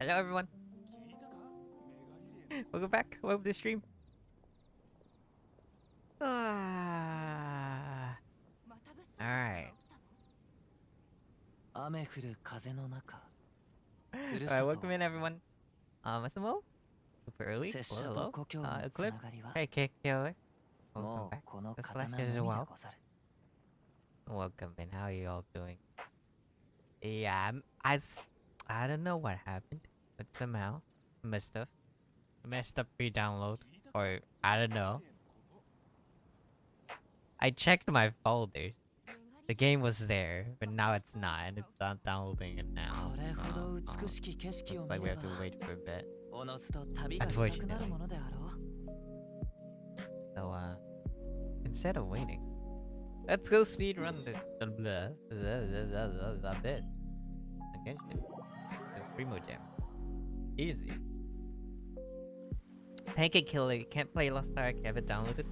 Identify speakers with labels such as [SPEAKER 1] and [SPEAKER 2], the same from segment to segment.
[SPEAKER 1] Hello everyone. Welcome back. Welcome to the stream. Alright. Alright, welcome in everyone. Masamo? Super early. Hello. Eclipse. Hey, Kick Killer. Welcome back. The Slash as well. Welcome in. How are you all doing? Yeah, I don't know what happened, but somehow messed up pre-download, or I don't know. I checked my folders. The game was there, but now it's not, and it's not downloading it now. Looks like we have to wait for a bit. Unfortunately. So, instead of waiting, let's go speedrun this. Genshin. It's Primo Jam. Easy. Pancake Killer, can't play Lost Ark, have it downloaded?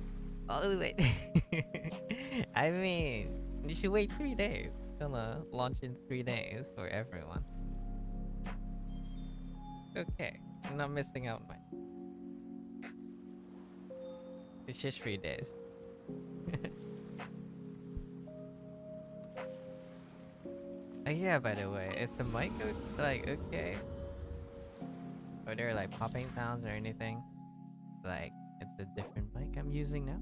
[SPEAKER 1] Oh, wait. I mean, you should wait 3 days. It's gonna launch in 3 days for everyone. Okay, I'm not missing out much. It's just 3 days. Yeah, by the way, is the mic like okay? Are there like popping sounds or anything? Like, it's a different mic I'm using now.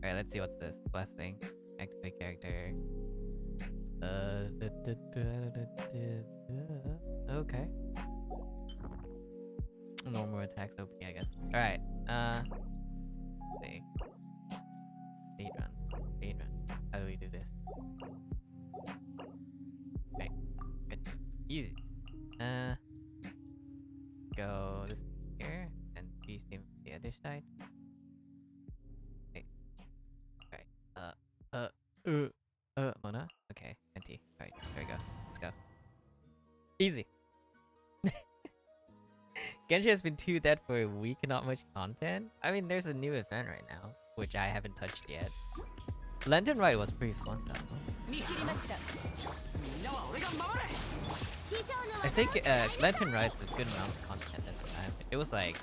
[SPEAKER 1] Alright, let's see what's this. Blessing. Activate character. Okay. Normal attacks OP, I guess. Alright, let's see. Speedrun. How do we do this? Okay, good. Easy. Go this here and use the other side. Okay. Alright. Mona? Okay, empty. Alright, there we go. Let's go. Easy. Genshin has been too dead for a week, not much content. I mean, there's a new event right now, which I haven't touched yet. Lantern Ride was pretty fun though. I think Lantern Ride's a good amount of content at the time. It was like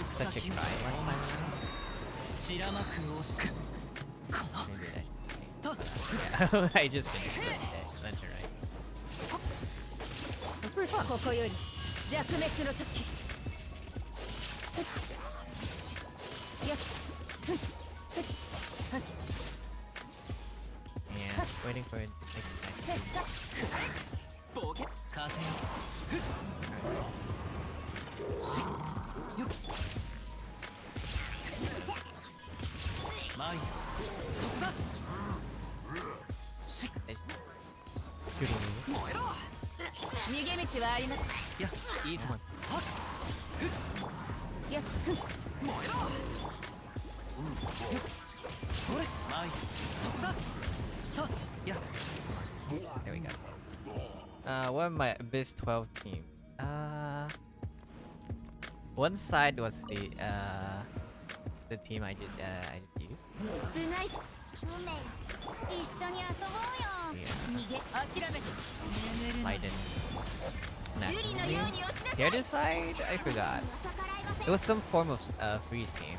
[SPEAKER 1] such a cry last time. Yeah, I just finished Lantern Ride. That's pretty fun. Yeah, waiting for it to take a second. There we go. What am my Abyss 12 team? One side was the team I just used. Paladin. The other side, I forgot. It was some form of freeze team.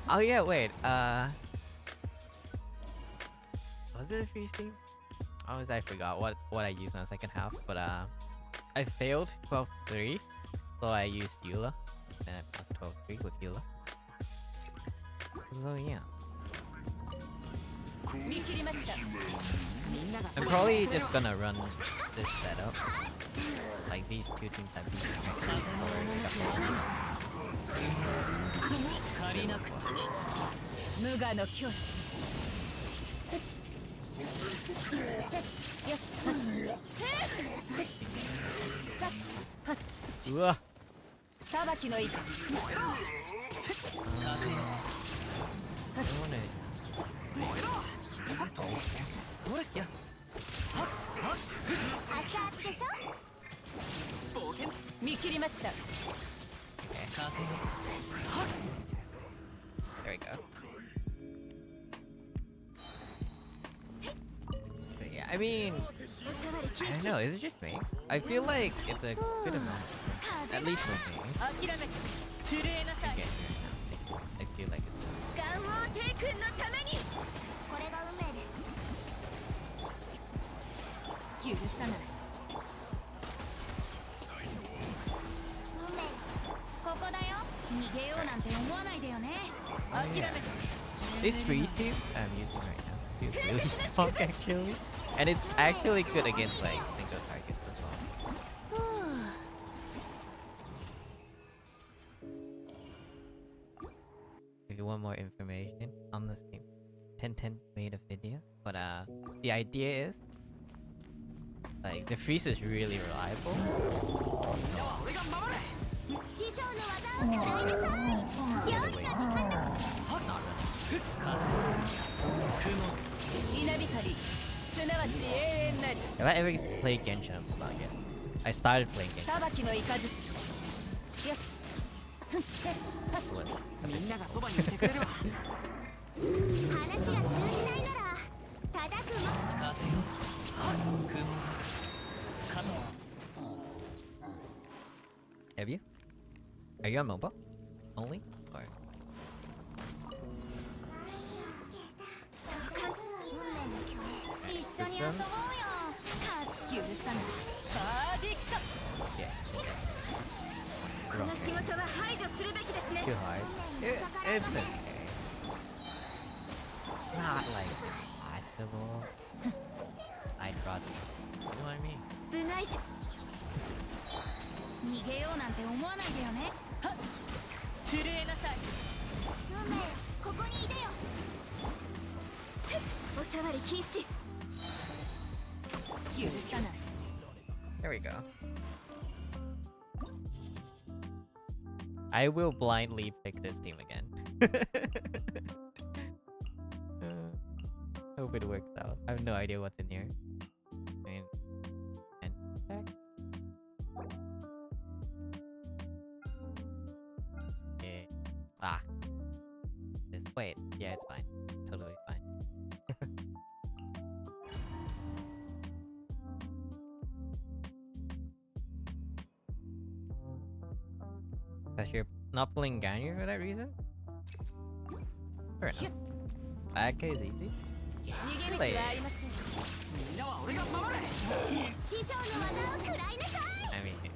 [SPEAKER 1] Oh yeah, wait. Was it a freeze team? I forgot what I used in the second half, but I failed 12-3, so I used Eula, and I passed 12-3 with Eula. So yeah. I'm probably just gonna run this setup. Like these two teams have been There we go. But yeah, I mean, I don't know. Is it just me? I feel like it's a good amount, at least for me. Again, I feel like it's. Yeah. This freeze team I'm using right now feels really strong actually, and it's actually good against like single targets as well. If you want more information on this team, 1010 made a video, but the idea is like the freeze is really reliable. Have I ever played Genshin? Not yet. I started playing Genshin. What's Have you? Are you on mobile? Only? Or? Yeah. Too hard. It's okay. It's not like impossible. I'd rather. You know what I mean? There we go. I will blindly pick this team again. Hope it works out. I have no idea what's in here. I mean, Impact? Okay. Ah. Wait. Yeah, it's fine. Totally fine. That you're not playing Ganyu for that reason? Fair enough. Bad is easy. Play it. I mean, it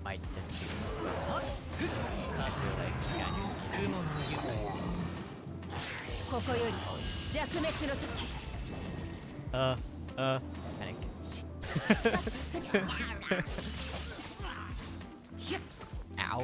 [SPEAKER 1] might just be. I feel like panic. Ow.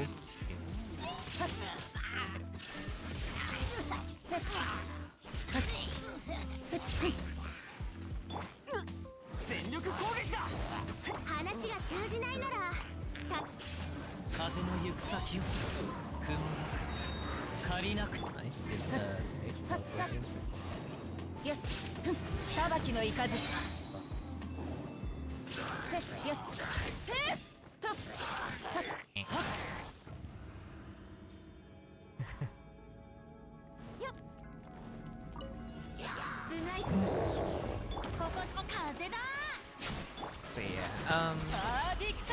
[SPEAKER 1] But yeah,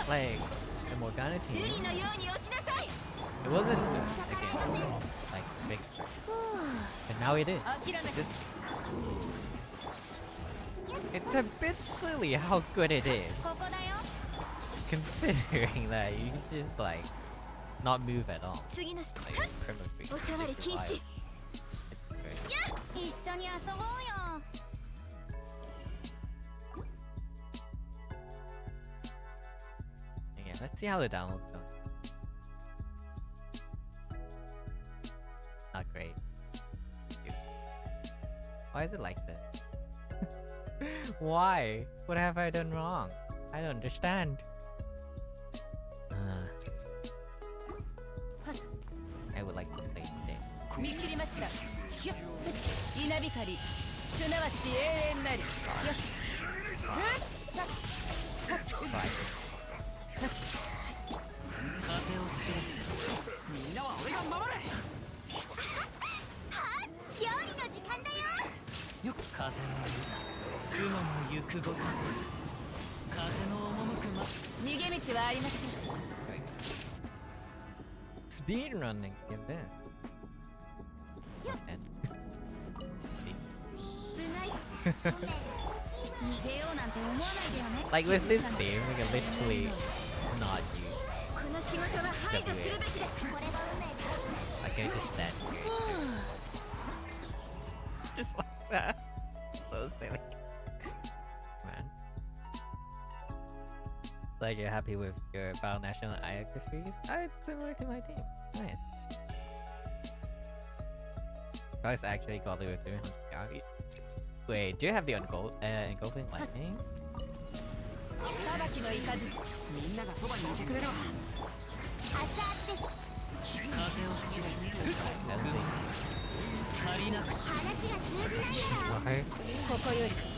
[SPEAKER 1] like the Morgana team, it wasn't against like big, but now it is. It's a bit silly how good it is, considering that you can just like not move at all. Like permanently. Yeah, let's see how the download's going. Not great. Dude. Why is it like this? Why? What have I done wrong? I don't understand. I would like to play today. Speed running, give that. Like with this theme, we can literally not use WS. Like I just stand here. Just like that. So silly. Man. Like you're happy with your national biographies? It's similar to my team. Nice. Guys actually got it with 300 Yagi. Wait, do you have the engulfing lightning? Okay.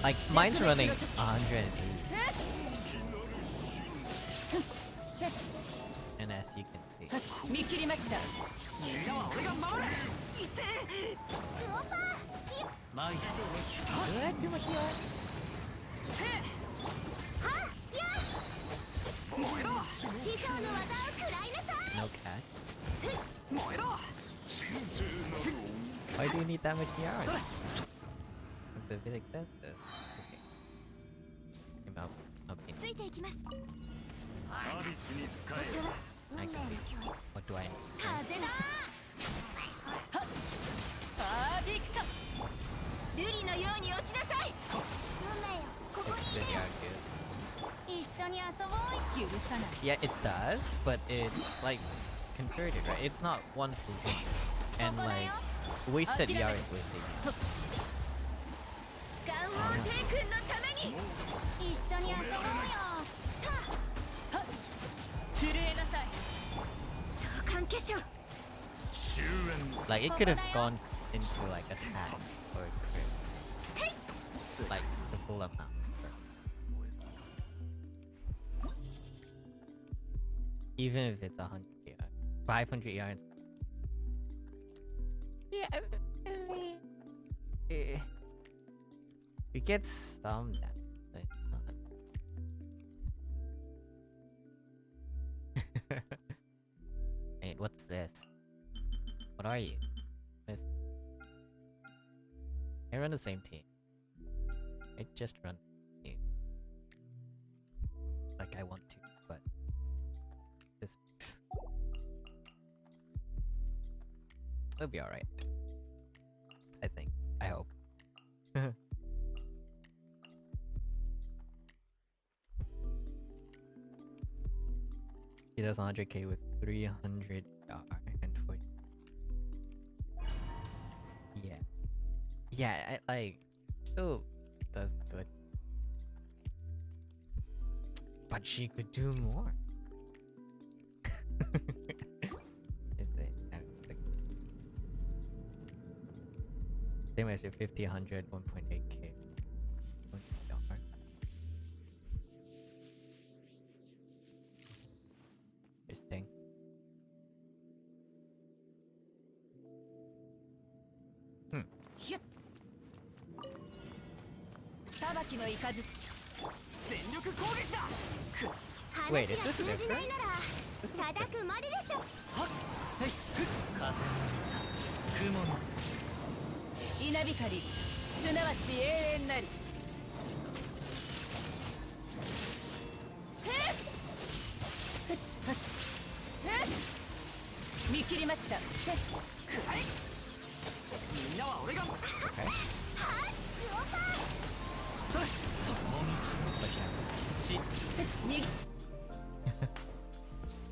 [SPEAKER 1] Like mine's running 108. And as you can see. Did I have too much heal? No cat. Why do you need that much ER? It's a bit excessive. It's okay. What do I need? Yeah, it does, but it's like converted, right? It's not 1 to 1, and like wasted ER is wasted. Like it could have gone into like attack or crit. Like the full amount. Even if it's 100 ER, 500 ER. Yeah, I mean, it gets some damage, but not. Wait, what's this? What are you? This. I run the same team. I just run the team. Like I want to, but this. It'll be alright. I think. I hope. He does 100k with 300 and 40. Yeah. Yeah, I like still does good. But she could do more. Same as your 50, 100, 1.8k. Interesting. Wait, is this different?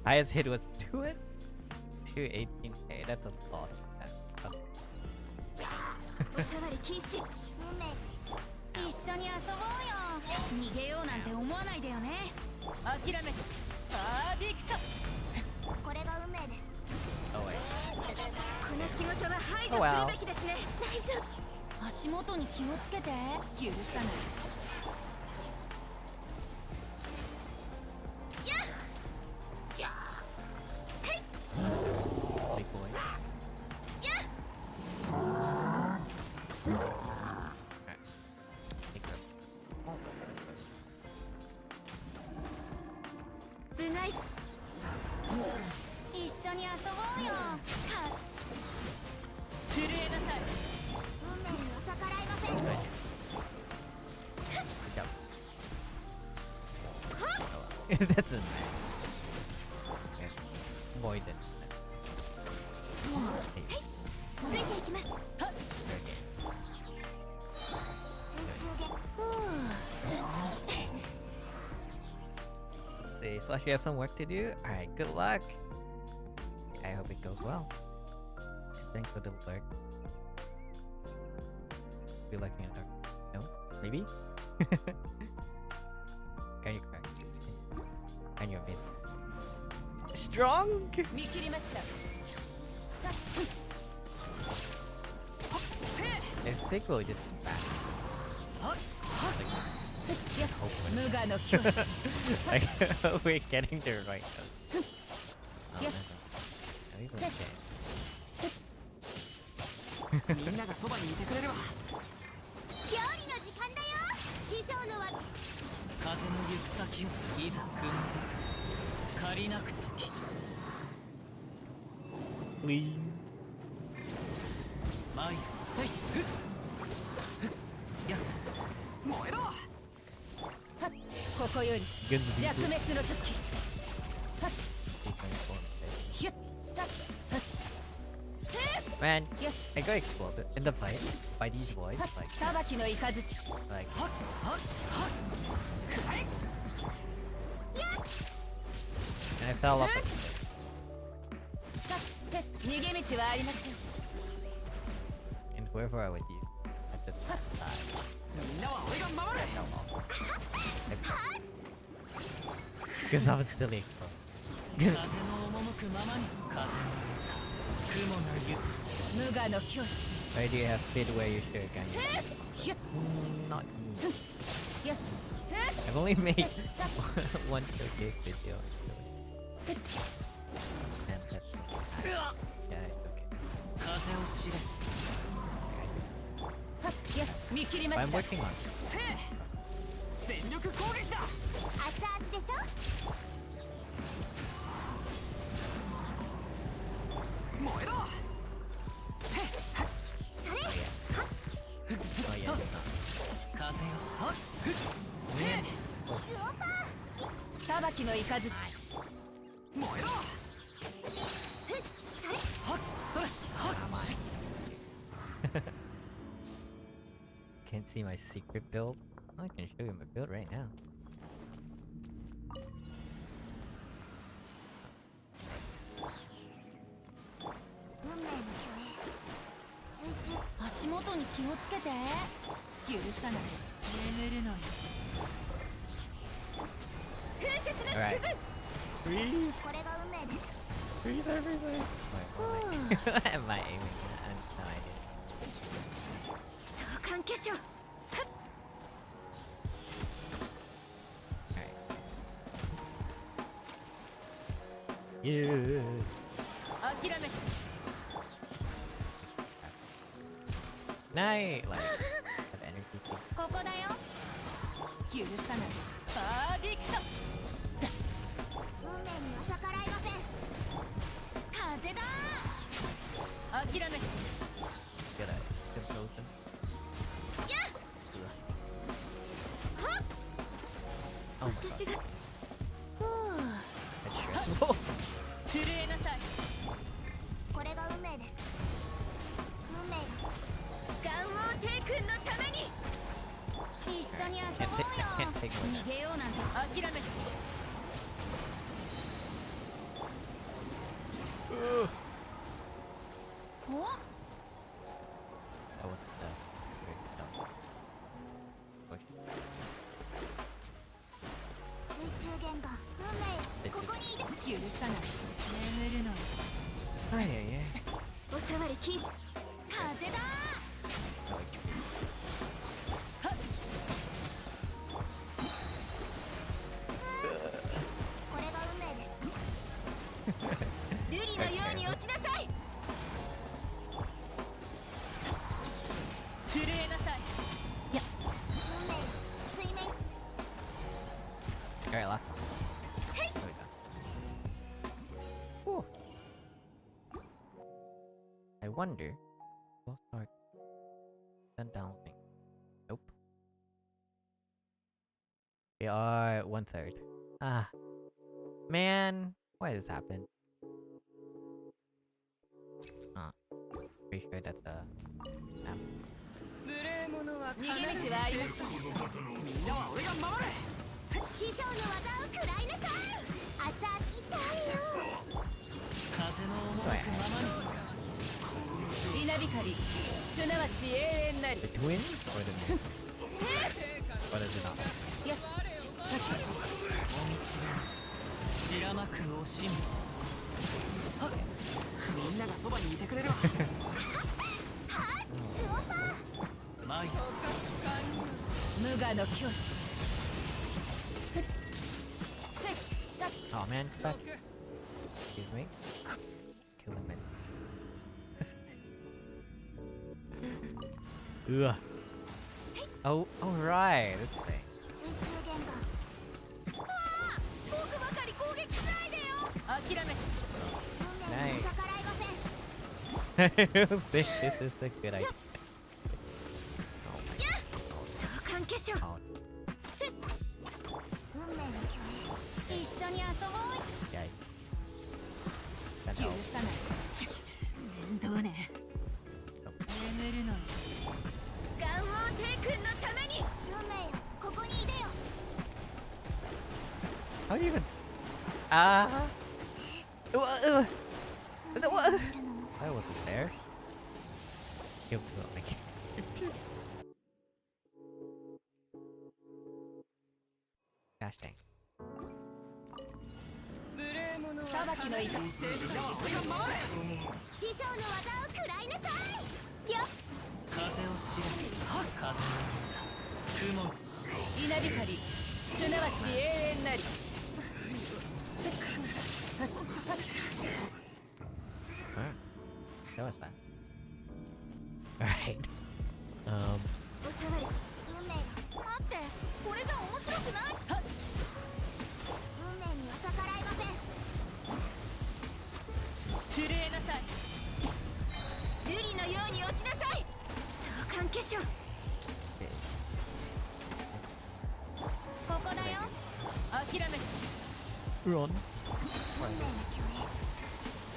[SPEAKER 1] Highest hit was 218k. That's a lot. Oh wait. Oh well. Big boy. That's a okay. Void it. See, Slash, you have some work to do? Alright, good luck! I hope it goes well. Thanks for the alert. Feel like in dark. No? Maybe? Can you crack? Can you amazing? Strong? If Tickle just smash. Like, we're getting there right now. Oh, no. He's okay. Please. Man, I got exploded in the fight by these boys. Like, and I fell off it. And whoever I was you at the time. Because now it's still exploded. Why do you have fit where you should again? Not me. I've only made one showcase video. And that's yeah, it's okay. But I'm working on it. Can't see my secret build? I can show you my build right now. Alright. Freeze! Freeze everything! Wait, am I aiming? I have no idea. Alright. Yeah! Nice! Like, have energy too. Good eye. Good wholesome. Oh my god. That's stressful. I can't take one. That wasn't that. Very dumb. Push. Oh, yeah, yeah. Alright, last one. There we go. wonder. We'll start then downloading. Nope. We are 1/3. Ah, man, why does this happen? Pretty sure that's a. App.
[SPEAKER 2] 逃げ道はあります。みんなは俺が守れ。師匠の技を食らいなさい。あざ痛いよ。風の赴くままに。稲光、すなわち永遠なり。
[SPEAKER 1] The twins or the men? What is it not?
[SPEAKER 2] いや、知ったか。お道が白まく惜しむ。みんながそばにいてくれるわ。無我の境地。
[SPEAKER 1] Oh man, back. Excuse me. Killing myself. Ugh. Oh, alright, this thing. Nice. I don't think this is a good idea. Oh my god. Oh. Yikes. That helps.
[SPEAKER 2] 面倒ね。眠るのに。ガンオーテイ君のために。運命よ、ここにいでよ。
[SPEAKER 1] How do you even? Ah. What? I wasn't there. It was not my character. Gosh dang.
[SPEAKER 2] 裁きの板。師匠の技を食らいなさい。よ。風を知らせ。風の雲。稲光、すなわち永遠なり。
[SPEAKER 1] That was fun. Alright.
[SPEAKER 2] おさわり。運命よ。待って、これじゃ面白くない。運命には逆らいません。震えなさい。瑠璃のように落ちなさい。相関結晶。ここだよ。諦め。
[SPEAKER 1] Run.
[SPEAKER 2] 運命の共栄。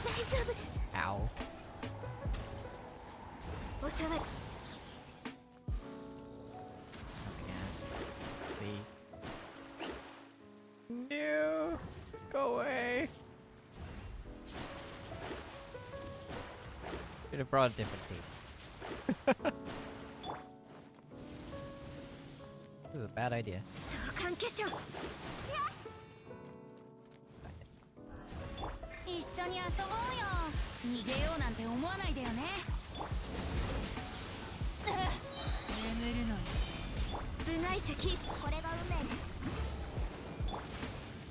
[SPEAKER 2] 大丈夫です。
[SPEAKER 1] Ow.
[SPEAKER 2] おさわり。
[SPEAKER 1] No. Go away. Should have brought a different team. This is a bad idea.
[SPEAKER 2] 相関結晶。一緒に遊ぼうよ。逃げようなんて思わないでよね。眠るのに。部外者キース。これが運命です。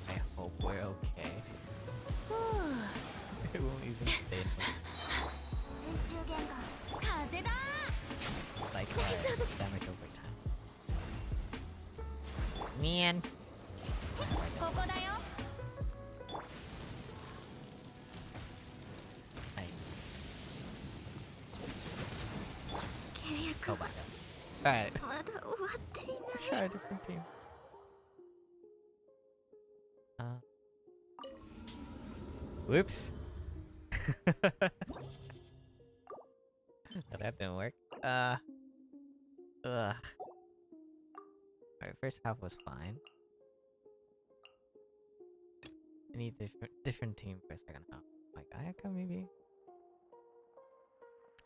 [SPEAKER 1] I hope we're okay. It won't even stay.
[SPEAKER 2] 水中弦が風だ。
[SPEAKER 1] Like damage over time. Man.
[SPEAKER 2] ここだよ。
[SPEAKER 1] Oh my god. Alright.
[SPEAKER 2] まだ終わっていない。
[SPEAKER 1] Try a different team. Whoops. That didn't work. Ugh. Alright, first half was fine. I need different team for second half. Like Ayaka maybe?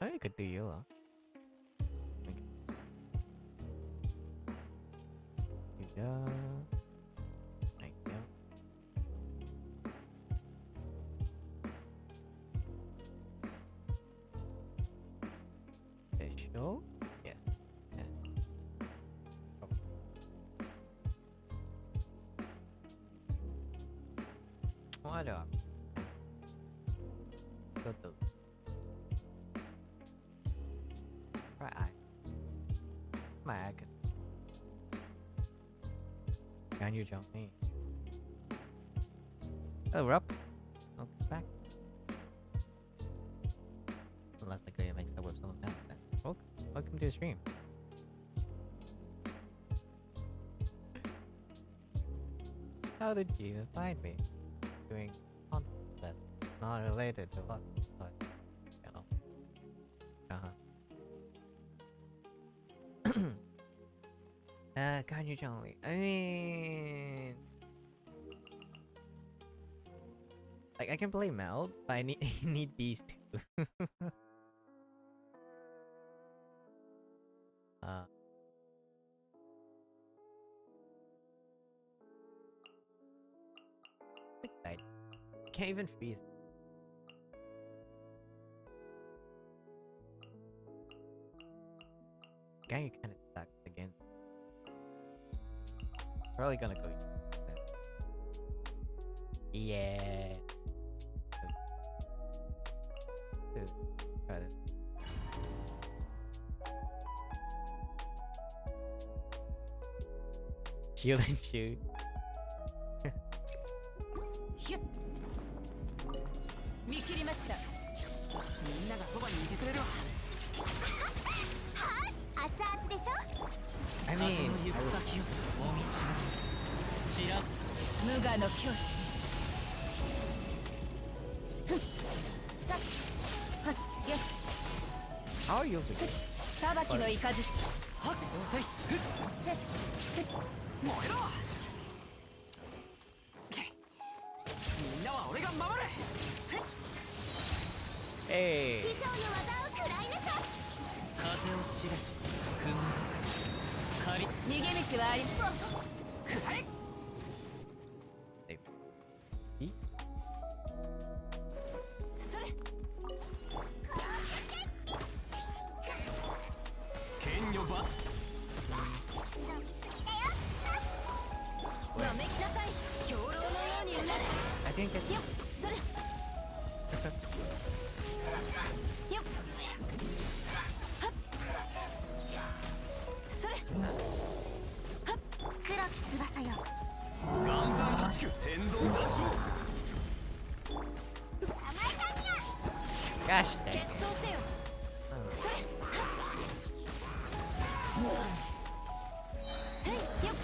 [SPEAKER 1] Oh, you could do Yula. There you go. There you go. Show? Yes. And oh. What up? Go to right eye. My eye could. Can you jump me? Oh, we're up. Okay, back. Unless like to the stream. How did you even find me? Doing content that's not related to us, but you know. Kanji only. I mean, like I can play Meld, but I need these two. I can't even freeze. Gang kind of sucks against. Probably gonna go. Yeah. Try this. Shield and shoot.
[SPEAKER 2] 見切りました。みんながそばにいてくれるわ。はい、熱々でしょ。
[SPEAKER 1] I mean,
[SPEAKER 2] 行く先をもみちら無我の境地。
[SPEAKER 1] how are you?
[SPEAKER 2] 裁きの雷。はっ、遅い。燃えろ。みんなは俺が守れ。
[SPEAKER 1] Hey.
[SPEAKER 2] 師匠の技を食らいなさい。風を知れ。仮。逃げ道はあり。くらえ。それ。剣よば。飲みすぎだよ。わめきなさい。兵糧のようにうなれ。
[SPEAKER 1] I think it's
[SPEAKER 2] よっ、それ。よっ。はっ。それ。はっ。黒き翼よ。岩山八九天道万象。捕まえたにゃ。
[SPEAKER 1] gosh dang.
[SPEAKER 2] 決闘せよ。それ。はいよっ。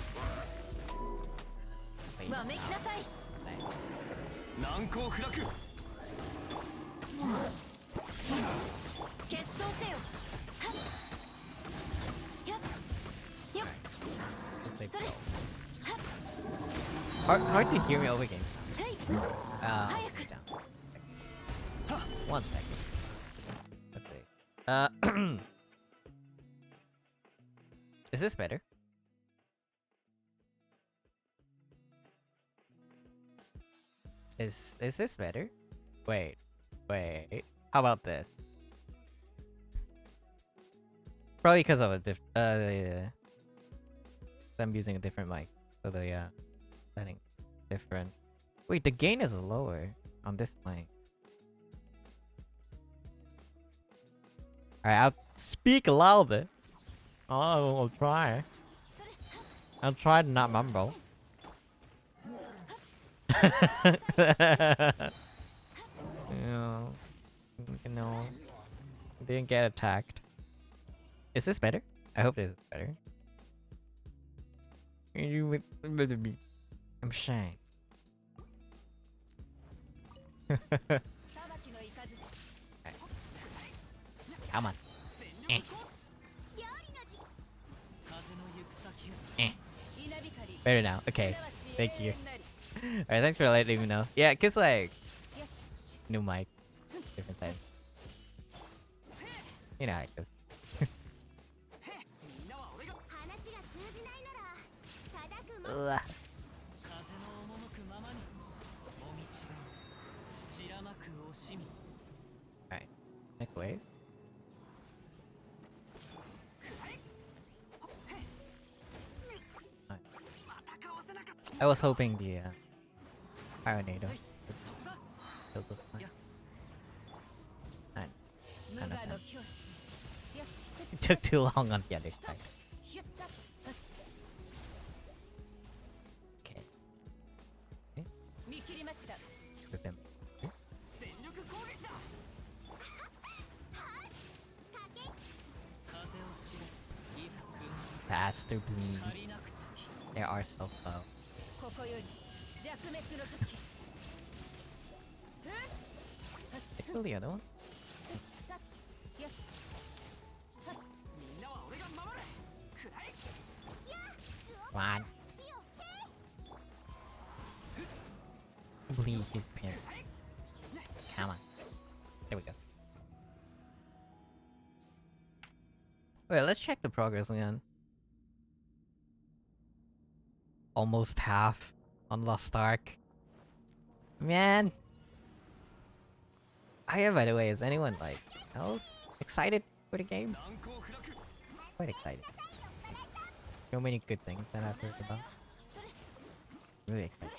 [SPEAKER 2] わめきなさい。難攻不落。決闘せよ。はっ。よっ。よっ。
[SPEAKER 1] Looks like
[SPEAKER 2] それ。はっ。
[SPEAKER 1] hard to hear me over games.
[SPEAKER 2] はい。早く。
[SPEAKER 1] Down. 1 second. Let's see. Is this better? Is this better? Wait. How about this? Probably because of a I'm using a different mic, so the setting different. Wait, the gain is lower on this mic. Alright, I'll speak louder. I'll try. I'll try to not mumble. No, didn't get attacked. Is this better? I hope this is better. I'm shy. Come on. Better now. Okay. Thank you. Alright, thanks for letting me know. Yeah, cause like new mic, different side. You know how it goes. Ugh. Alright, next wave. I was hoping the Pyronado kills us. It took too long on the other side. Okay. With them. faster, please. They are so slow. Kill the other one. Come on. Please use the parry. Come on. There we go. Wait, let's check the progress again. Almost half on Lost Ark. Man. Oh yeah, by the way, is anyone like else excited for the game? Quite excited. So many good things that I've heard about. Really excited.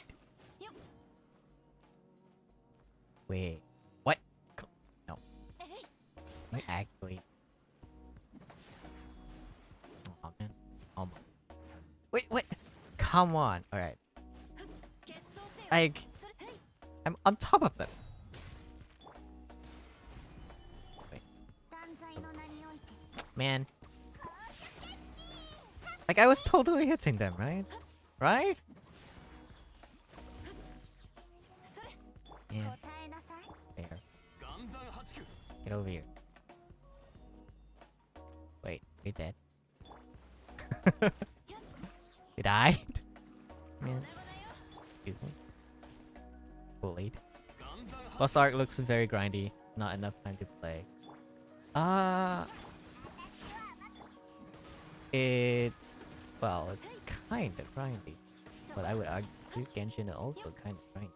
[SPEAKER 1] Wait, what? No. I actually. Oh man. Almost. Wait, wait. Come on. Alright. Like, I'm on top of them. Wait. Man. Like, I was totally hitting them, right? Right? Yeah. There. Get over here. Wait, you're dead. You died? Man. Excuse me. Bullied. Lost Ark looks very grindy. Not enough time to play. It's... well, it's kind of grindy. But I would argue Genshin is also kind of grindy.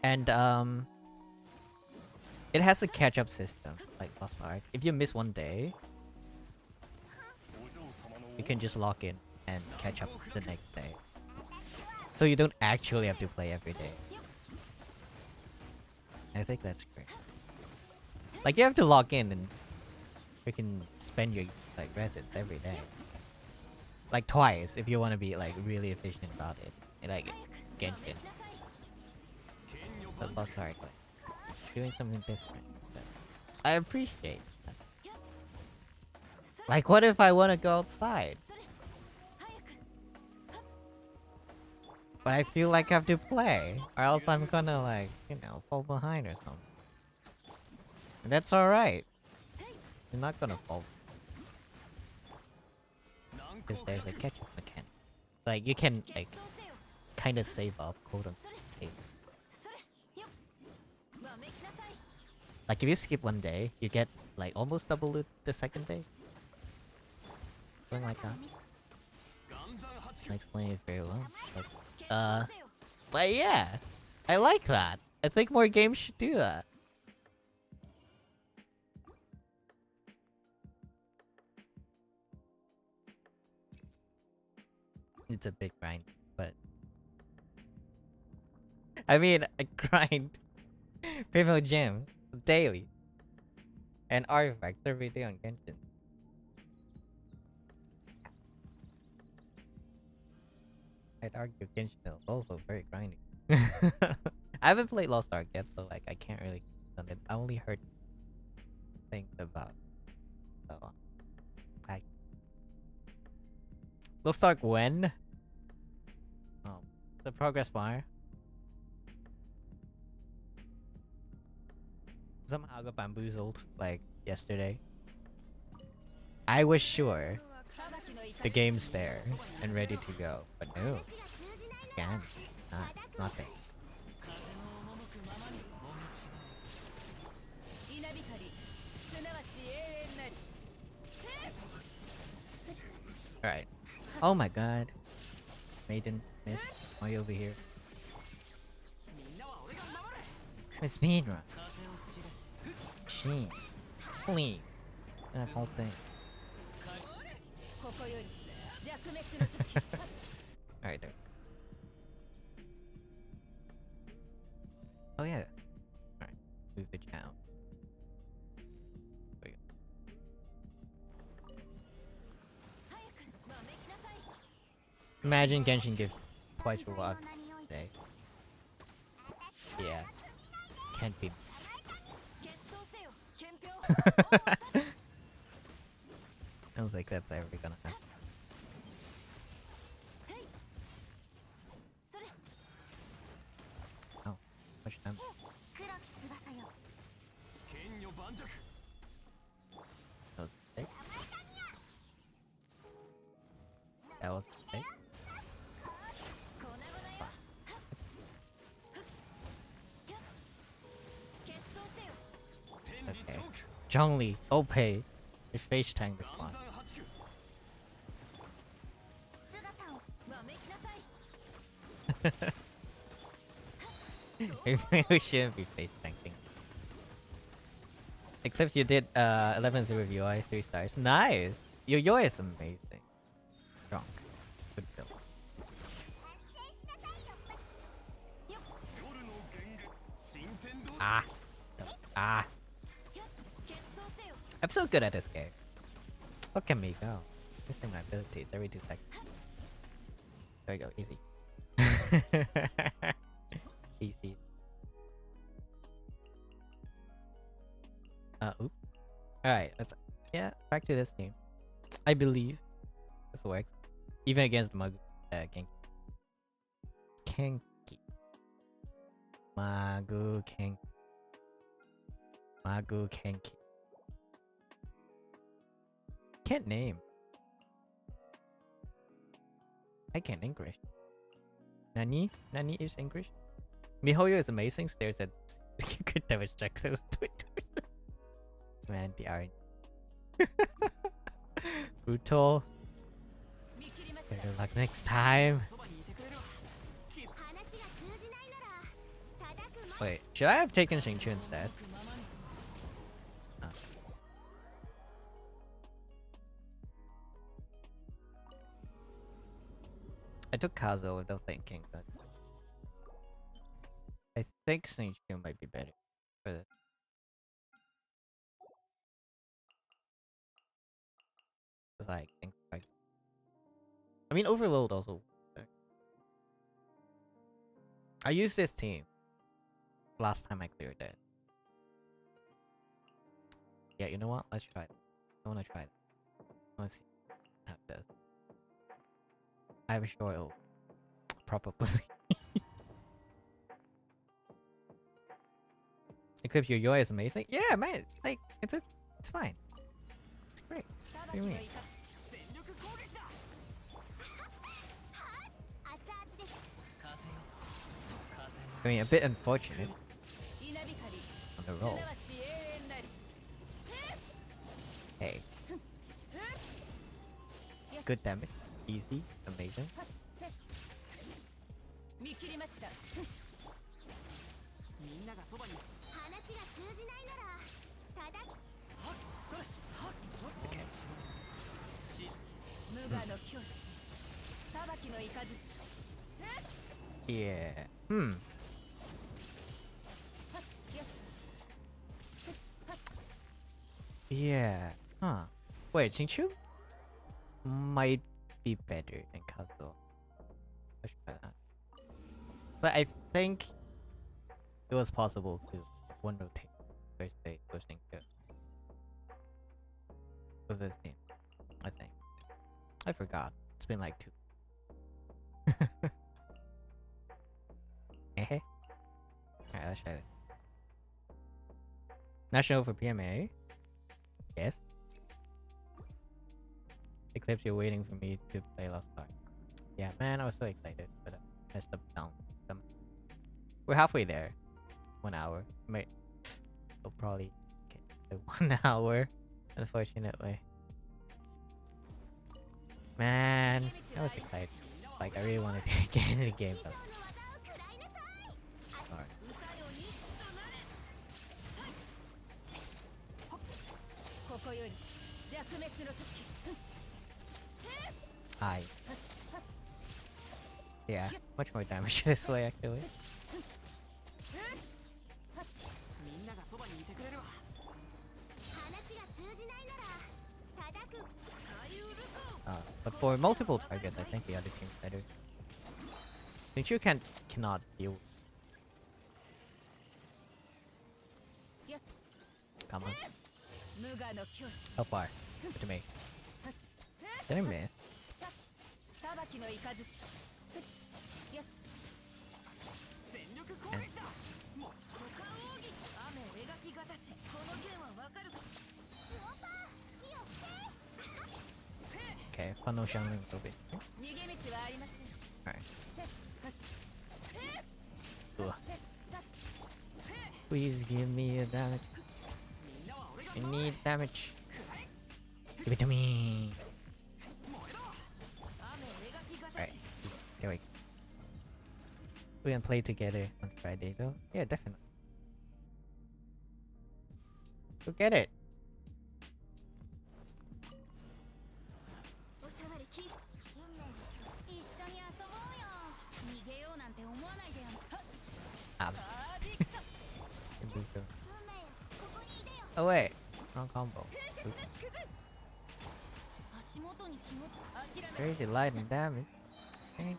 [SPEAKER 1] And, it has a catch-up system, like Lost Ark. If you miss one day, you can just log in and catch up the next day. So you don't actually have to play every day. I think that's great. Like, you have to log in and freaking spend your, like, residence every day. Like, twice, if you want to be, like, really efficient about it. Like, Genshin. But Lost Ark, like, doing something different. But I appreciate that. Like, what if I want to go outside? But I feel like I have to play, or else I'm gonna, like, you know, fall behind or something. And that's alright. You're not gonna fall. Because there's a catch-up mechanic. Like, you can, like, kinda save up, quote-unquote save. Like, if you skip one day, you get, like, almost double loot the second day. Something like that. I explain it very well. But yeah, I like that. I think more games should do that. It's a big grind, but I mean, I grind female gym daily and artifacts every day on Genshin. I'd argue Genshin is also very grindy. I haven't played Lost Ark yet, so like I can't really comment on it. I only heard things about it. So I Lost Ark when? Oh, the progress bar. Somehow got bamboozled like yesterday. I was sure the game's there and ready to go, but no. Again, nothing. Alright. Oh my god. Maiden, Miss, why are you over here? Miss Speedrun. Sheen. Please. That whole thing. Alright, there. Oh yeah. Alright. Move it down. There we go. Imagine Genshin gives twice for what day. Yeah. Can't be. I don't think that's ever gonna happen. Oh, push them. That was a mistake. That was a mistake. Okay. Zhongli, OP. Your face tank this one. Maybe we shouldn't be face tanking. Eclipse, you did 11th with UI, 3 stars. Nice! Your UI is amazing. Strong. Good build. Ah! Ah! I'm so good at this game. Look at me go. Missing my abilities every 2 seconds. There we go, easy. Easy. Oops. Alright, let's back to this team. I believe this works. Even against Genki. Magu Kenki. Magu Kenki. Can't name. I can't English. Nani? Nani is English? Mihoyo is amazing. Stares at good damage check those Twitters. Man, the iron. Brutal. Better luck next time. Wait, should I have taken Xingqiu instead? I took Kazo without thinking, but I think Xingqiu might be better for this. Like, I mean, Overload also. I used this team last time I cleared it. Yeah, you know what? Let's try it. I want to try it. I want to see how it does. I'm sure it'll probably. Eclipse, your UI is amazing. Yeah, man. Like, it's fine. It's great. What do you mean? I mean, a bit unfortunate on the roll. Hey. Good damage. Easy. Amazing. Okay. Yeah. Yeah. Huh. Wait, Xingqiu might be better than Kazuo. Let's try that. But I think it was possible to one rotate first phase for Xingqiu with this team. I think. I forgot. It's been like 2. Alright, let's try it. National for PMA? Yes. Eclipse, you're waiting for me to play last time. Yeah, man, I was so excited, but I stepped down. We're halfway there. 1 hour. We'll probably get to 1 hour, unfortunately. Man, I was excited. Like, I really wanted to get into the game, but sorry. Hi. Yeah, much more damage this way, actually. But for multiple targets, I think the other team's better. Xingqiu cannot deal. Come on. How far? What to me? Did I miss? And okay, funnel shang a little bit. Alright. Please give me a damage. I need damage. Give it to me. Alright, there we go. We can play together on Friday though. Yeah, definitely. Go get it. Oh wait, wrong combo. Oops. Crazy light and damage. Okay.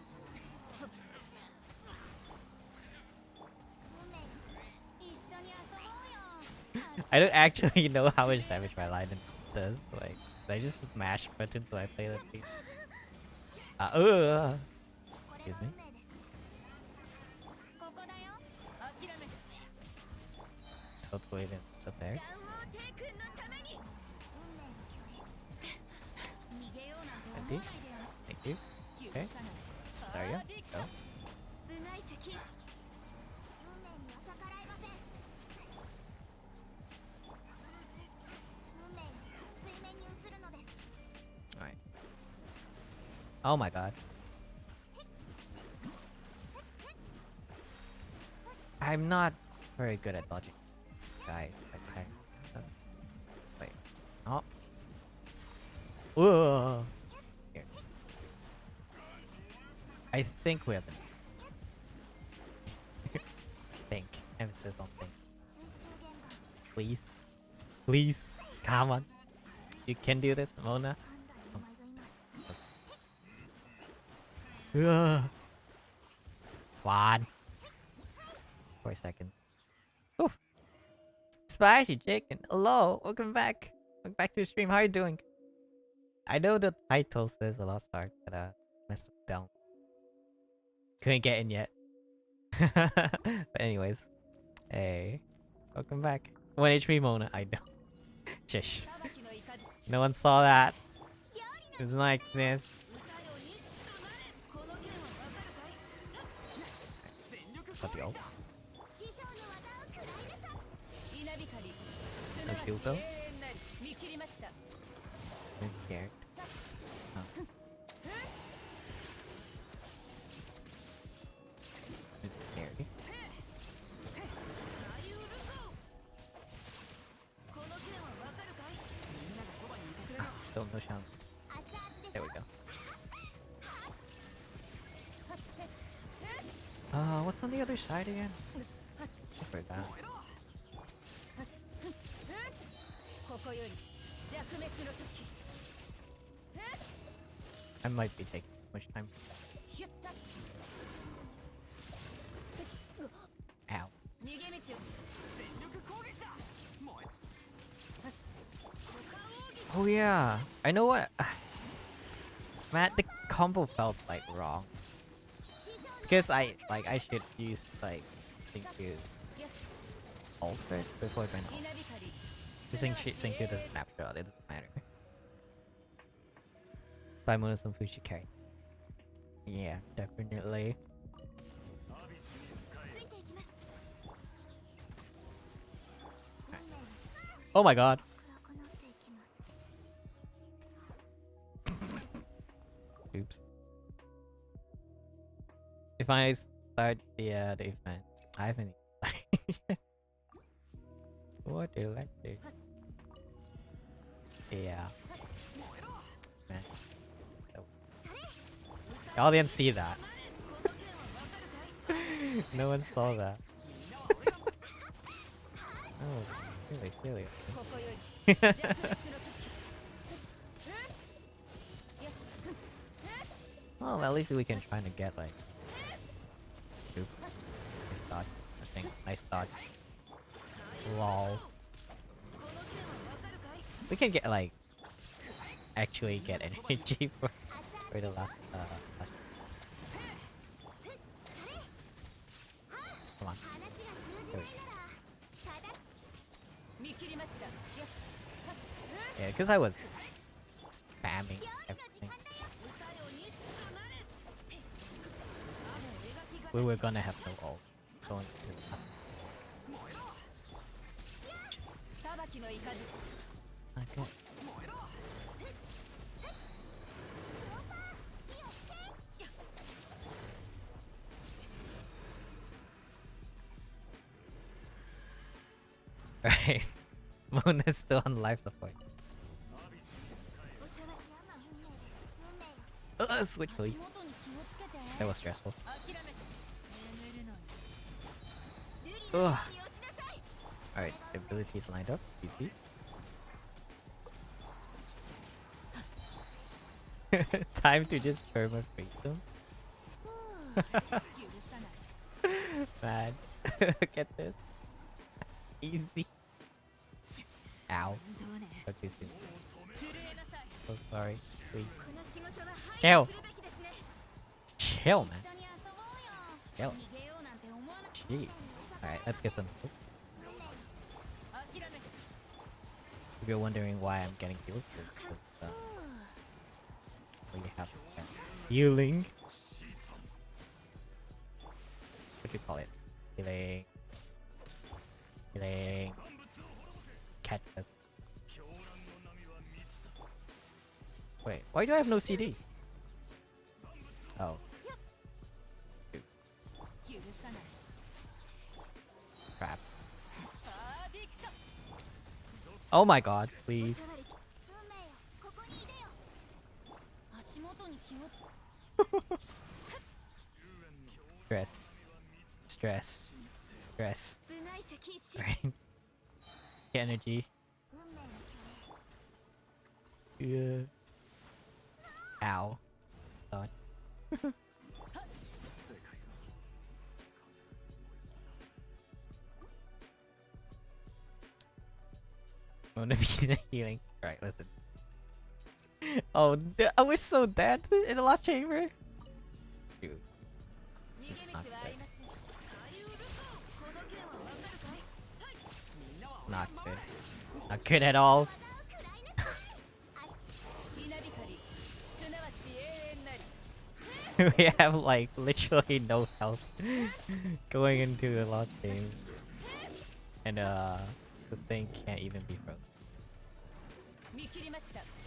[SPEAKER 1] I don't actually know how much damage my Paladin does. Like, I just mash buttons when I play that piece. Excuse me. Totally even what's up there. Thank you. Okay. There you go. Alright. Oh my god. I'm not very good at dodging. Wait. Oh. Whoa. Here. I think we have it. Think. Emphasis on think. Please. Please. Come on. You can do this, Mona. Come on. For a second. Oof. Spicy chicken. Hello. Welcome back. Welcome back to the stream. How are you doing? I know the title says a Lost Ark, but messed up down. Couldn't get in yet. But anyways. Hey. Welcome back. 1 HP Mona. I know. Shish. No one saw that. It's like this. Let's go. No shield though. I'm scared. Oh. It's scary. Still no chance. There we go. What's on the other side again? I forgot. I might be taking too much time. Ow. Oh yeah, I know what. Matt, the combo felt like wrong. Because I should use like Xingqiu ult first before I went ult. Xingqiu doesn't snapshot, it doesn't matter. Buy Mona some food she carry. Yeah, definitely. Right. Oh my god. Oops. If I start the event, I haven't even what elected? Yeah. Man. Oh. Y'all didn't see that. No one saw that. Oh, really silly. Well, at least we can try to get like. Oop. Nice dodge. I think. Nice dodge. Lol. We can get like actually get energy for the last come on. There we go. Yeah, because I was spamming everything. We were gonna have no ult going to the last. Okay. Right. Moon is still on life support. Switch please. That was stressful. Ugh. Alright, abilities lined up. Easy. Time to just perma freeze them. Man. Look at this. Easy. Ow. Okay, soon. So sorry. Please. Chill. Chill, man. Chill. Jeez. Alright, let's get some. If you're wondering why I'm getting heals, we have healing. What do you call it? Healing. Healing. Cat us. Wait, why do I have no CD? Oh. Dude. Crap. Oh my god, please. Stress. Stress. Stress. Right. Energy. Yeah. Ow. Thought. I wanna be the healing. Alright, listen. Oh, I was so dead in the last chamber. Dude. Not good. Not good. Not good at all. We have like literally no health going into the last game. And the thing can't even be frozen.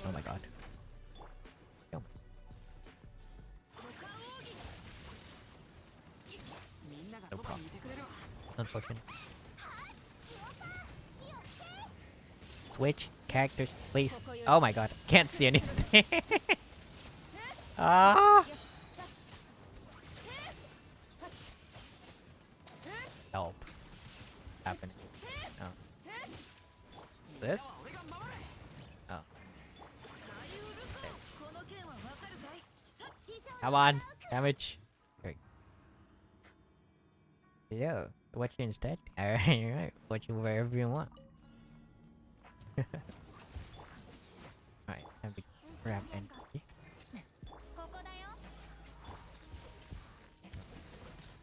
[SPEAKER 1] Oh my god. Kill me. No problem. Unfortunate. Switch characters, please. Oh my god, can't see anything. Ah! Help. Happening. Oh. This? Oh. Okay. Come on, damage. Great. Yo, watch you instead. Alright, alright. Watch you wherever you want. Alright, time to grab energy.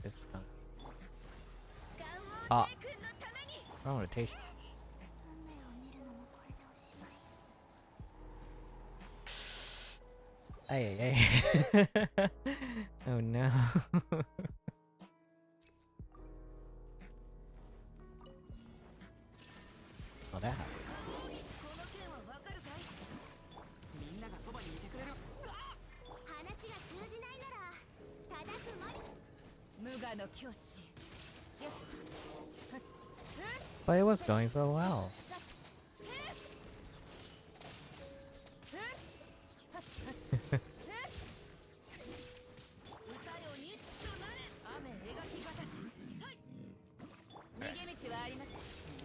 [SPEAKER 1] This is gonna. Ah! Wrong rotation. Ay, ay, ay. Oh no. Oh, that happened. But it was going so well.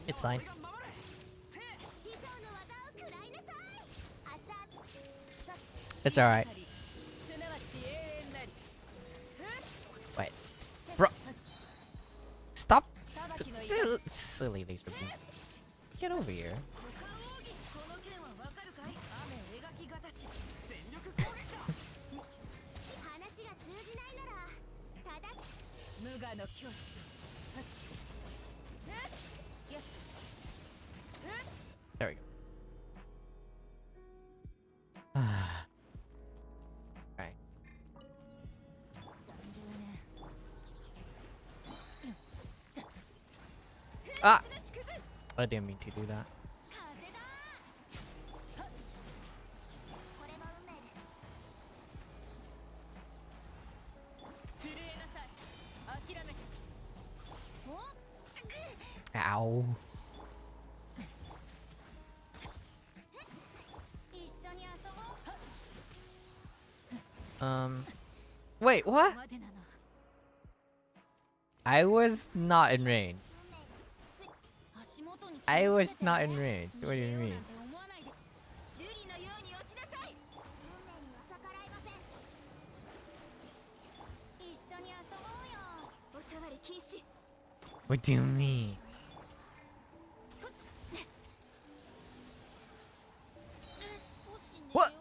[SPEAKER 1] It's fine. It's alright. Wait. Bro. Stop. Silly laser beam. Get over here. There we go. Alright. Ah! I didn't mean to do that. Ow. Wait, what? I was not in range. I was not in range. What do you mean? What do you mean? What?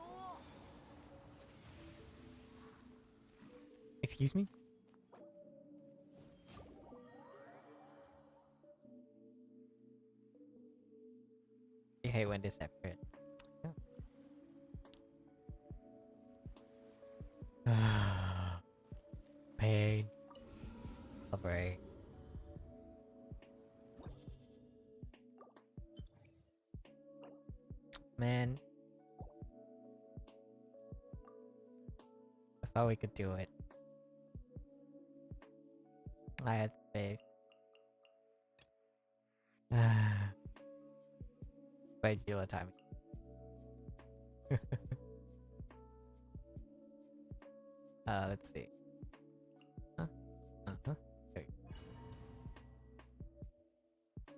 [SPEAKER 1] Excuse me? I hate when this happens. Pain. Suffering. Man. I thought we could do it. I had faith. By Gila timing. Let's see. Huh? Uh-huh. Okay.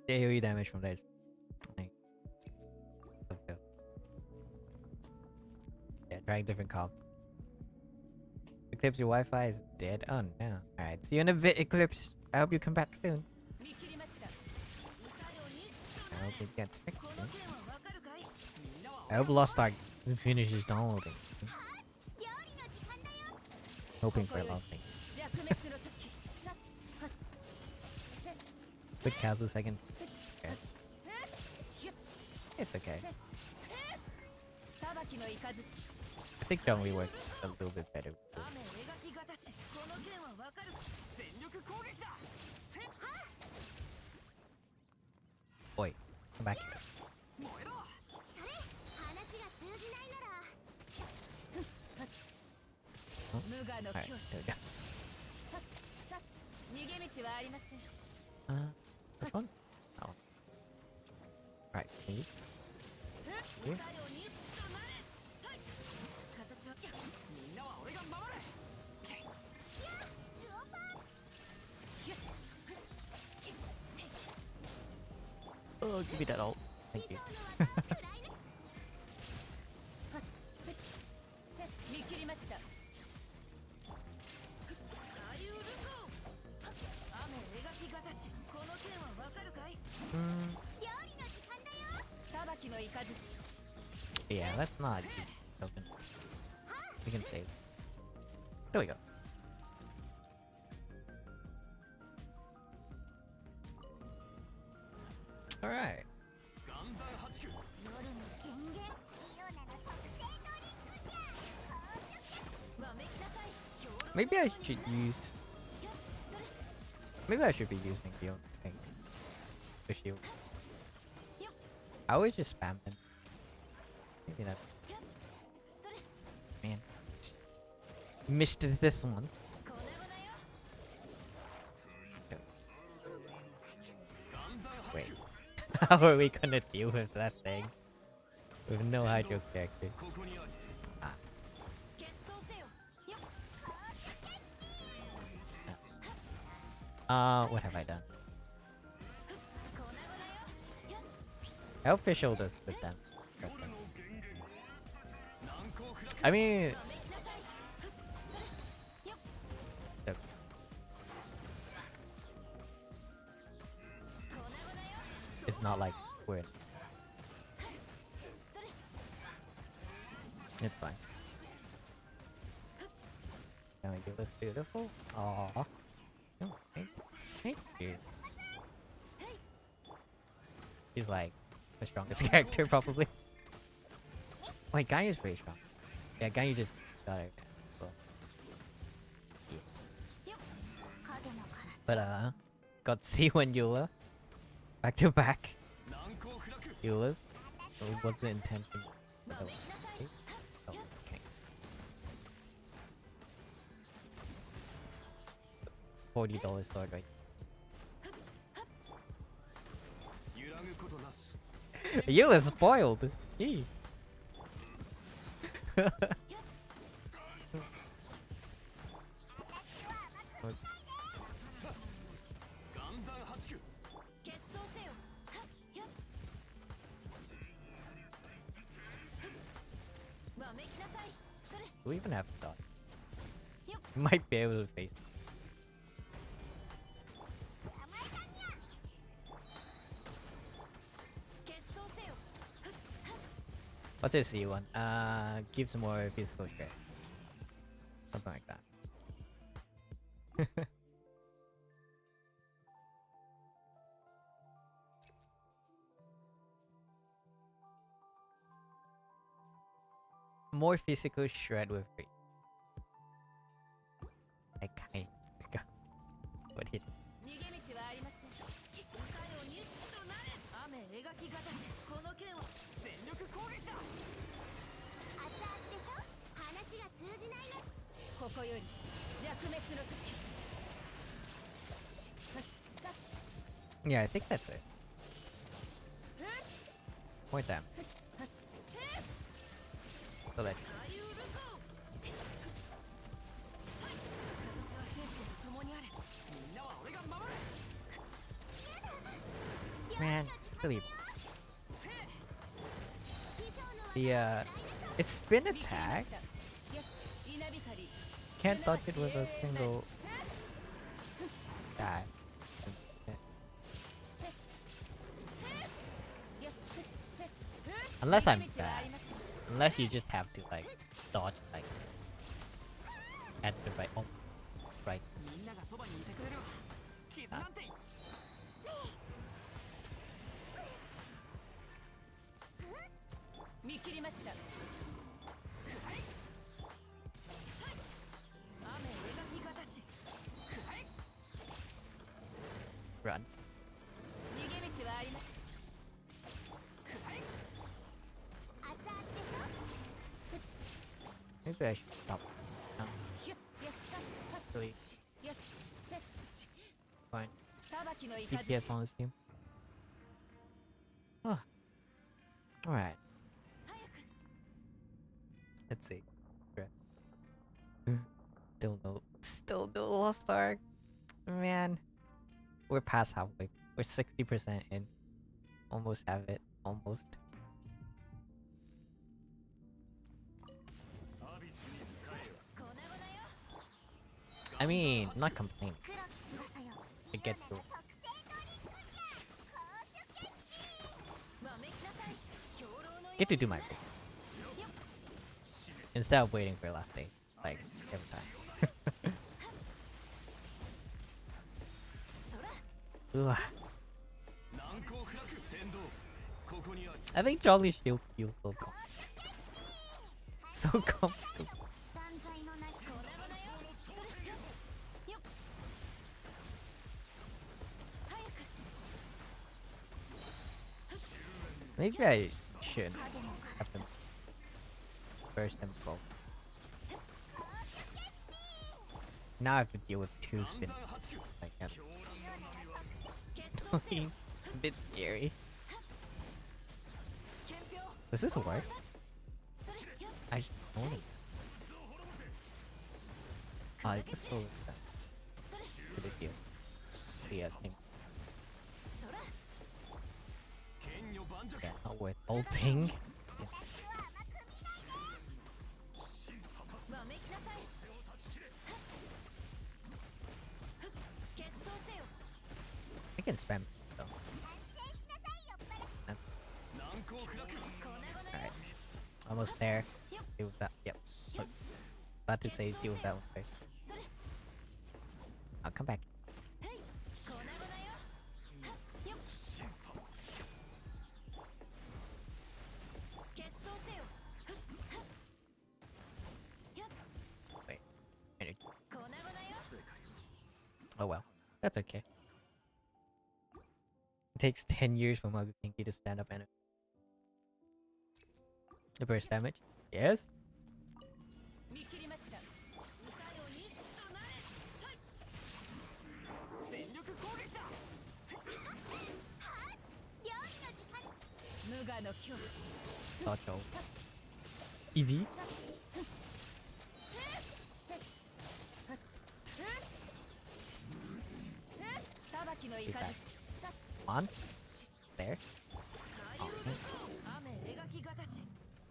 [SPEAKER 1] AoE damage from this. Okay. Yeah, trying different comp. Eclipse, your Wi-Fi is dead. Oh no. Alright, see you in a bit, Eclipse. I hope you come back soon. I hope it gets fixed soon. I hope Lost Ark finishes downloading. Hoping for something. Quick cows a second. Okay. It's okay. I think it only works a little bit better. Oi, come back here. Oh. Alright, there we go. Which one? Oh. Alright, please. Here. Oh, give me that ult. Thank you. Yeah, that's not open. We can save. There we go. Alright. Maybe I should use... Maybe I should be using the instinct. The shield. I always just spam them. Maybe that... Man. Missed this one. Wait. How are we gonna deal with that thing? With no hydro character. What have I done? I hope Fischl does with them. I mean... It's not like we're... It's fine. Can we do this beautiful? Aww. Oh. Thank you. He's like the strongest character probably. Wait, Gaiu's pretty strong. Yeah, Gaiu just got it. Cool. Yeah. But got C1 Eula. Back to back. Eula's. What's the intention? Oh, okay. $40 sword right. Eula's spoiled. Gee. Do we even have thought? Might be able to face. What's your C1? Gives more physical threat. Something like that. More physical shred with free. I kind of what hit. Yeah, I think that's it. More damage. So that. Man, really. The it's spin attack. Can't dodge it with a single guy. Unless I'm bad. Unless you just have to like dodge like at the right right. Run. Maybe I should stop. Really. Fine. DPS on this team. Oh. Alright. Let's see. Still no Lost Ark. Man. We're past halfway. We're 60% in. Almost have it. Almost. I mean, not complaining. To get through. Get to do my best. Instead of waiting for last day. Like, every time. Ugh. I think Jolly Shield feels so comfortable. So comfortable. Maybe I should have them first and both. Now I have to deal with two spin. Like that. A bit scary. Does this work? I should only. I guess so. Good idea. Yeah, I think. Yeah, not worth ulting. Yeah. I can spam though. Alright. Almost there. Deal with that. Yep. Look. About to say deal with that one first. I'll come back. Oh well, that's okay. It takes 10 years for Magukinki to stand up and the burst damage. Yes. Tacho. Easy. Take that. On. There. Oh.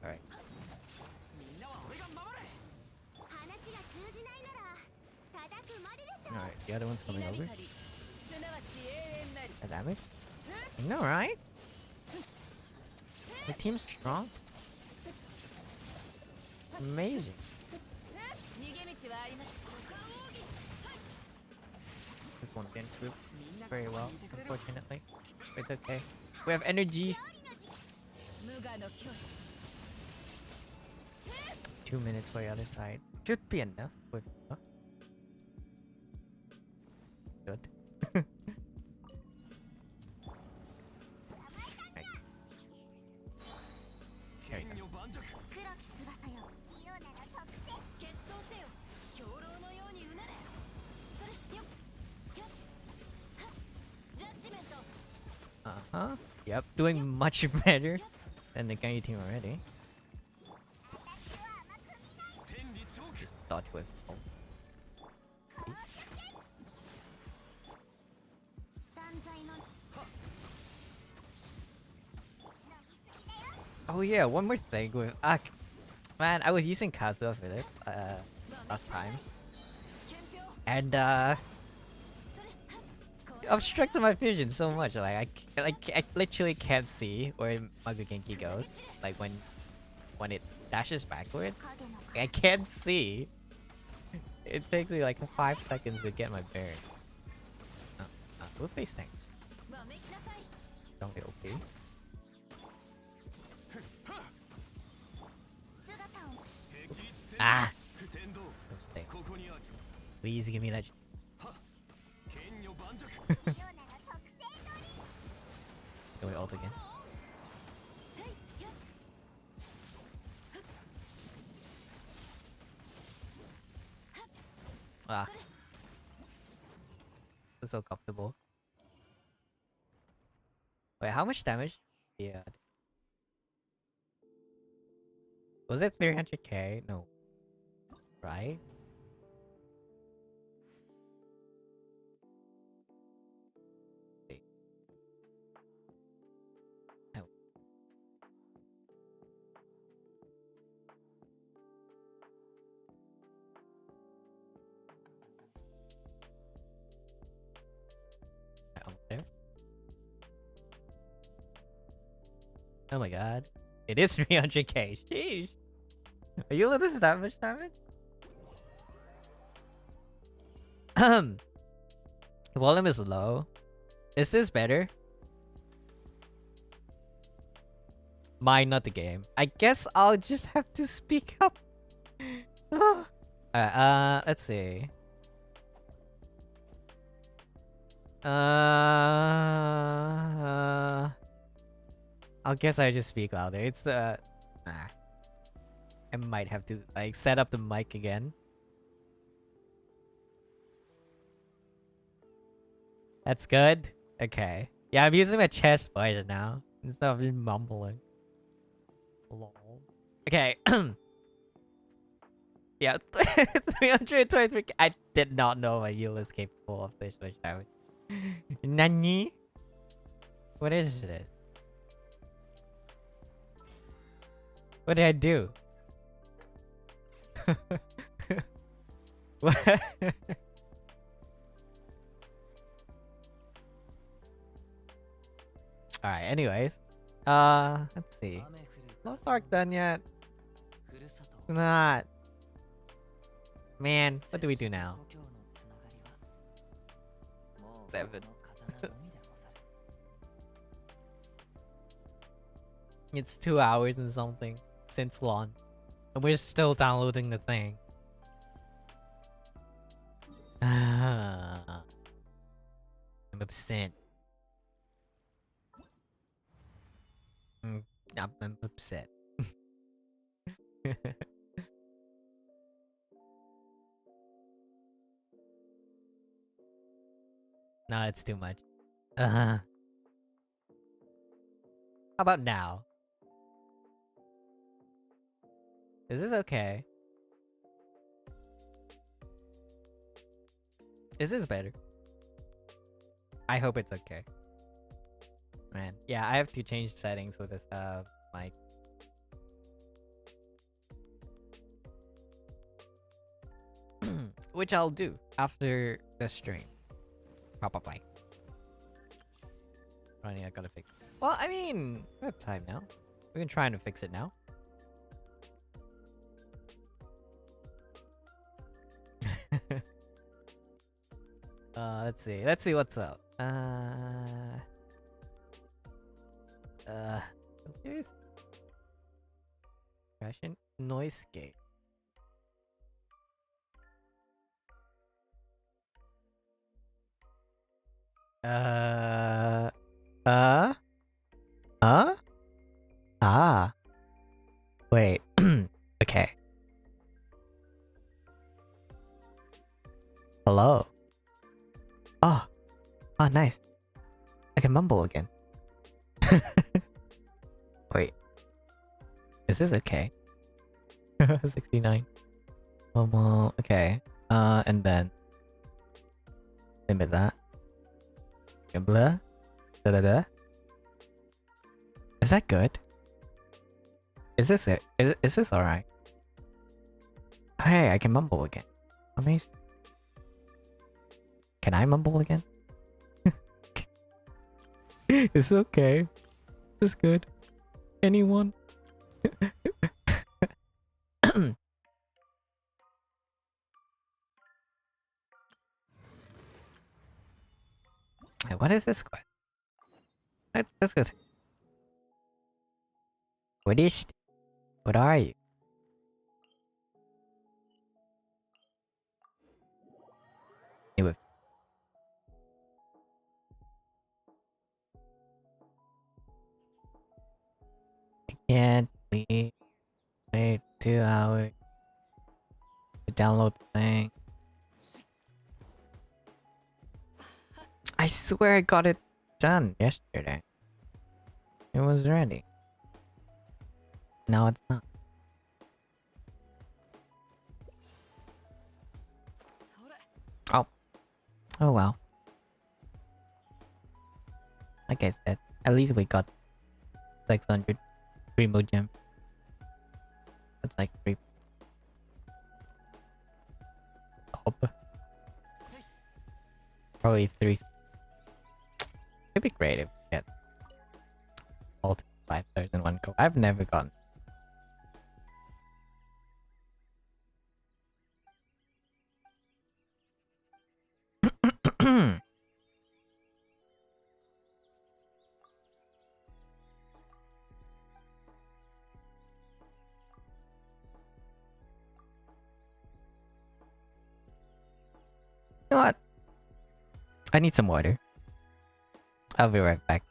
[SPEAKER 1] Alright. Alright, the other one's coming over. A damage? No, right? The team's strong. Amazing. This one didn't group very well, unfortunately. But it's okay. We have energy. 2 minutes for the other side. Should be enough with good. Right. There you go. Uh-huh. Yep, doing much better than the Ganyu team already. Dodge with. Oh. Oh yeah, one more thing with man, I was using Kazuha for this last time. And obstructed my vision so much. I literally can't see where Magukinki goes. Like when it dashes backward, I can't see. It takes me like 5 seconds to get my bearing. We'll face tank. Don't get OP. Ah! Please give me that. Can we ult again? Ah. It's so comfortable. Wait, how much damage? Yeah. Was it 300k? No. Right? There. Oh my god. It is 300k. Sheesh. Are you letting this that much damage? Volume is low. Is this better? Mine, not the game. I guess I'll just have to speak up. Let's see. I guess I just speak louder. It's I might have to like set up the mic again. That's good. Okay. Yeah, I'm using my chest voice now instead of just mumbling. Lol. Okay. Yeah, 323. I did not know my Yule is capable of this much damage. Nani? What is it? What did I do? What? Alright, anyways. Let's see. Lost Ark done yet? It's not. Man, what do we do now? 7. It's 2 hours and something since launch. And we're still downloading the thing. upset. I'm upset. No, it's too much. How about now? Is this okay? Is this better? I hope it's okay. Man, yeah, I have to change settings with this mic. Which I'll do after the stream. Probably. I gotta fix it. Well, I mean, we have time now. We can try and fix it now. Let's see. Let's see what's up. Here's Fashion noise gate. Huh? Ah. Wait. Okay. Hello. Oh. Oh, nice. I can mumble again. Wait. Is this okay? 69. Okay. And then limit that. Blah. Da da da. Is that good? Is this it? Is this alright? Hey, I can mumble again. Amazing. Can I mumble again? It's okay. Is this good? Anyone? What is this quest? That's good. What are you? Anyway. I can't leave. Wait 2 hours to download the thing. I swear I got it done yesterday. It was ready. Now it's not. Oh. Oh well. Like I said, at least we got 600 primo gem. That's like 3. Top. Probably 3. It'd be great if we get all 5 stars in one go. I've never gotten. You know what? I need some water. I'll be right back.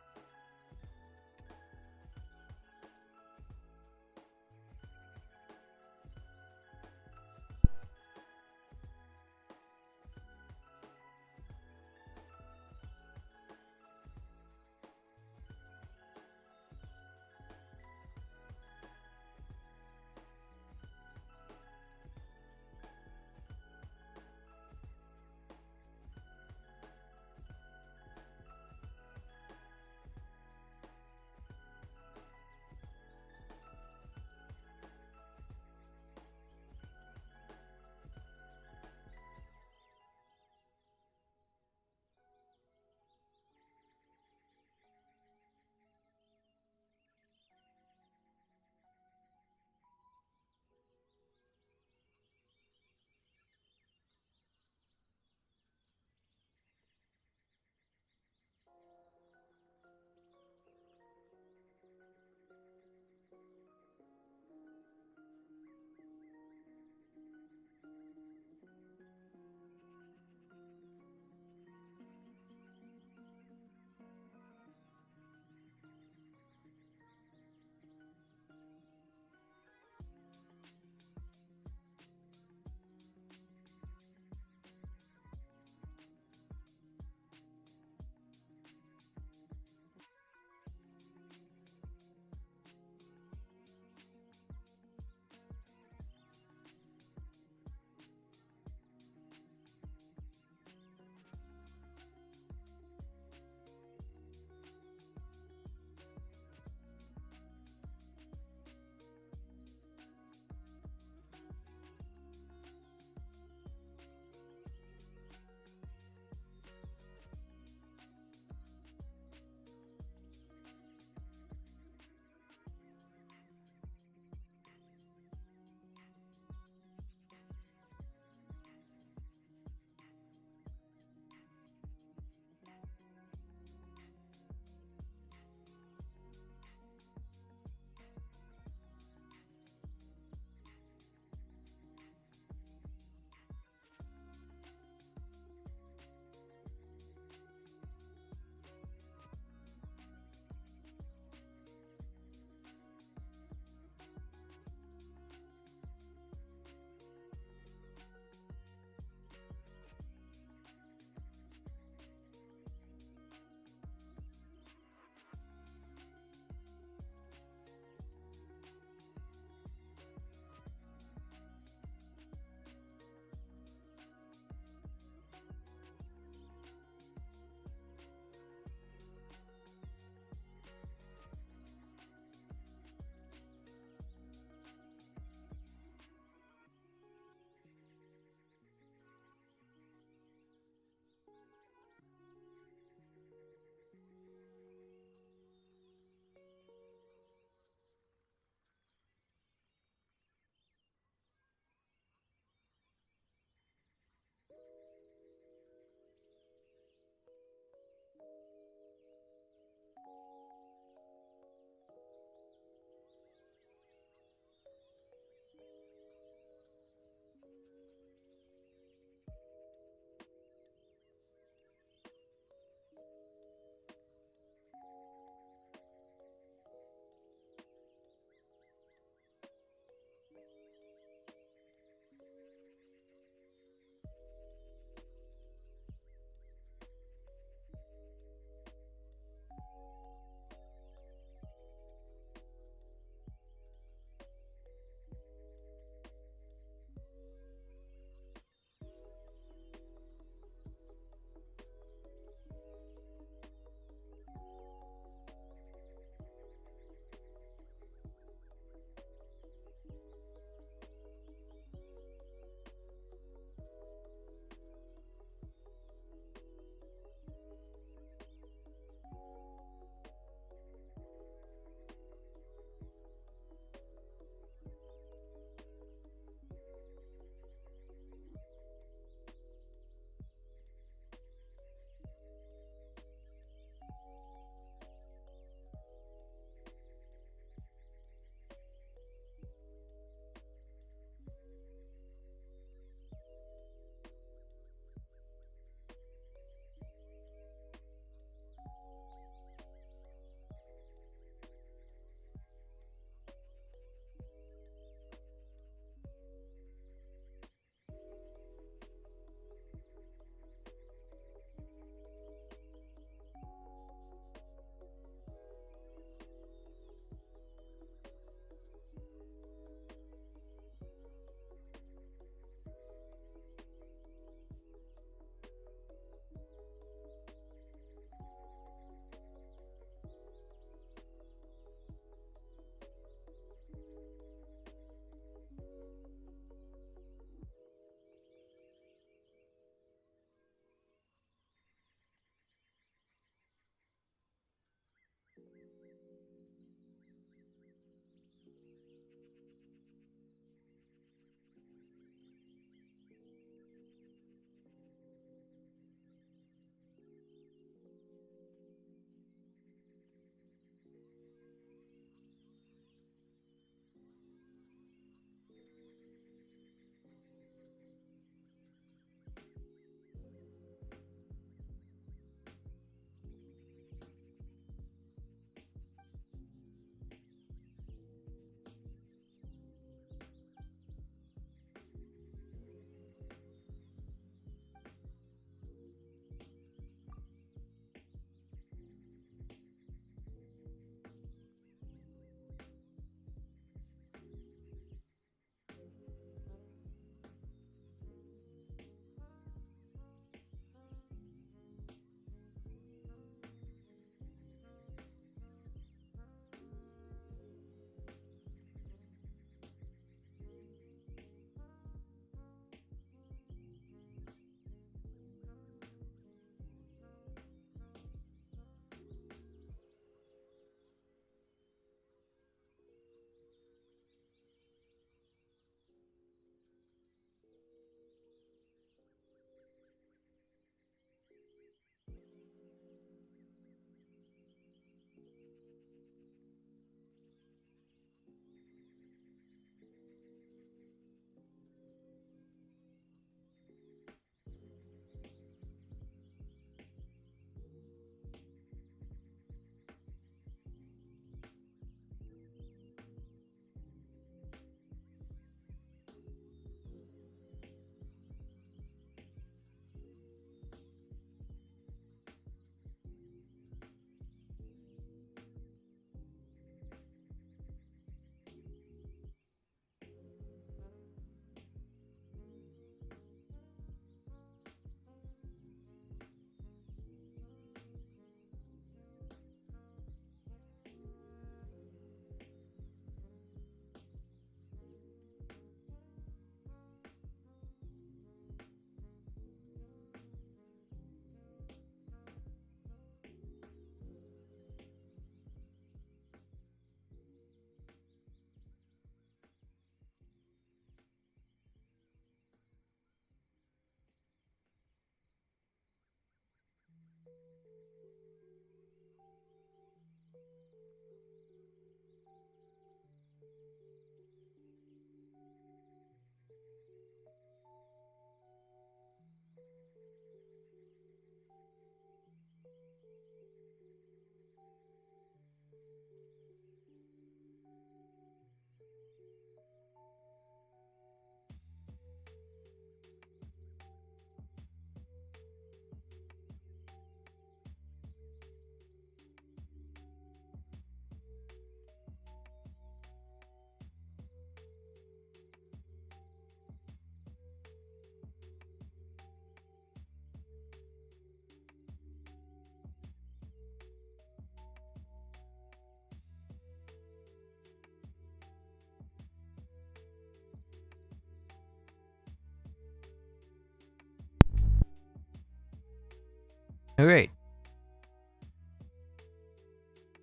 [SPEAKER 1] Alright.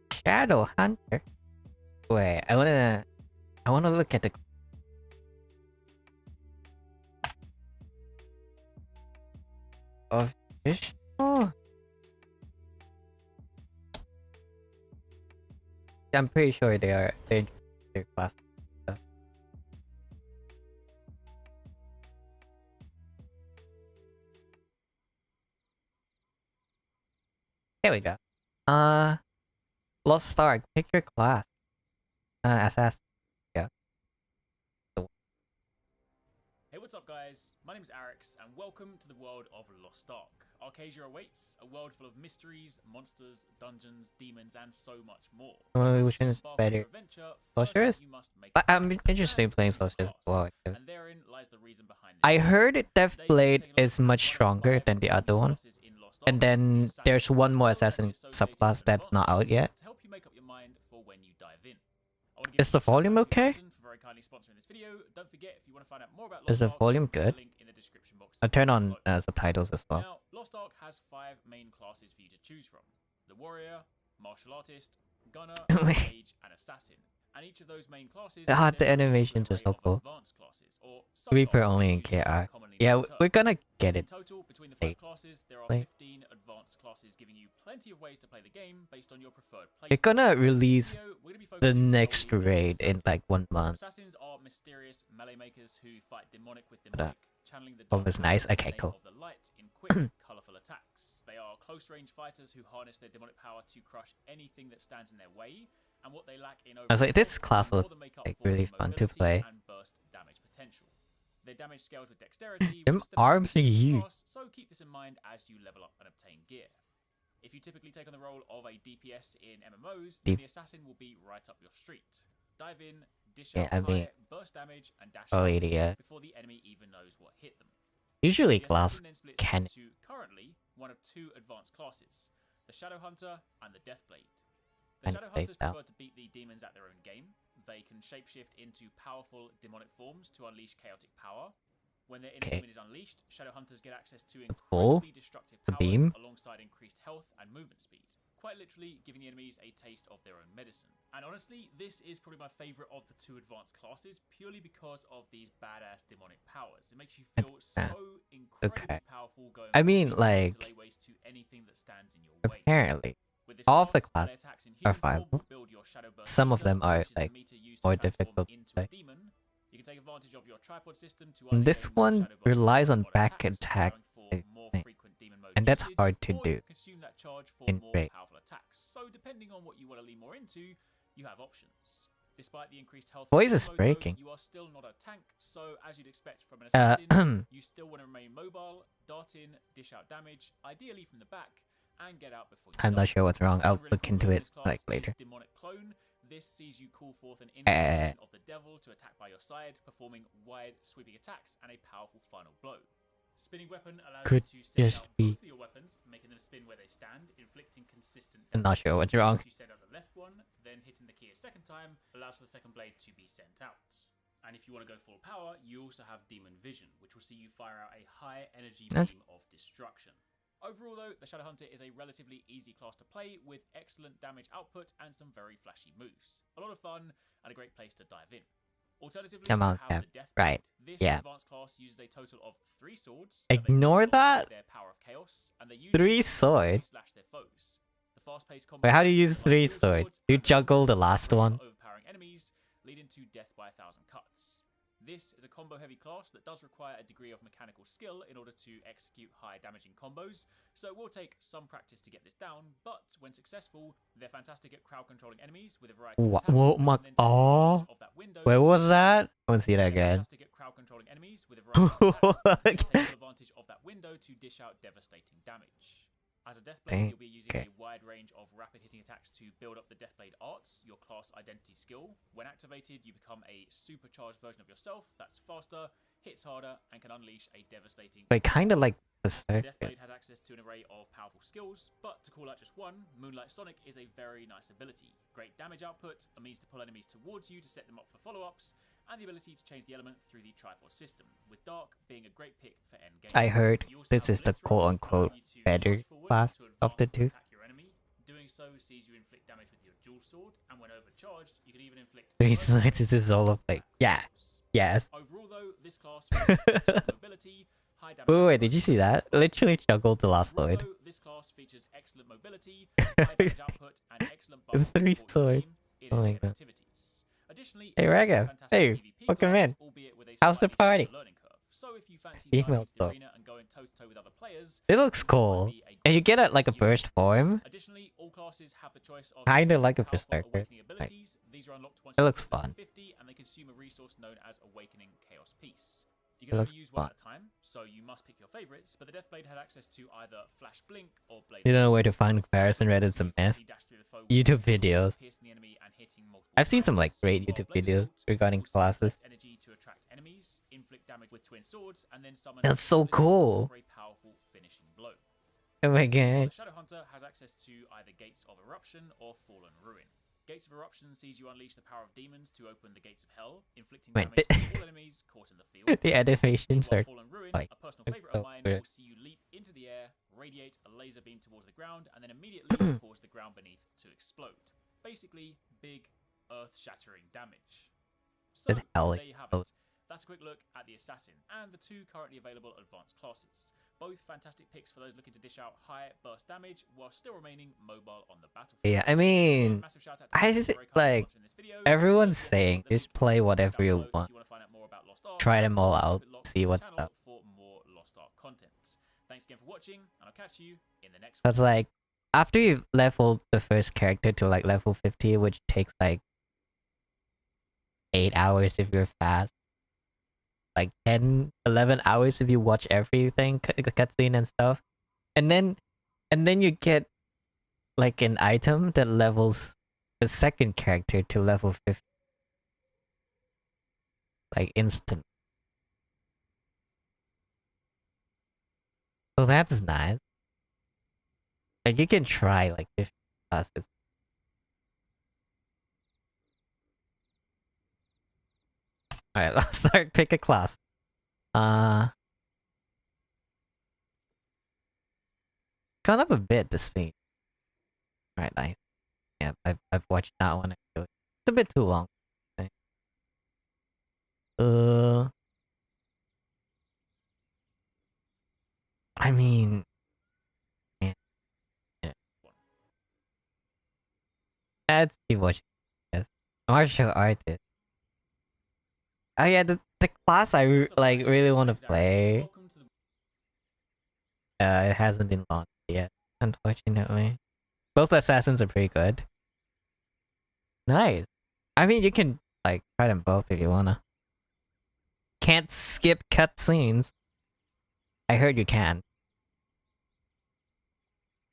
[SPEAKER 1] Shadowhunter. Wait, I wanna look at the official. I'm pretty sure they're their class. Here we go. Lost Ark. Pick your class. Assassin. Yeah.
[SPEAKER 3] Hey, what's up guys? My name is Arix and welcome to the world of Lost Ark. Arcadia awaits, a world full of mysteries, monsters, dungeons, demons and so much more.
[SPEAKER 1] Which one is better? Sorceress? I'm interested in playing Sorceress as well.
[SPEAKER 3] And therein lies the reason behind
[SPEAKER 1] I heard Death Blade is much stronger than the other one. And then there's one more assassin subclass that's not out yet. Is the volume okay? Is the volume good? I'll turn on subtitles as well.
[SPEAKER 3] Now, Lost Ark has 5 main classes for you to choose from: the warrior, martial artist, gunner, mage, and assassin. And each of those main classes
[SPEAKER 1] The animations are so cool. Reaper only in KR. Yeah, we're gonna get it.
[SPEAKER 3] In total, between the 5 classes, there are 15 advanced classes giving you plenty of ways to play the game based on your preferred play.
[SPEAKER 1] They're gonna release the next raid in like 1 month.
[SPEAKER 3] Assassins are mysterious melee makers who fight demonic with demonic, channeling the
[SPEAKER 1] Oh, that's nice. Okay, cool.
[SPEAKER 3] of the light in quick, colorful attacks. They are close-range fighters who harness their demonic power to crush anything that stands in their way. And what they lack in
[SPEAKER 1] I was like, this class looks like really fun to play.
[SPEAKER 3] And burst damage potential. Their damage scales with dexterity.
[SPEAKER 1] Them arms are huge.
[SPEAKER 3] So keep this in mind as you level up and obtain gear. If you typically take on the role of a DPS in MMOs, then the assassin will be right up your street. Dive in, dish out fire, burst damage, and dash out before the enemy even knows what hit them.
[SPEAKER 1] Usually class can
[SPEAKER 3] currently one of 2 advanced classes: the Shadowhunter and the Deathblade. The Shadowhunters prefer to beat the demons at their own game. They can shapeshift into powerful demonic forms to unleash chaotic power. When their inner demon is unleashed, Shadowhunters get access to incredibly destructive powers alongside increased health and movement speed. Quite literally giving the enemies a taste of their own medicine. And honestly, this is probably my favorite of the 2 advanced classes, purely because of these badass demonic powers. It makes you feel so incredibly powerful going
[SPEAKER 1] like,
[SPEAKER 3] to lay waste to anything that stands in your way.
[SPEAKER 1] Apparently, all of the classes are viable. Some of them are like more difficult to play. This one relies on back attack, I think, and that's hard to do in raid.
[SPEAKER 3] So depending on what you want to lean more into, you have options. Despite the increased health,
[SPEAKER 1] voice is breaking.
[SPEAKER 3] You are still not a tank, so as you'd expect from an assassin, you still want to remain mobile, dart in, dish out damage, ideally from the back, and get out before you
[SPEAKER 1] I'm not sure what's wrong. I'll look into it like later.
[SPEAKER 3] Demonic clone. This sees you call forth an invocation of the devil to attack by your side, performing wide sweeping attacks and a powerful final blow. Spinning weapon allows you to send out both of your weapons, making them spin where they stand, inflicting consistent damage.
[SPEAKER 1] I'm not sure what's wrong.
[SPEAKER 3] You send out the left one, then hitting the key a second time allows for the second blade to be sent out. And if you want to go full power, you also have Demon Vision, which will see you fire out a high energy beam of destruction. Overall though, the Shadowhunter is a relatively easy class to play with excellent damage output and some very flashy moves. A lot of fun and a great place to dive in. Alternatively, you have the Deathblade. This advanced class uses a total of 3 swords.
[SPEAKER 1] Ignore that?
[SPEAKER 3] Their power of chaos, and they use
[SPEAKER 1] 3 swords?
[SPEAKER 3] their foes. The fast-paced combat.
[SPEAKER 1] Wait, how do you use 3 swords? You juggle the last one?
[SPEAKER 3] Overpowering enemies, leading to death by 1,000 cuts. This is a combo-heavy class that does require a degree of mechanical skill in order to execute high-damaging combos, so it will take some practice to get this down, but when successful, they're fantastic at crowd-controlling enemies with a variety of attacks.
[SPEAKER 1] Where was that? I want to see that again.
[SPEAKER 3] Fantastic at crowd-controlling enemies with a variety of attacks, take advantage of that window to dish out devastating damage. As a Deathblade, you'll be using a wide range of rapid hitting attacks to build up the Deathblade arts, your class identity skill. When activated, you become a supercharged version of yourself that's faster, hits harder, and can unleash a devastating...
[SPEAKER 1] Wait, kind of like Berserk.
[SPEAKER 3] Deathblade has access to an array of powerful skills, but to call out just one, Moonlight Sonic is a very nice ability. Great damage output, a means to pull enemies towards you to set them up for follow-ups, and the ability to change the element through the tripod system, with Dark being a great pick for endgame.
[SPEAKER 1] I heard this is the quote-unquote better class
[SPEAKER 3] to advance
[SPEAKER 1] Chapter
[SPEAKER 3] to
[SPEAKER 1] 2.
[SPEAKER 3] attack your enemy. Doing so sees you inflict damage with your dual sword, and when overcharged, you can even inflict
[SPEAKER 1] 3
[SPEAKER 3] burst
[SPEAKER 1] slides
[SPEAKER 3] damage
[SPEAKER 1] is a solo
[SPEAKER 3] with
[SPEAKER 1] play.
[SPEAKER 3] back
[SPEAKER 1] Yeah.
[SPEAKER 3] fours.
[SPEAKER 1] Yes.
[SPEAKER 3] Overall, though, this class features excellent mobility, high damage.
[SPEAKER 1] Wait, did you see that? Literally juggled the last
[SPEAKER 3] Overall,
[SPEAKER 1] Lloyd.
[SPEAKER 3] though, this class features excellent mobility, high damage output, and excellent buffs to
[SPEAKER 1] 3
[SPEAKER 3] support your
[SPEAKER 1] sword.
[SPEAKER 3] team in
[SPEAKER 1] Oh my
[SPEAKER 3] in-game
[SPEAKER 1] god.
[SPEAKER 3] activities. Additionally,
[SPEAKER 1] Hey
[SPEAKER 3] it's also a
[SPEAKER 1] Ragga.
[SPEAKER 3] fantastic
[SPEAKER 1] Hey,
[SPEAKER 3] PvP
[SPEAKER 1] welcome
[SPEAKER 3] class,
[SPEAKER 1] in.
[SPEAKER 3] albeit with a
[SPEAKER 1] How's the
[SPEAKER 3] slightly
[SPEAKER 1] party?
[SPEAKER 3] steeper learning curve. So if you fancy
[SPEAKER 1] Female
[SPEAKER 3] diving into the
[SPEAKER 1] though.
[SPEAKER 3] arena and going toe-to-toe with other players,
[SPEAKER 1] It looks
[SPEAKER 3] then this might
[SPEAKER 1] cool.
[SPEAKER 3] be a
[SPEAKER 1] And you
[SPEAKER 3] great
[SPEAKER 1] get
[SPEAKER 3] class
[SPEAKER 1] like a
[SPEAKER 3] for you.
[SPEAKER 1] burst form.
[SPEAKER 3] Additionally, all classes have the choice of
[SPEAKER 1] Kinda
[SPEAKER 3] two
[SPEAKER 1] like a
[SPEAKER 3] powerful
[SPEAKER 1] berserker.
[SPEAKER 3] awakening
[SPEAKER 1] Like,
[SPEAKER 3] abilities. These are unlocked once
[SPEAKER 1] it
[SPEAKER 3] you
[SPEAKER 1] looks
[SPEAKER 3] reach level
[SPEAKER 1] fun.
[SPEAKER 3] 50, and they consume a resource known as Awakening Chaos Piece. You
[SPEAKER 1] It
[SPEAKER 3] can only
[SPEAKER 1] looks
[SPEAKER 3] use one
[SPEAKER 1] fun.
[SPEAKER 3] at a time, so you must pick your favorites, but the Deathblade has access to either Flash Blink or Blade
[SPEAKER 1] You
[SPEAKER 3] of
[SPEAKER 1] don't know where to
[SPEAKER 3] Swords.
[SPEAKER 1] find comparison, Reddit's a mess. YouTube videos. I've seen some like great YouTube videos regarding classes.
[SPEAKER 3] Energy to attract enemies, inflict damage with twin swords, and then summon
[SPEAKER 1] That's so cool.
[SPEAKER 3] for a powerful finishing blow.
[SPEAKER 1] Oh my
[SPEAKER 3] The
[SPEAKER 1] god.
[SPEAKER 3] Shadowhunter has access to either Gates of Eruption or Fallen Ruin. Gates of Eruption sees you unleash the power of demons to open the gates of hell, inflicting
[SPEAKER 1] Wait,
[SPEAKER 3] damage to all enemies caught in the field.
[SPEAKER 1] The animations
[SPEAKER 3] Meanwhile,
[SPEAKER 1] are
[SPEAKER 3] Fallen Ruin,
[SPEAKER 1] like
[SPEAKER 3] a personal
[SPEAKER 1] they're
[SPEAKER 3] favorite
[SPEAKER 1] so
[SPEAKER 3] of mine,
[SPEAKER 1] good.
[SPEAKER 3] will see you leap into the air, radiate a laser beam towards the ground, and then immediately cause the ground beneath to explode. Basically, big, earth-shattering damage. So,
[SPEAKER 1] It's hell,
[SPEAKER 3] there you have it. That's a quick look at the Assassin and the two currently available advanced classes. Both fantastic picks for those looking to dish out high burst damage while still remaining mobile on the battlefield.
[SPEAKER 1] Yeah, I mean,
[SPEAKER 3] Massive shout out to
[SPEAKER 1] I
[SPEAKER 3] Banter
[SPEAKER 1] just
[SPEAKER 3] for very kindly
[SPEAKER 1] like
[SPEAKER 3] sponsoring this video.
[SPEAKER 1] everyone's
[SPEAKER 3] Just
[SPEAKER 1] saying
[SPEAKER 3] click the
[SPEAKER 1] just
[SPEAKER 3] link in the
[SPEAKER 1] play
[SPEAKER 3] description
[SPEAKER 1] whatever
[SPEAKER 3] down
[SPEAKER 1] you
[SPEAKER 3] below if
[SPEAKER 1] want.
[SPEAKER 3] you want to find out more about Lost Ark,
[SPEAKER 1] Try
[SPEAKER 3] and
[SPEAKER 1] them
[SPEAKER 3] of
[SPEAKER 1] all
[SPEAKER 3] course,
[SPEAKER 1] out.
[SPEAKER 3] keep it locked
[SPEAKER 1] See
[SPEAKER 3] to the
[SPEAKER 1] what's
[SPEAKER 3] channel
[SPEAKER 1] up.
[SPEAKER 3] for more Lost Ark content. Thanks again for watching, and I'll catch you in the next one.
[SPEAKER 1] That's like after you level the first character to like level 50, which takes like 8 hours if you're fast. Like 10, 11 hours if you watch everything, cutscene and stuff. And then you get like an item that levels the second character to level 50. Like instant. So that's nice. Like you can try like 50 classes. Alright, let's start pick a class. Gone up a bit the speed. Alright, nice. Yeah, I've watched that one actually. It's a bit too long. Okay. I mean, yeah. Let's keep watching. Yes, martial artist. Oh yeah, the class I really want to play. It hasn't been launched yet, unfortunately. Both assassins are pretty good. Nice. I mean, you can like try them both if you wanna. Can't skip cutscenes. I heard you can.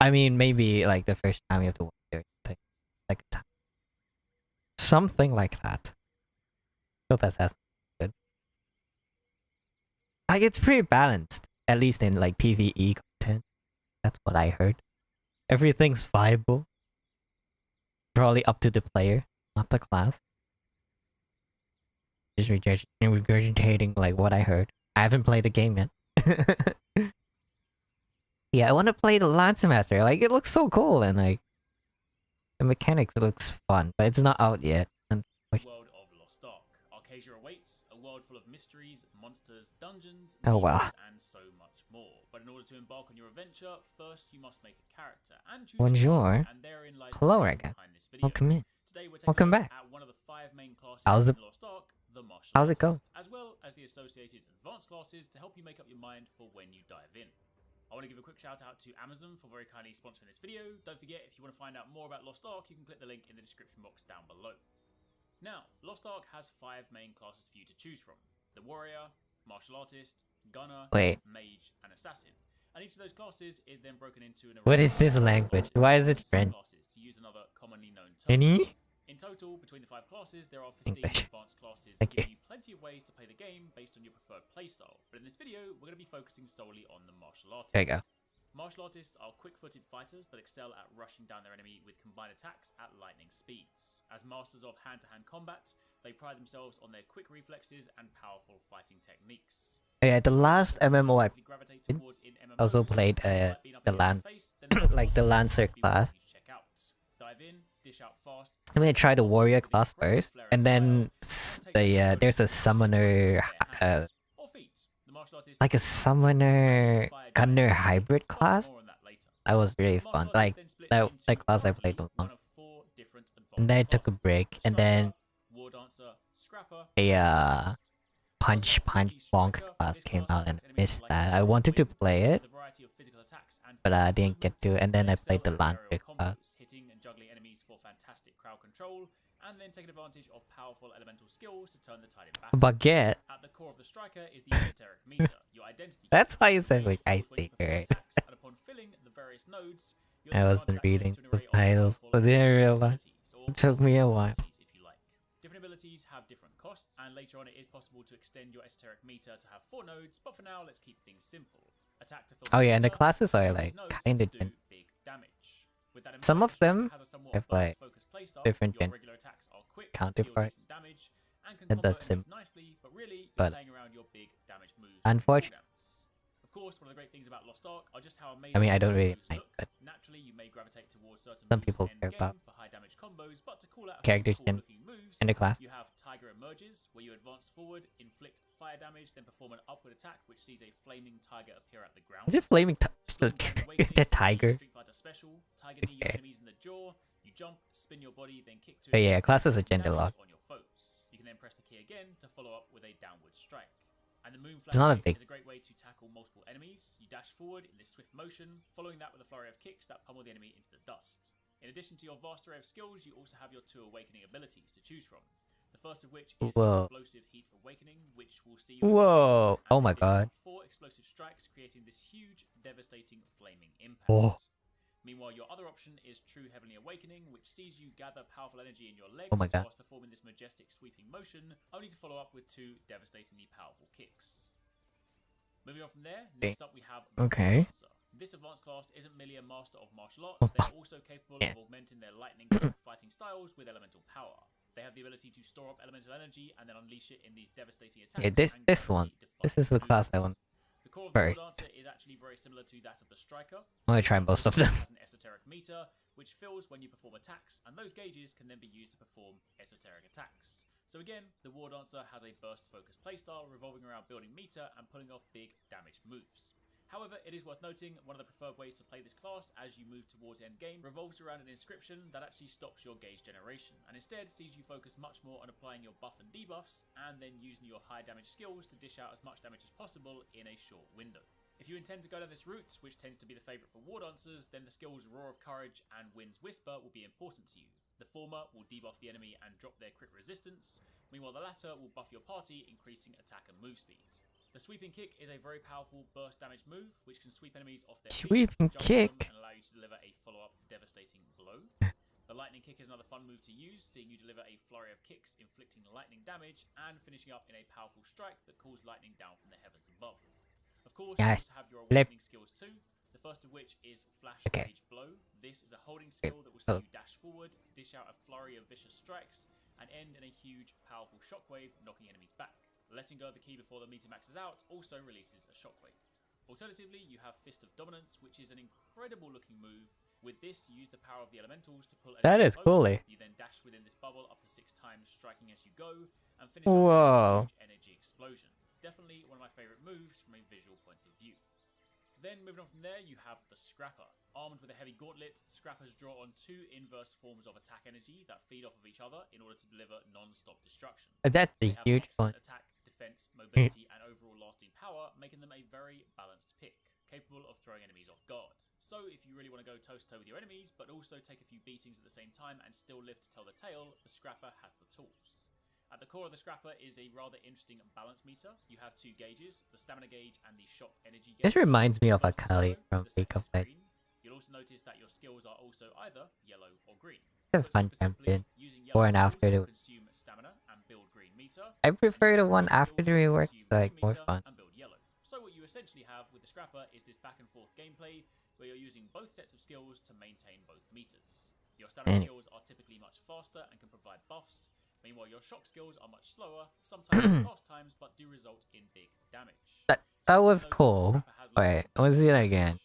[SPEAKER 1] I mean, maybe like the first time you have to watch it, like a time. Something like that. Both assassins are good. Like it's pretty balanced, at least in like PvE content. That's what I heard. Everything's viable. Probably up to the player, not the class. Just regurgitating like what I heard. I haven't played the game yet. Yeah, I want to play the Lance Master. Like it looks so cool and like the mechanics looks fun, but it's not out yet.
[SPEAKER 3] World of Lost Ark. Arcadia awaits a world full of mysteries, monsters, dungeons,
[SPEAKER 1] Oh, wow.
[SPEAKER 3] demons, and so much more. But in order to embark on your adventure, first you must make a character and choose a
[SPEAKER 1] Bonjour.
[SPEAKER 3] class, and therein lies the
[SPEAKER 1] Hello,
[SPEAKER 3] reason
[SPEAKER 1] Ragga.
[SPEAKER 3] behind this video.
[SPEAKER 1] Welcome in.
[SPEAKER 3] Today we're taking
[SPEAKER 1] Welcome
[SPEAKER 3] a look
[SPEAKER 1] back.
[SPEAKER 3] at one of the 5 main classes
[SPEAKER 1] How's
[SPEAKER 3] in
[SPEAKER 1] the-
[SPEAKER 3] Lost Ark, the Martial
[SPEAKER 1] How's it go?
[SPEAKER 3] Artist, as well as the associated advanced classes to help you make up your mind for when you dive in. I want to give a quick shout out to Amazon for very kindly sponsoring this video. Don't forget, if you want to find out more about Lost Ark, you can click the link in the description box down below. Now, Lost Ark has 5 main classes for you to choose from. The Warrior, Martial Artist, Gunner,
[SPEAKER 1] Wait.
[SPEAKER 3] Mage, and Assassin. And each of those classes is then broken into an
[SPEAKER 1] What is this language? Why is it French?
[SPEAKER 3] classes, to use another commonly known term.
[SPEAKER 1] Any?
[SPEAKER 3] In total, between the 5 classes, there are 15
[SPEAKER 1] English.
[SPEAKER 3] advanced classes
[SPEAKER 1] Thank
[SPEAKER 3] giving you plenty of ways to play the game based on your preferred playstyle. But in this video, we're going to be focusing solely on the Martial Artist.
[SPEAKER 1] There you go.
[SPEAKER 3] Martial Artists are quick-footed fighters that excel at rushing down their enemy with combined attacks at lightning speeds. As masters of hand-to-hand combat, they pride themselves on their quick reflexes and powerful fighting techniques.
[SPEAKER 1] Oh, yeah, the last MMO I
[SPEAKER 3] Typically gravitate towards in MMOs,
[SPEAKER 1] also played
[SPEAKER 3] like being up
[SPEAKER 1] the
[SPEAKER 3] against
[SPEAKER 1] Lance
[SPEAKER 3] face, then
[SPEAKER 1] like the Lancer class.
[SPEAKER 3] Check out. Dive in, dish out fast.
[SPEAKER 1] I'm gonna try the warrior class first, and then there's a summoner, like a summoner gunner hybrid class. That was really fun. Like that class I played was fun. And then I took a break, and then a punch bonk class came out, and I missed that. I wanted to play it, but I didn't get to. And then I played the Lancer class.
[SPEAKER 3] Hitting and juggling enemies for fantastic crowd control, and then taking advantage of powerful elemental skills to turn the tide in battle.
[SPEAKER 1] Baguette.
[SPEAKER 3] At the core of the striker is the esoteric meter, your identity.
[SPEAKER 1] That's why you said like I think, right?
[SPEAKER 3] And upon filling the various nodes,
[SPEAKER 1] I wasn't reading the titles, but didn't realize. It took me a while.
[SPEAKER 3] Different abilities have different costs, and later on it is possible to extend your esoteric meter to have 4 nodes, but for now let's keep things simple. Attack to fill
[SPEAKER 1] Oh yeah, and the
[SPEAKER 3] meter,
[SPEAKER 1] classes are
[SPEAKER 3] those
[SPEAKER 1] like
[SPEAKER 3] nodes
[SPEAKER 1] kind of
[SPEAKER 3] to do big damage. With that in
[SPEAKER 1] some
[SPEAKER 3] mind,
[SPEAKER 1] of them
[SPEAKER 3] has a somewhat
[SPEAKER 1] have like
[SPEAKER 3] fast-focused playstyle.
[SPEAKER 1] different
[SPEAKER 3] Your regular attacks are quick, deal
[SPEAKER 1] counterpart
[SPEAKER 3] decent damage, and can
[SPEAKER 1] that
[SPEAKER 3] combo
[SPEAKER 1] does
[SPEAKER 3] enemies
[SPEAKER 1] sim.
[SPEAKER 3] nicely, but really you're
[SPEAKER 1] But
[SPEAKER 3] playing around your big damage moves.
[SPEAKER 1] unfortunately,
[SPEAKER 3] Of course, one of the great things about Lost Ark are just how amazing
[SPEAKER 1] I mean I don't
[SPEAKER 3] some
[SPEAKER 1] really
[SPEAKER 3] moves
[SPEAKER 1] mind,
[SPEAKER 3] look.
[SPEAKER 1] but
[SPEAKER 3] Naturally, you may gravitate towards certain
[SPEAKER 1] some
[SPEAKER 3] moves
[SPEAKER 1] people
[SPEAKER 3] in
[SPEAKER 1] care
[SPEAKER 3] game
[SPEAKER 1] about
[SPEAKER 3] for high damage combos, but to call out a
[SPEAKER 1] characters
[SPEAKER 3] few cool looking moves,
[SPEAKER 1] in the class.
[SPEAKER 3] you have Tiger Emerges, where you advance forward, inflict fire damage, then perform an upward attack, which sees a flaming tiger appear at the ground.
[SPEAKER 1] Is it flaming
[SPEAKER 3] Storm Awakening,
[SPEAKER 1] the tiger?
[SPEAKER 3] Street Fighter Special, Tiger knee your
[SPEAKER 1] Okay.
[SPEAKER 3] enemies in the jaw. You jump, spin your body, then kick to
[SPEAKER 1] But yeah, classes are
[SPEAKER 3] inflict
[SPEAKER 1] gender
[SPEAKER 3] damage
[SPEAKER 1] locked.
[SPEAKER 3] on your foes. You can then press the key again to follow up with a downward strike. And the moon
[SPEAKER 1] It's not a
[SPEAKER 3] flag
[SPEAKER 1] big-
[SPEAKER 3] is a great way to tackle multiple enemies. You dash forward in this swift motion, following that with a flurry of kicks that pummel the enemy into the dust. In addition to your vast array of skills, you also have your 2 awakening abilities to choose from. The first of which is
[SPEAKER 1] Whoa.
[SPEAKER 3] Explosive Heat Awakening, which will see you
[SPEAKER 1] Whoa! Oh my
[SPEAKER 3] dish out
[SPEAKER 1] god!
[SPEAKER 3] 4 explosive strikes, creating this huge, devastating, flaming impact.
[SPEAKER 1] Oh.
[SPEAKER 3] Meanwhile, your other option is True Heavenly Awakening, which sees you gather powerful energy in your legs
[SPEAKER 1] Oh my god!
[SPEAKER 3] whilst performing this majestic sweeping motion, only to follow up with 2 devastatingly powerful kicks. Moving on from there, next up we have
[SPEAKER 1] Okay.
[SPEAKER 3] Dancer. This advanced class isn't merely a master of martial arts, they're also capable
[SPEAKER 1] Yeah.
[SPEAKER 3] of augmenting their lightning fighting styles with elemental power. They have the ability to store up elemental energy and then unleash it in these devastating attacks.
[SPEAKER 1] Okay, this
[SPEAKER 3] and
[SPEAKER 1] one.
[SPEAKER 3] gravity-defying
[SPEAKER 1] This is the class I
[SPEAKER 3] maneuvers.
[SPEAKER 1] want.
[SPEAKER 3] The core of the
[SPEAKER 1] first.
[SPEAKER 3] War Dancer is actually very similar to that of the Striker.
[SPEAKER 1] I'm gonna try most of them.
[SPEAKER 3] It has an esoteric meter, which fills when you perform attacks, and those gauges can then be used to perform esoteric attacks. So again, the War Dancer has a burst-focused playstyle revolving around building meter and pulling off big damage moves. However, it is worth noting, one of the preferred ways to play this class as you move towards endgame revolves around an inscription that actually stops your gauge generation, and instead sees you focus much more on applying your buff and debuffs, and then using your high damage skills to dish out as much damage as possible in a short window. If you intend to go down this route, which tends to be the favourite for War Dancers, then the skills Roar of Courage and Wind's Whisper will be important to you. The former will debuff the enemy and drop their crit resistance, meanwhile the latter will buff your party, increasing attack and move speed. The Sweeping Kick is a very powerful burst damage move, which can sweep enemies off their feet,
[SPEAKER 1] Sweeping
[SPEAKER 3] jump on
[SPEAKER 1] Kick?
[SPEAKER 3] them, and allow you to deliver a follow-up devastating blow. The Lightning Kick is another fun move to use, seeing you deliver a flurry of kicks, inflicting lightning damage, and finishing up in a powerful strike that calls lightning down from the heavens above. Of course, you
[SPEAKER 1] Yes.
[SPEAKER 3] also have your awakening skills too, the first of which is Flash
[SPEAKER 1] Okay.
[SPEAKER 3] Rage Blow. This is a holding skill that will see you dash forward, dish out a flurry of vicious strikes, and end in a huge, powerful shockwave, knocking enemies back. Letting go of the key before the meter maxes out also releases a shockwave. Alternatively, you have Fist of Dominance, which is an incredible looking move. With this, you use the power of the elementals to pull
[SPEAKER 1] That
[SPEAKER 3] enemies
[SPEAKER 1] is
[SPEAKER 3] close.
[SPEAKER 1] cool, eh?
[SPEAKER 3] You then dash within this bubble up to 6 times, striking as you go, and finish up with
[SPEAKER 1] Whoa.
[SPEAKER 3] a huge energy explosion. Definitely one of my favourite moves from a visual point of view. Then, moving on from there, you have the Scrapper. Armed with a heavy gauntlet, Scrappers draw on 2 inverse forms of attack energy that feed off of each other in order to deliver non-stop destruction.
[SPEAKER 1] That's
[SPEAKER 3] They
[SPEAKER 1] a
[SPEAKER 3] have
[SPEAKER 1] huge
[SPEAKER 3] excellent
[SPEAKER 1] one.
[SPEAKER 3] attack, defense, mobility, and overall lasting power, making them a very balanced pick, capable of throwing enemies off guard. So, if you really want to go toe-to-toe with your enemies, but also take a few beatings at the same time and still live to tell the tale, the Scrapper has the tools. At the core of the Scrapper is a rather interesting balance meter. You have 2 gauges, the stamina gauge and the shock energy gauge.
[SPEAKER 1] This reminds me of
[SPEAKER 3] Both
[SPEAKER 1] Akali
[SPEAKER 3] yellow,
[SPEAKER 1] from
[SPEAKER 3] the second
[SPEAKER 1] League of
[SPEAKER 3] is
[SPEAKER 1] Legends.
[SPEAKER 3] green. You'll also notice that your skills are also either yellow or green.
[SPEAKER 1] A
[SPEAKER 3] Put
[SPEAKER 1] fun
[SPEAKER 3] super simply,
[SPEAKER 1] champion.
[SPEAKER 3] using
[SPEAKER 1] Before
[SPEAKER 3] yellow
[SPEAKER 1] and
[SPEAKER 3] skills
[SPEAKER 1] after
[SPEAKER 3] will
[SPEAKER 1] the-
[SPEAKER 3] consume stamina and build green meter.
[SPEAKER 1] I prefer the
[SPEAKER 3] Using
[SPEAKER 1] one
[SPEAKER 3] green
[SPEAKER 1] after the
[SPEAKER 3] skills will
[SPEAKER 1] rework,
[SPEAKER 3] consume
[SPEAKER 1] like
[SPEAKER 3] green
[SPEAKER 1] more
[SPEAKER 3] meter
[SPEAKER 1] fun.
[SPEAKER 3] and build yellow. So what you essentially have with the Scrapper is this back and forth gameplay where you're using both sets of skills to maintain both meters. Your stamina skills are typically much faster and can provide buffs. Meanwhile, your shock skills are much slower, sometimes with fast times, but do result in big damage.
[SPEAKER 1] That
[SPEAKER 3] So
[SPEAKER 1] was
[SPEAKER 3] it's worth noting
[SPEAKER 1] cool.
[SPEAKER 3] the Scrapper has lots
[SPEAKER 1] Wait,
[SPEAKER 3] of
[SPEAKER 1] let's see that
[SPEAKER 3] damage.
[SPEAKER 1] again.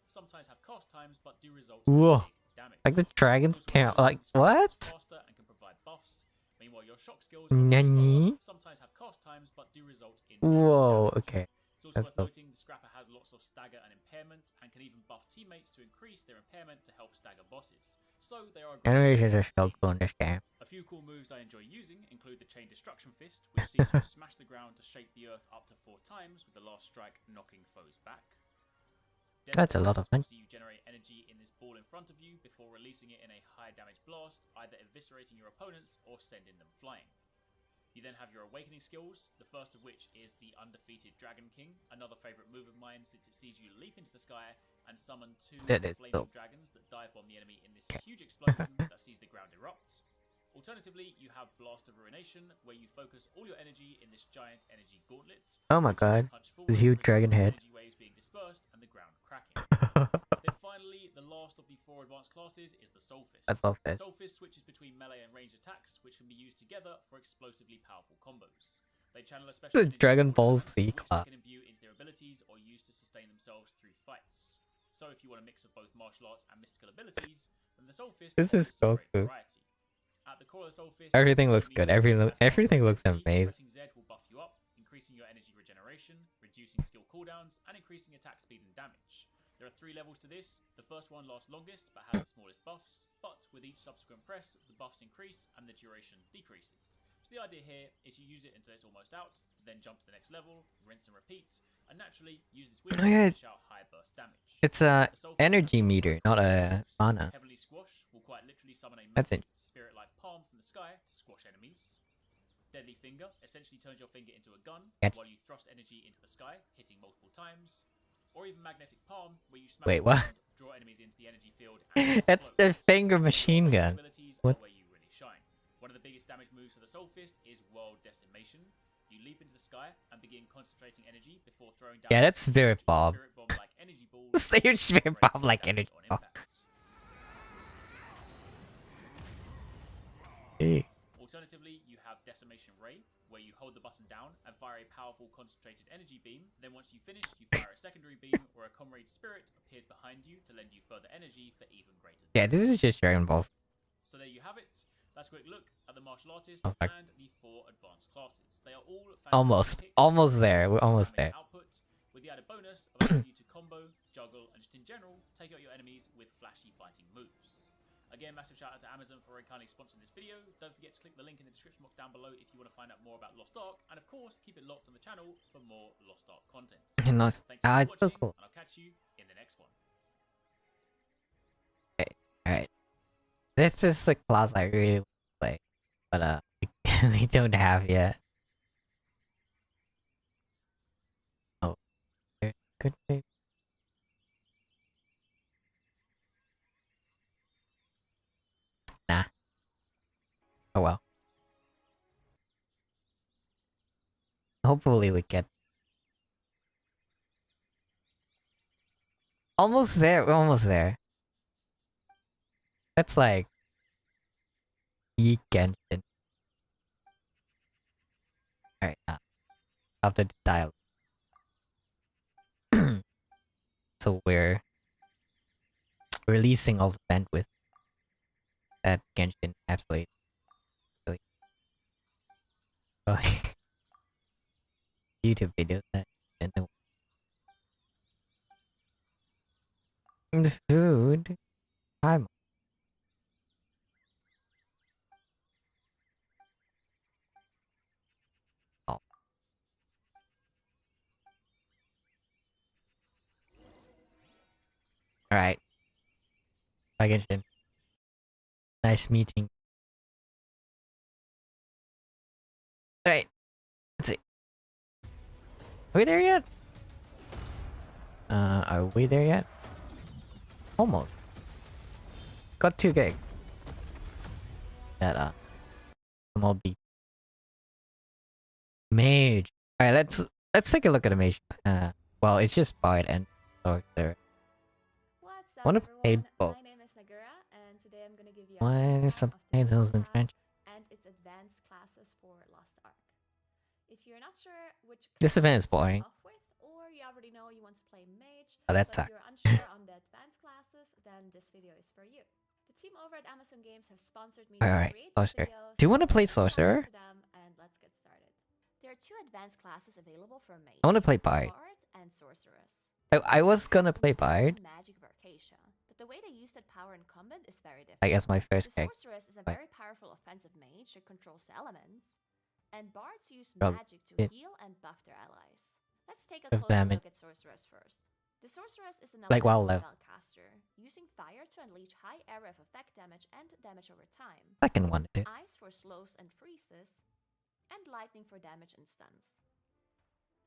[SPEAKER 3] Sometimes have cast times but do result in
[SPEAKER 1] Whoa.
[SPEAKER 3] big damage.
[SPEAKER 1] Like the dragons
[SPEAKER 3] It's also
[SPEAKER 1] can't.
[SPEAKER 3] got
[SPEAKER 1] Like
[SPEAKER 3] instant scrap
[SPEAKER 1] what?
[SPEAKER 3] moves faster and can provide buffs. Meanwhile, your shock skills are slower,
[SPEAKER 1] Nani?
[SPEAKER 3] sometimes have cast times but do result in
[SPEAKER 1] Whoa.
[SPEAKER 3] damage.
[SPEAKER 1] Okay.
[SPEAKER 3] It's also
[SPEAKER 1] That's
[SPEAKER 3] worth
[SPEAKER 1] dope.
[SPEAKER 3] noting the Scrapper has lots of stagger and impairment and can even buff teammates to increase their impairment to help stagger bosses. So they are a great
[SPEAKER 1] Animations are so
[SPEAKER 3] team.
[SPEAKER 1] cool in this game.
[SPEAKER 3] A few cool moves I enjoy using include the Chain Destruction Fist, which sees you smash the ground to shake the earth up to 4 times, with the last strike knocking foes back.
[SPEAKER 1] That's a lot of fun.
[SPEAKER 3] See you generate energy in this ball in front of you before releasing it in a high damage blast, either eviscerating your opponents or sending them flying. You then have your awakening skills, the first of which is the undefeated Dragon King, another favourite move of mine since it sees you leap into the sky and summon 2 flaming dragons that dive bomb the enemy in this huge explosion that sees the ground erupt. Alternatively, you have Blast of Ruination, where you focus all your energy in this giant energy gauntlet.
[SPEAKER 1] Oh my god. This huge dragon head.
[SPEAKER 3] Energy waves being dispersed and the ground cracking. Then finally, the last of the 4 advanced classes is the Soul Fist.
[SPEAKER 1] That's all fit.
[SPEAKER 3] Soul Fist switches between melee and ranged attacks, which can be used together for explosively powerful combos. They channel a special
[SPEAKER 1] The Dragon Ball Z
[SPEAKER 3] which
[SPEAKER 1] class.
[SPEAKER 3] they can imbue into their abilities or use to sustain themselves through fights. So if you want a mix of both martial arts and mystical abilities, then the Soul Fist
[SPEAKER 1] This is
[SPEAKER 3] offers some
[SPEAKER 1] so
[SPEAKER 3] great
[SPEAKER 1] cool.
[SPEAKER 3] variety. At the core of the Soul Fist,
[SPEAKER 1] Everything looks good. Everything looks amazing.
[SPEAKER 3] Pressing Z will buff you up, increasing your energy regeneration, reducing skill cooldowns, and increasing attack speed and damage. There are 3 levels to this. The first one lasts longest, but has the smallest buffs. But with each subsequent press, the buffs increase and the duration decreases. So the idea here is you use it until it's almost out, then jump to the next level, rinse and repeat, and naturally use this wheel to dish out high burst damage.
[SPEAKER 1] It's a energy meter, not a mana.
[SPEAKER 3] Heavenly Squash will quite literally summon a
[SPEAKER 1] That's
[SPEAKER 3] massive spirit-like palm from the sky to squash enemies. Deadly Finger essentially turns your finger into a gun while you thrust energy into the sky, hitting multiple times. Or even Magnetic Palm, where you smash draw enemies into the energy field. And
[SPEAKER 1] That's the finger machine gun. What?
[SPEAKER 3] Where you really shine. One of the biggest damage moves for the Soul Fist is World Decimation. You leap into the sky and begin concentrating energy before throwing down.
[SPEAKER 1] Yeah, that's Spirit Bomb.
[SPEAKER 3] Spirit Bomb like energy balls.
[SPEAKER 1] Huge Spirit Bomb like energy bomb. Hey.
[SPEAKER 3] Alternatively, you have Decimation Ray, where you hold the button down and fire a powerful concentrated energy beam. Then once you finish, you fire a secondary beam where a comrade spirit appears behind you to lend you further energy for even greater damage.
[SPEAKER 1] Yeah, this is just Dragon Ball.
[SPEAKER 3] So there you have it. That's a quick look at the martial artists
[SPEAKER 1] and
[SPEAKER 3] the 4 advanced classes. They are all
[SPEAKER 1] almost there. We're almost there.
[SPEAKER 3] Output, with the added bonus of allowing you to combo, juggle, and just in general, take out your enemies with flashy fighting moves. Again, massive shout out to Amazon for very kindly sponsoring this video. Don't forget to click the link in the description box down below if you want to find out more about Lost Ark. And of course, keep it locked on the channel for more Lost Ark content.
[SPEAKER 1] Nice.
[SPEAKER 3] Thanks for
[SPEAKER 1] It's so
[SPEAKER 3] watching,
[SPEAKER 1] cool.
[SPEAKER 3] and I'll catch you in the next one.
[SPEAKER 1] Okay, alright. This is a class I really want to play. But we don't have yet. Oh. There could be. Nah. Oh well. Hopefully we get. Almost there. We're almost there. That's like Genshin. Alright, after the dialogue. So we're releasing all the bandwidth that Genshin absolutely. YouTube videos that and the food. I'm Alright. Bye, Genshin. Nice meeting. Alright. Let's see. Are we there yet? Are we there yet? Almost. Got 2 gig. That, small beat. Mage. Alright, let's take a look at a mage. Well, it's just Bard and Sorceress.
[SPEAKER 2] What's up,
[SPEAKER 1] Wanna
[SPEAKER 2] everyone?
[SPEAKER 1] play both.
[SPEAKER 2] My name is Nagura, and today I'm gonna give you
[SPEAKER 1] Why
[SPEAKER 2] a
[SPEAKER 1] subtitles in French?
[SPEAKER 2] and its advanced classes for Lost Ark. If you're not sure which
[SPEAKER 1] This event is
[SPEAKER 2] class to start
[SPEAKER 1] boring.
[SPEAKER 2] off with, or you already know you want to play mage,
[SPEAKER 1] Oh, that
[SPEAKER 2] but
[SPEAKER 1] sucks.
[SPEAKER 2] you're unsure on the advanced classes, then this video is for you. The team over at Amazon Games have sponsored me to
[SPEAKER 1] Alright,
[SPEAKER 2] create this
[SPEAKER 1] Sorcerer.
[SPEAKER 2] video.
[SPEAKER 1] Do you want to
[SPEAKER 2] so
[SPEAKER 1] play
[SPEAKER 2] let's dive
[SPEAKER 1] Sorcerer?
[SPEAKER 2] into them and let's get started. There are 2 advanced classes available for mage.
[SPEAKER 1] I want to play Bard.
[SPEAKER 2] Bard and Sorceress.
[SPEAKER 1] I was gonna play Bard.
[SPEAKER 2] Magic of Arcadia, but the way they use that power in combat is very different.
[SPEAKER 1] I guess my first
[SPEAKER 2] The
[SPEAKER 1] pick.
[SPEAKER 2] Sorceress is a
[SPEAKER 1] Right.
[SPEAKER 2] very powerful offensive mage that controls the elements, and bards use
[SPEAKER 1] Rub
[SPEAKER 2] magic to
[SPEAKER 1] it.
[SPEAKER 2] heal and buff their allies. Let's take a
[SPEAKER 1] Of
[SPEAKER 2] closer
[SPEAKER 1] damage.
[SPEAKER 2] look at Sorceress first. The Sorceress is an
[SPEAKER 1] Like WoW
[SPEAKER 2] elemental
[SPEAKER 1] level.
[SPEAKER 2] spellcaster, using fire to unleash high area of effect damage and damage over time,
[SPEAKER 1] Second one to do.
[SPEAKER 2] ice for slows and freezes, and lightning for damage and stuns.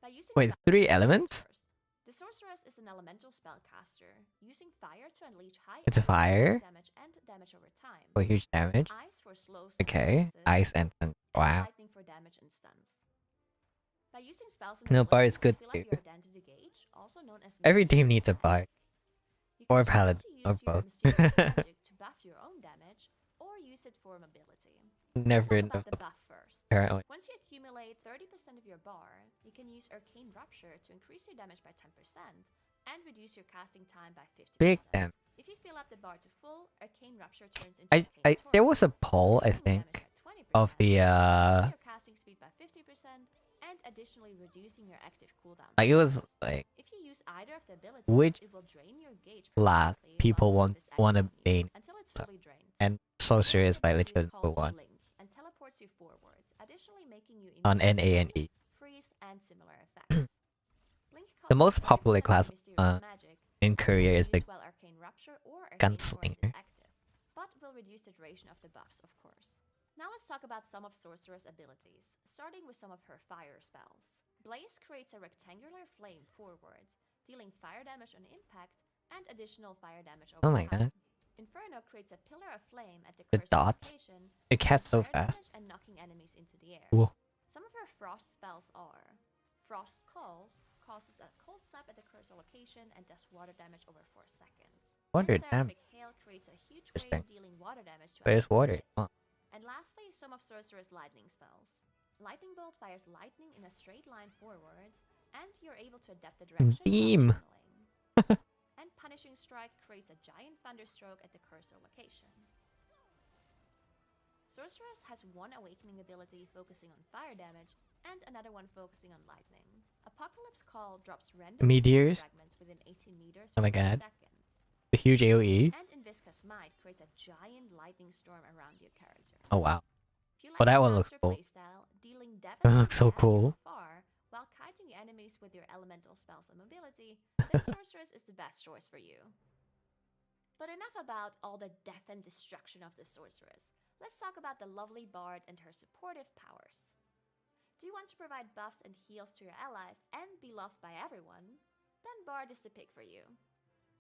[SPEAKER 2] By using
[SPEAKER 1] Wait,
[SPEAKER 2] spell
[SPEAKER 1] 3
[SPEAKER 2] sequence
[SPEAKER 1] elements?
[SPEAKER 2] first, the Sorceress is an elemental spellcaster, using fire to unleash high
[SPEAKER 1] It's a
[SPEAKER 2] area of
[SPEAKER 1] fire.
[SPEAKER 2] damage and damage over time,
[SPEAKER 1] For huge damage.
[SPEAKER 2] ice for slows and
[SPEAKER 1] Okay.
[SPEAKER 2] freezes,
[SPEAKER 1] Ice and
[SPEAKER 2] and
[SPEAKER 1] wow.
[SPEAKER 2] lightning for damage and stuns. By using spells and
[SPEAKER 1] No, Bard is
[SPEAKER 2] abilities to
[SPEAKER 1] good
[SPEAKER 2] fill up
[SPEAKER 1] too.
[SPEAKER 2] your identity gauge, also known as
[SPEAKER 1] Every team
[SPEAKER 2] mysterious
[SPEAKER 1] needs a Bard.
[SPEAKER 2] magic. You can
[SPEAKER 1] Or
[SPEAKER 2] choose
[SPEAKER 1] Paladin,
[SPEAKER 2] to use
[SPEAKER 1] or
[SPEAKER 2] your
[SPEAKER 1] both.
[SPEAKER 2] mysterious magic to buff your own damage, or use it for mobility.
[SPEAKER 1] Never
[SPEAKER 2] Let's talk
[SPEAKER 1] enough
[SPEAKER 2] about the buff first.
[SPEAKER 1] apparently.
[SPEAKER 2] Once you accumulate 30% of your bar, you can use Arcane Rupture to increase your damage by 10% and reduce your casting time by 50%.
[SPEAKER 1] Big damn.
[SPEAKER 2] If you fill up the bar to full, Arcane Rupture turns into
[SPEAKER 1] I
[SPEAKER 2] Arcane
[SPEAKER 1] there
[SPEAKER 2] Torrent,
[SPEAKER 1] was a poll I
[SPEAKER 2] increasing
[SPEAKER 1] think
[SPEAKER 2] damage by 20%,
[SPEAKER 1] of the
[SPEAKER 2] increasing your casting speed by 50%, and additionally reducing your active cooldown.
[SPEAKER 1] like it was
[SPEAKER 2] 10%.
[SPEAKER 1] like
[SPEAKER 2] If you use either of the abilities,
[SPEAKER 1] which
[SPEAKER 2] it will drain your gauge
[SPEAKER 1] class
[SPEAKER 2] permanently
[SPEAKER 1] people
[SPEAKER 2] while
[SPEAKER 1] want
[SPEAKER 2] the buff is
[SPEAKER 1] wanna
[SPEAKER 2] active on you
[SPEAKER 1] main
[SPEAKER 2] until it's fully drained.
[SPEAKER 1] and Sorcerer is like
[SPEAKER 2] Ability
[SPEAKER 1] literally
[SPEAKER 2] called
[SPEAKER 1] number 1
[SPEAKER 2] Link and teleports you forward, additionally making you
[SPEAKER 1] on
[SPEAKER 2] immune to
[SPEAKER 1] NANE.
[SPEAKER 2] cold, freeze, and similar effects. Link
[SPEAKER 1] The most
[SPEAKER 2] costs
[SPEAKER 1] popular
[SPEAKER 2] 30%
[SPEAKER 1] class
[SPEAKER 2] mysterious magic,
[SPEAKER 1] in Korea
[SPEAKER 2] can
[SPEAKER 1] is the
[SPEAKER 2] use while Arcane Rupture or Arcane Torrent
[SPEAKER 1] Gunslinger.
[SPEAKER 2] is active, but will reduce the duration of the buffs, of course. Now let's talk about some of Sorceress' abilities, starting with some of her fire spells. Blaze creates a rectangular flame forward, dealing fire damage on impact and additional fire damage over
[SPEAKER 1] Oh my
[SPEAKER 2] time.
[SPEAKER 1] god.
[SPEAKER 2] Inferno creates a pillar of flame at the
[SPEAKER 1] The
[SPEAKER 2] cursor
[SPEAKER 1] dots?
[SPEAKER 2] location,
[SPEAKER 1] It casts so
[SPEAKER 2] dealing fire
[SPEAKER 1] fast.
[SPEAKER 2] damage and knocking enemies into the air.
[SPEAKER 1] Cool.
[SPEAKER 2] Some of her frost spells are Frost Calls, causes a cold snap at the cursor location and does water damage over 4 seconds.
[SPEAKER 1] Water
[SPEAKER 2] Seraphic
[SPEAKER 1] damage.
[SPEAKER 2] Hail creates a huge
[SPEAKER 1] Interesting.
[SPEAKER 2] wave dealing water damage to
[SPEAKER 1] Where's
[SPEAKER 2] enemies
[SPEAKER 1] water?
[SPEAKER 2] hit.
[SPEAKER 1] Oh.
[SPEAKER 2] And lastly, some of Sorcerer's lightning spells. Lightning Bolt fires lightning in a straight line forward, and you're able to adapt the direction while
[SPEAKER 1] Beam.
[SPEAKER 2] channeling. And Punishing Strike creates a giant thunderstroke at the cursor location. Sorceress has one awakening ability focusing on fire damage and another one focusing on lightning. Apocalypse Call drops random
[SPEAKER 1] Meteors?
[SPEAKER 2] fragments within 18 meters
[SPEAKER 1] Oh my
[SPEAKER 2] for 10
[SPEAKER 1] god.
[SPEAKER 2] seconds.
[SPEAKER 1] The huge AoE.
[SPEAKER 2] And Inviscous Might creates a giant lightning storm around your character.
[SPEAKER 1] Oh wow.
[SPEAKER 2] If you
[SPEAKER 1] Oh, that
[SPEAKER 2] the
[SPEAKER 1] one looks
[SPEAKER 2] Lancer
[SPEAKER 1] cool.
[SPEAKER 2] playstyle, dealing
[SPEAKER 1] That
[SPEAKER 2] damage
[SPEAKER 1] looks so
[SPEAKER 2] to
[SPEAKER 1] cool.
[SPEAKER 2] from far, while kiting enemies with your elemental spells and mobility, then Sorceress is the best choice for you. But enough about all the death and destruction of the Sorceress. Let's talk about the lovely Bard and her supportive powers. Do you want to provide buffs and heals to your allies and be loved by everyone? Then Bard is the pick for you.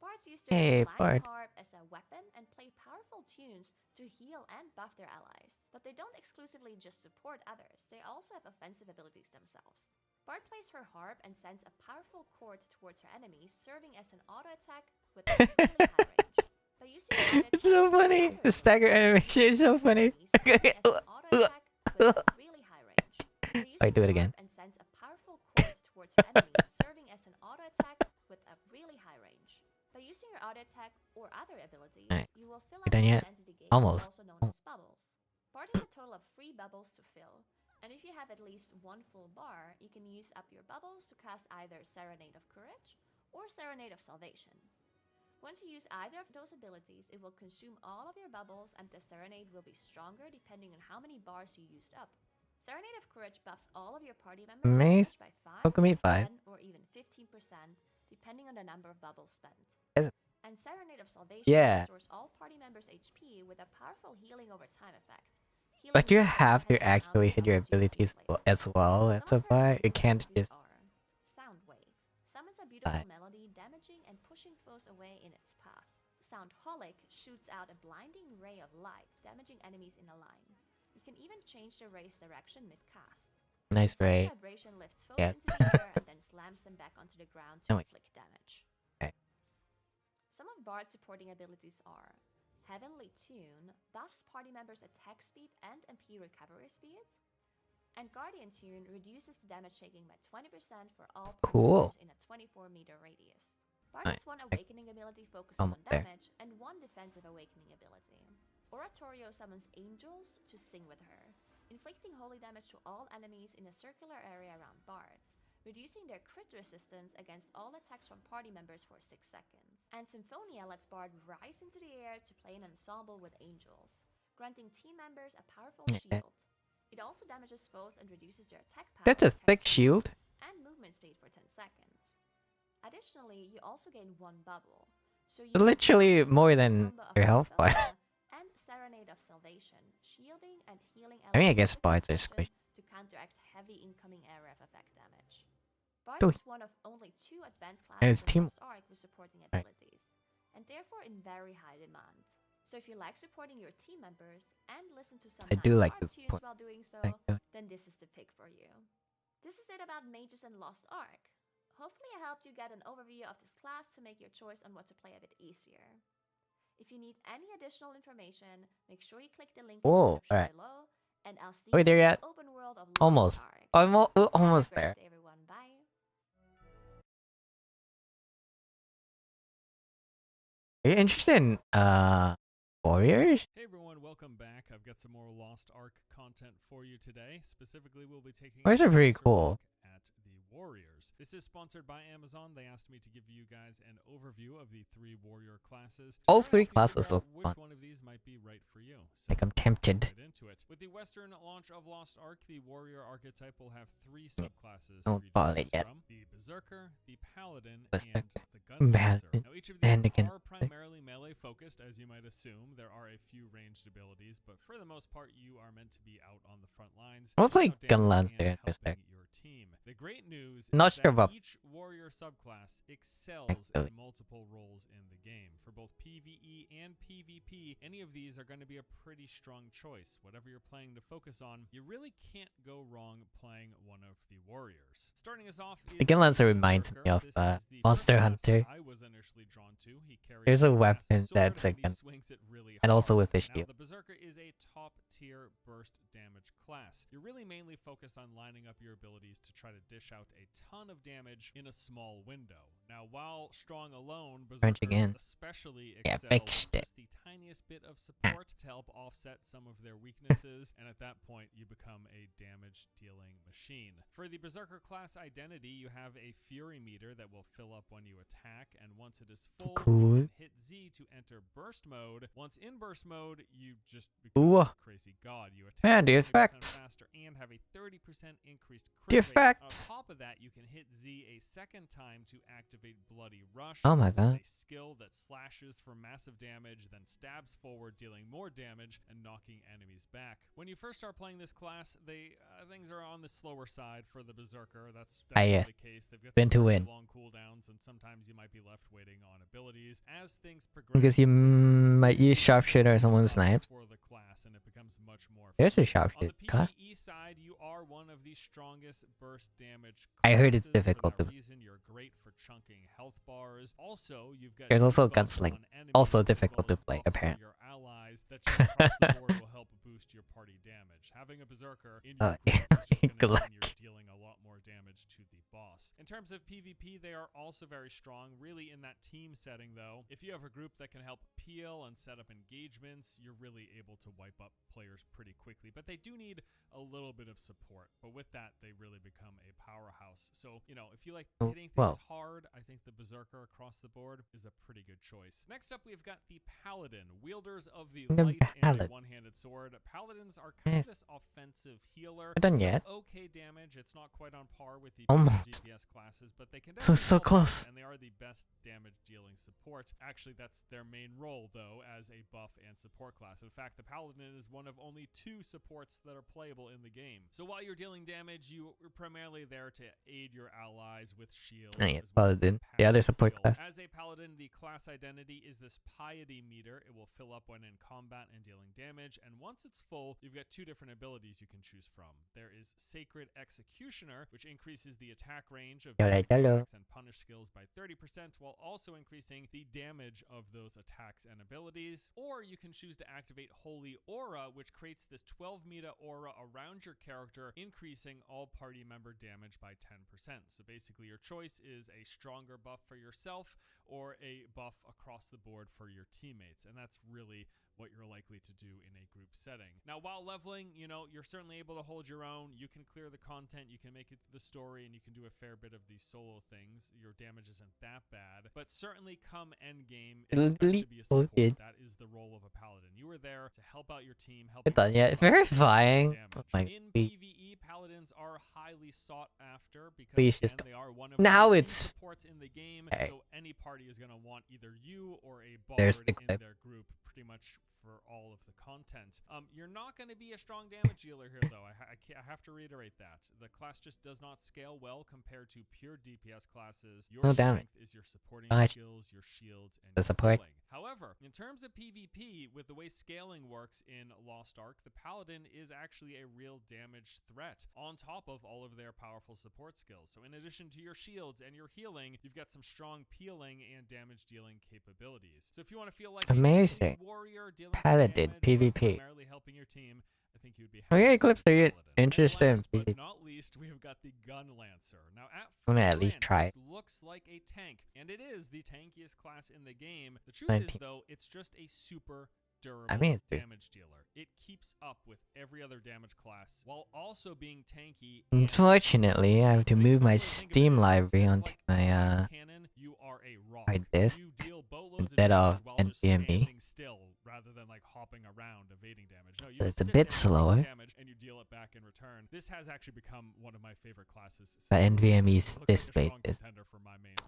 [SPEAKER 2] Bards use their
[SPEAKER 1] Hey,
[SPEAKER 2] flying
[SPEAKER 1] Bard.
[SPEAKER 2] harp as a weapon and play powerful tunes to heal and buff their allies. But they don't exclusively just support others, they also have offensive abilities themselves. Bard plays her harp and sends a powerful chord towards her enemies, serving as an auto attack with a really high range. By using her auto
[SPEAKER 1] It's so
[SPEAKER 2] attack,
[SPEAKER 1] funny.
[SPEAKER 2] other
[SPEAKER 1] The stagger animation is so funny.
[SPEAKER 2] enemies, serving as an auto attack with a really high range. By using
[SPEAKER 1] Wait, do
[SPEAKER 2] her
[SPEAKER 1] it again.
[SPEAKER 2] harp and sends a powerful chord towards her enemies, serving as an auto attack with a really high range. By using your auto attack or other abilities,
[SPEAKER 1] Alright.
[SPEAKER 2] you will fill
[SPEAKER 1] We
[SPEAKER 2] up
[SPEAKER 1] done
[SPEAKER 2] your
[SPEAKER 1] yet?
[SPEAKER 2] identity gauge,
[SPEAKER 1] Almost.
[SPEAKER 2] also known as bubbles. Bard has a total of 3 bubbles to fill, and if you have at least 1 full bar, you can use up your bubbles to cast either Serenade of Courage or Serenade of Salvation. Once you use either of those abilities, it will consume all of your bubbles, and the Serenade will be stronger depending on how many bars you used up. Serenade of Courage buffs all of your party members'
[SPEAKER 1] Amazing.
[SPEAKER 2] damage by 5,
[SPEAKER 1] Pokemon 5.
[SPEAKER 2] 10, or even 15%, depending on the number of bubbles spent.
[SPEAKER 1] Is it-
[SPEAKER 2] And Serenade of Salvation
[SPEAKER 1] Yeah.
[SPEAKER 2] restores all party members' HP with a powerful healing over time effect. Healing
[SPEAKER 1] But you
[SPEAKER 2] varies
[SPEAKER 1] have to
[SPEAKER 2] depending on how
[SPEAKER 1] actually
[SPEAKER 2] many
[SPEAKER 1] hit your
[SPEAKER 2] bubbles you
[SPEAKER 1] abilities
[SPEAKER 2] accumulate.
[SPEAKER 1] as well as
[SPEAKER 2] Some
[SPEAKER 1] a
[SPEAKER 2] of her
[SPEAKER 1] bar.
[SPEAKER 2] offensive
[SPEAKER 1] You can't
[SPEAKER 2] abilities
[SPEAKER 1] just
[SPEAKER 2] are Soundwave. Summons a beautiful
[SPEAKER 1] Right.
[SPEAKER 2] melody, damaging and pushing foes away in its path. Soundholic shoots out a blinding ray of light, damaging enemies in a line. You can even change the ray's direction mid-cast.
[SPEAKER 1] nice
[SPEAKER 2] Sound
[SPEAKER 1] ray.
[SPEAKER 2] vibration lifts foes
[SPEAKER 1] Yeah.
[SPEAKER 2] into the air and then slams them back onto the ground to
[SPEAKER 1] Oh my-
[SPEAKER 2] inflict damage.
[SPEAKER 1] Okay.
[SPEAKER 2] Some of Bard's supporting abilities are Heavenly Tune buffs party members' attack speed and MP recovery speed, and Guardian Tune reduces the damage taking by 20% for all party
[SPEAKER 1] Cool.
[SPEAKER 2] members in a 24-meter radius. Bard
[SPEAKER 1] Alright,
[SPEAKER 2] has one awakening ability focusing on
[SPEAKER 1] almost there.
[SPEAKER 2] damage and one defensive awakening ability. Oratorio summons angels to sing with her, inflicting holy damage to all enemies in a circular area around Bard, reducing their crit resistance against all attacks from party members for 6 seconds. And Symphonia lets Bard rise into the air to play an ensemble with angels, granting team members a powerful shield. It also damages foes and reduces their attack power.
[SPEAKER 1] That's a
[SPEAKER 2] by 10
[SPEAKER 1] thick
[SPEAKER 2] seconds
[SPEAKER 1] shield.
[SPEAKER 2] and movement speed for 10 seconds. Additionally, you also gain one bubble. So you
[SPEAKER 1] Literally
[SPEAKER 2] can
[SPEAKER 1] more
[SPEAKER 2] combo
[SPEAKER 1] than
[SPEAKER 2] of
[SPEAKER 1] your health bar.
[SPEAKER 2] Symphonia and Serenade of Salvation, shielding and healing
[SPEAKER 1] I mean, I
[SPEAKER 2] elements
[SPEAKER 1] guess
[SPEAKER 2] with
[SPEAKER 1] bards are
[SPEAKER 2] protection
[SPEAKER 1] squishy.
[SPEAKER 2] to counteract heavy incoming area of effect damage. Bard
[SPEAKER 1] Cool.
[SPEAKER 2] is one of only 2 advanced
[SPEAKER 1] And
[SPEAKER 2] classes
[SPEAKER 1] it's
[SPEAKER 2] in
[SPEAKER 1] team-
[SPEAKER 2] Lost Ark with supporting
[SPEAKER 1] Right.
[SPEAKER 2] abilities, and therefore in very high demand. So if you like supporting your team members and listen to some
[SPEAKER 1] I do
[SPEAKER 2] nice
[SPEAKER 1] like
[SPEAKER 2] art
[SPEAKER 1] to
[SPEAKER 2] tunes
[SPEAKER 1] support.
[SPEAKER 2] while doing so,
[SPEAKER 1] Like that.
[SPEAKER 2] then this is the pick for you. This is it about mages and Lost Ark. Hopefully I helped you get an overview of this class to make your choice on what to play a bit easier. If you need any additional information, make sure you click the link in the
[SPEAKER 1] Whoa,
[SPEAKER 2] description
[SPEAKER 1] alright.
[SPEAKER 2] below, and I'll see
[SPEAKER 1] Are we
[SPEAKER 2] you
[SPEAKER 1] there
[SPEAKER 2] in
[SPEAKER 1] yet?
[SPEAKER 2] the open world of Lost
[SPEAKER 1] Almost.
[SPEAKER 2] Ark.
[SPEAKER 1] Almost
[SPEAKER 2] Have a
[SPEAKER 1] there.
[SPEAKER 2] great day, everyone. Bye.
[SPEAKER 1] Are you interested in warriors?
[SPEAKER 4] Hey everyone, welcome back. I've got some more Lost Ark content for you today. Specifically, we'll be taking
[SPEAKER 1] Warriors
[SPEAKER 4] a
[SPEAKER 1] are pretty
[SPEAKER 4] closer
[SPEAKER 1] cool.
[SPEAKER 4] look at the warriors. This is sponsored by Amazon. They asked me to give you guys an overview of the 3 warrior classes. to
[SPEAKER 1] All
[SPEAKER 4] try and
[SPEAKER 1] 3
[SPEAKER 4] help you
[SPEAKER 1] classes
[SPEAKER 4] figure out
[SPEAKER 1] look fun.
[SPEAKER 4] which one of these might be right for you. So
[SPEAKER 1] Like, I'm
[SPEAKER 4] let's
[SPEAKER 1] tempted.
[SPEAKER 4] get right into it. With the Western launch of Lost Ark, the warrior archetype will have 3 subclasses
[SPEAKER 1] Don't
[SPEAKER 4] for you to
[SPEAKER 1] follow it
[SPEAKER 4] choose
[SPEAKER 1] yet.
[SPEAKER 4] from: the Berserker, the Paladin,
[SPEAKER 1] Berserker.
[SPEAKER 4] and the Gunslinger.
[SPEAKER 1] Paladin.
[SPEAKER 4] Now, each of
[SPEAKER 1] And
[SPEAKER 4] these
[SPEAKER 1] again.
[SPEAKER 4] are primarily melee focused, as you might assume. There are a few ranged abilities, but for the most part, you are meant to be out on the front lines.
[SPEAKER 1] I wanna play
[SPEAKER 4] dishing out damage
[SPEAKER 1] Gunslinger
[SPEAKER 4] and
[SPEAKER 1] in this
[SPEAKER 4] helping
[SPEAKER 1] deck.
[SPEAKER 4] your team. The great news
[SPEAKER 1] Not
[SPEAKER 4] is
[SPEAKER 1] sure
[SPEAKER 4] that
[SPEAKER 1] about-
[SPEAKER 4] each warrior subclass excels
[SPEAKER 1] Actually.
[SPEAKER 4] in multiple roles in the game. For both PvE and PvP, any of these are going to be a pretty strong choice. Whatever you're planning to focus on, you really can't go wrong playing one of the warriors. Starting us off,
[SPEAKER 1] The Gunslinger reminds me of Monster Hunter.
[SPEAKER 4] I was initially drawn to. He carries
[SPEAKER 1] There's a
[SPEAKER 4] massive
[SPEAKER 1] weapon
[SPEAKER 4] sword
[SPEAKER 1] that's
[SPEAKER 4] and
[SPEAKER 1] a
[SPEAKER 4] he
[SPEAKER 1] gun.
[SPEAKER 4] swings it really
[SPEAKER 1] And also
[SPEAKER 4] hard.
[SPEAKER 1] with the
[SPEAKER 4] Now,
[SPEAKER 1] shield.
[SPEAKER 4] the Berserker is a top-tier burst damage class. You're really mainly focused on lining up your abilities to try to dish out a ton of damage in a small window. Now, while strong alone,
[SPEAKER 1] Crunch
[SPEAKER 4] Berserkers
[SPEAKER 1] again.
[SPEAKER 4] especially
[SPEAKER 1] Yeah,
[SPEAKER 4] excel
[SPEAKER 1] fixed
[SPEAKER 4] with
[SPEAKER 1] it.
[SPEAKER 4] just the tiniest bit of support to help offset some of their weaknesses, and at that point, you become a damage-dealing machine. For the Berserker class identity, you have a Fury meter that will fill up when you attack, and once it is full,
[SPEAKER 1] Cool.
[SPEAKER 4] you can hit Z to enter burst mode. Once in burst mode, you just become
[SPEAKER 1] Ooh.
[SPEAKER 4] a crazy god. You attack
[SPEAKER 1] Man, the
[SPEAKER 4] 20%
[SPEAKER 1] effects.
[SPEAKER 4] faster and have a 30% increased crit
[SPEAKER 1] The
[SPEAKER 4] rate.
[SPEAKER 1] effects.
[SPEAKER 4] On top of that, you can hit Z a second time to activate Bloody Rush.
[SPEAKER 1] Oh my
[SPEAKER 4] This
[SPEAKER 1] god.
[SPEAKER 4] is a skill that slashes for massive damage, then stabs forward, dealing more damage and knocking enemies back. When you first start playing this class, things are on the slower side for the Berserker. That's definitely
[SPEAKER 1] yes.
[SPEAKER 4] the case. They've got
[SPEAKER 1] Been to
[SPEAKER 4] some
[SPEAKER 1] win.
[SPEAKER 4] long cooldowns, and sometimes you might be left waiting on abilities. As things progress,
[SPEAKER 1] Because you might use sharpshooter or someone snipes.
[SPEAKER 4] for the class, and it becomes much more
[SPEAKER 1] There's a
[SPEAKER 4] on
[SPEAKER 1] sharpshooter.
[SPEAKER 4] the
[SPEAKER 1] Cuss.
[SPEAKER 4] PvE side, you are one of the strongest burst damage classes.
[SPEAKER 1] I heard it's
[SPEAKER 4] For
[SPEAKER 1] difficult
[SPEAKER 4] that
[SPEAKER 1] to-
[SPEAKER 4] reason, you're great for chunking health bars. Also, you've got
[SPEAKER 1] There's also
[SPEAKER 4] debuffs
[SPEAKER 1] Gunslinger.
[SPEAKER 4] on enemies
[SPEAKER 1] Also
[SPEAKER 4] as
[SPEAKER 1] difficult
[SPEAKER 4] well
[SPEAKER 1] to
[SPEAKER 4] as
[SPEAKER 1] play,
[SPEAKER 4] buffs on
[SPEAKER 1] apparently.
[SPEAKER 4] your allies that just across the board will help boost your party damage. Having a Berserker in your group is just
[SPEAKER 1] Good
[SPEAKER 4] going to
[SPEAKER 1] luck.
[SPEAKER 4] mean you're dealing a lot more damage to the boss. In terms of PvP, they are also very strong, really in that team setting though. If you have a group that can help peel and set up engagements, you're really able to wipe up players pretty quickly. But they do need a little bit of support. But with that, they really become a powerhouse. So, you know, if you like
[SPEAKER 1] Oh,
[SPEAKER 4] hitting things
[SPEAKER 1] well.
[SPEAKER 4] hard, I think the Berserker across the board is a pretty good choice. Next up, we've got the Paladin, wielders of the
[SPEAKER 1] The
[SPEAKER 4] light and a
[SPEAKER 1] Paladin.
[SPEAKER 4] one-handed sword. Paladins are kind
[SPEAKER 1] Yes.
[SPEAKER 4] of this offensive healer.
[SPEAKER 1] Not done
[SPEAKER 4] They have
[SPEAKER 1] yet.
[SPEAKER 4] okay damage. It's not quite on par with the
[SPEAKER 1] Almost.
[SPEAKER 4] DPS classes, but they can
[SPEAKER 1] So
[SPEAKER 4] definitely help out,
[SPEAKER 1] close.
[SPEAKER 4] and they are the best damage-dealing support. Actually, that's their main role, though, as a buff and support class. In fact, the Paladin is one of only 2 supports that are playable in the game. So while you're dealing damage, you're primarily there to aid your allies with shields.
[SPEAKER 1] Oh, yeah,
[SPEAKER 4] as well as
[SPEAKER 1] Paladin.
[SPEAKER 4] the
[SPEAKER 1] The other
[SPEAKER 4] passive
[SPEAKER 1] support
[SPEAKER 4] heal.
[SPEAKER 1] class.
[SPEAKER 4] As a Paladin, the class identity is this piety meter. It will fill up when in combat and dealing damage, and once it's full, you've got 2 different abilities you can choose from. There is Sacred Executioner, which increases the attack range of basic attacks and punish skills by 30%, while also increasing the damage of those attacks and abilities. Or you can choose to activate Holy Aura, which creates this 12 meter aura around your character, increasing all party member damage by 10%. So basically, your choice is a stronger buff for yourself or a buff across the board for your teammates. And that's really what you're likely to do in a group setting. Now, while leveling, you know, you're certainly able to hold your own. You can clear the content, you can make it through the story, and you can do a fair bit of these solo things. Your damage isn't that bad, but certainly come endgame, expect to be a support. That is the role of a paladin. You are there to help out your team, help you
[SPEAKER 1] verifying. Oh my
[SPEAKER 4] in PvE, paladins are highly sought after because
[SPEAKER 1] just
[SPEAKER 4] they are one of
[SPEAKER 1] now
[SPEAKER 4] the
[SPEAKER 1] it's
[SPEAKER 4] supports in the game.
[SPEAKER 1] okay.
[SPEAKER 4] So any party is going to want either you or a bard in their group pretty much for all of the content. You're not going to be a strong damage dealer here, though. I have to reiterate that. The class just does not scale well compared to pure DPS classes. Your strength is your supporting skills, your shields, and your healing. However, in terms of PvP, with the way scaling works in Lost Ark, the Paladin is actually a real damage threat on top of all of their powerful support skills. So in addition to your shields and your healing, you've got some strong peeling and damage dealing capabilities. So if you want to feel like
[SPEAKER 1] amazing
[SPEAKER 4] a warrior dealing
[SPEAKER 1] Paladin PvP,
[SPEAKER 4] primarily helping your team, I think you'd be
[SPEAKER 1] happy. Okay, Eclipse, are you interested in
[SPEAKER 4] PvP? But not least, we've got the Gunlancer. Now,
[SPEAKER 1] I'm gonna at least try it.
[SPEAKER 4] Looks like a tank, and it is the tankiest class in the game. The truth is, though, it's just a super durable damage dealer. It keeps up with every other damage class while also being tanky.
[SPEAKER 1] Unfortunately, I have to move my Steam library onto my hard disk instead of NVMe.
[SPEAKER 4] Rather than like hopping around evading damage. No, you
[SPEAKER 1] it's a bit slower.
[SPEAKER 4] Damage and you deal it back in return. This has actually become one of my favorite classes.
[SPEAKER 1] But NVMe's disk space is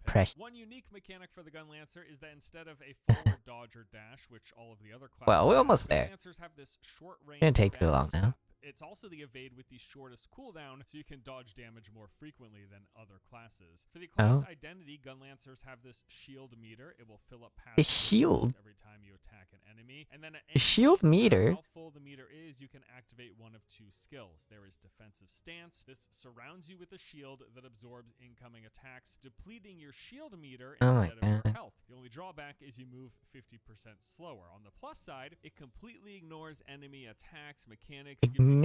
[SPEAKER 1] precious.
[SPEAKER 4] One unique mechanic for the Gunlancer is that instead of a forward dodge or dash, which all of the other classes
[SPEAKER 1] well, we're almost there.
[SPEAKER 4] Gunlancers have this short range.
[SPEAKER 1] It didn't take too long now.
[SPEAKER 4] It's also the evade with the shortest cooldown, so you can dodge damage more frequently than other classes. For the class identity, Gunlancers have this shield meter. It will fill up past every time you attack an enemy. And then at
[SPEAKER 1] shield meter?
[SPEAKER 4] How full the meter is, you can activate one of two skills. There is Defensive Stance. This surrounds you with a shield that absorbs incoming attacks, depleting your shield meter instead of your health. The only drawback is you move 50% slower. On the plus side, it completely ignores enemy attacks, mechanics,
[SPEAKER 1] ignores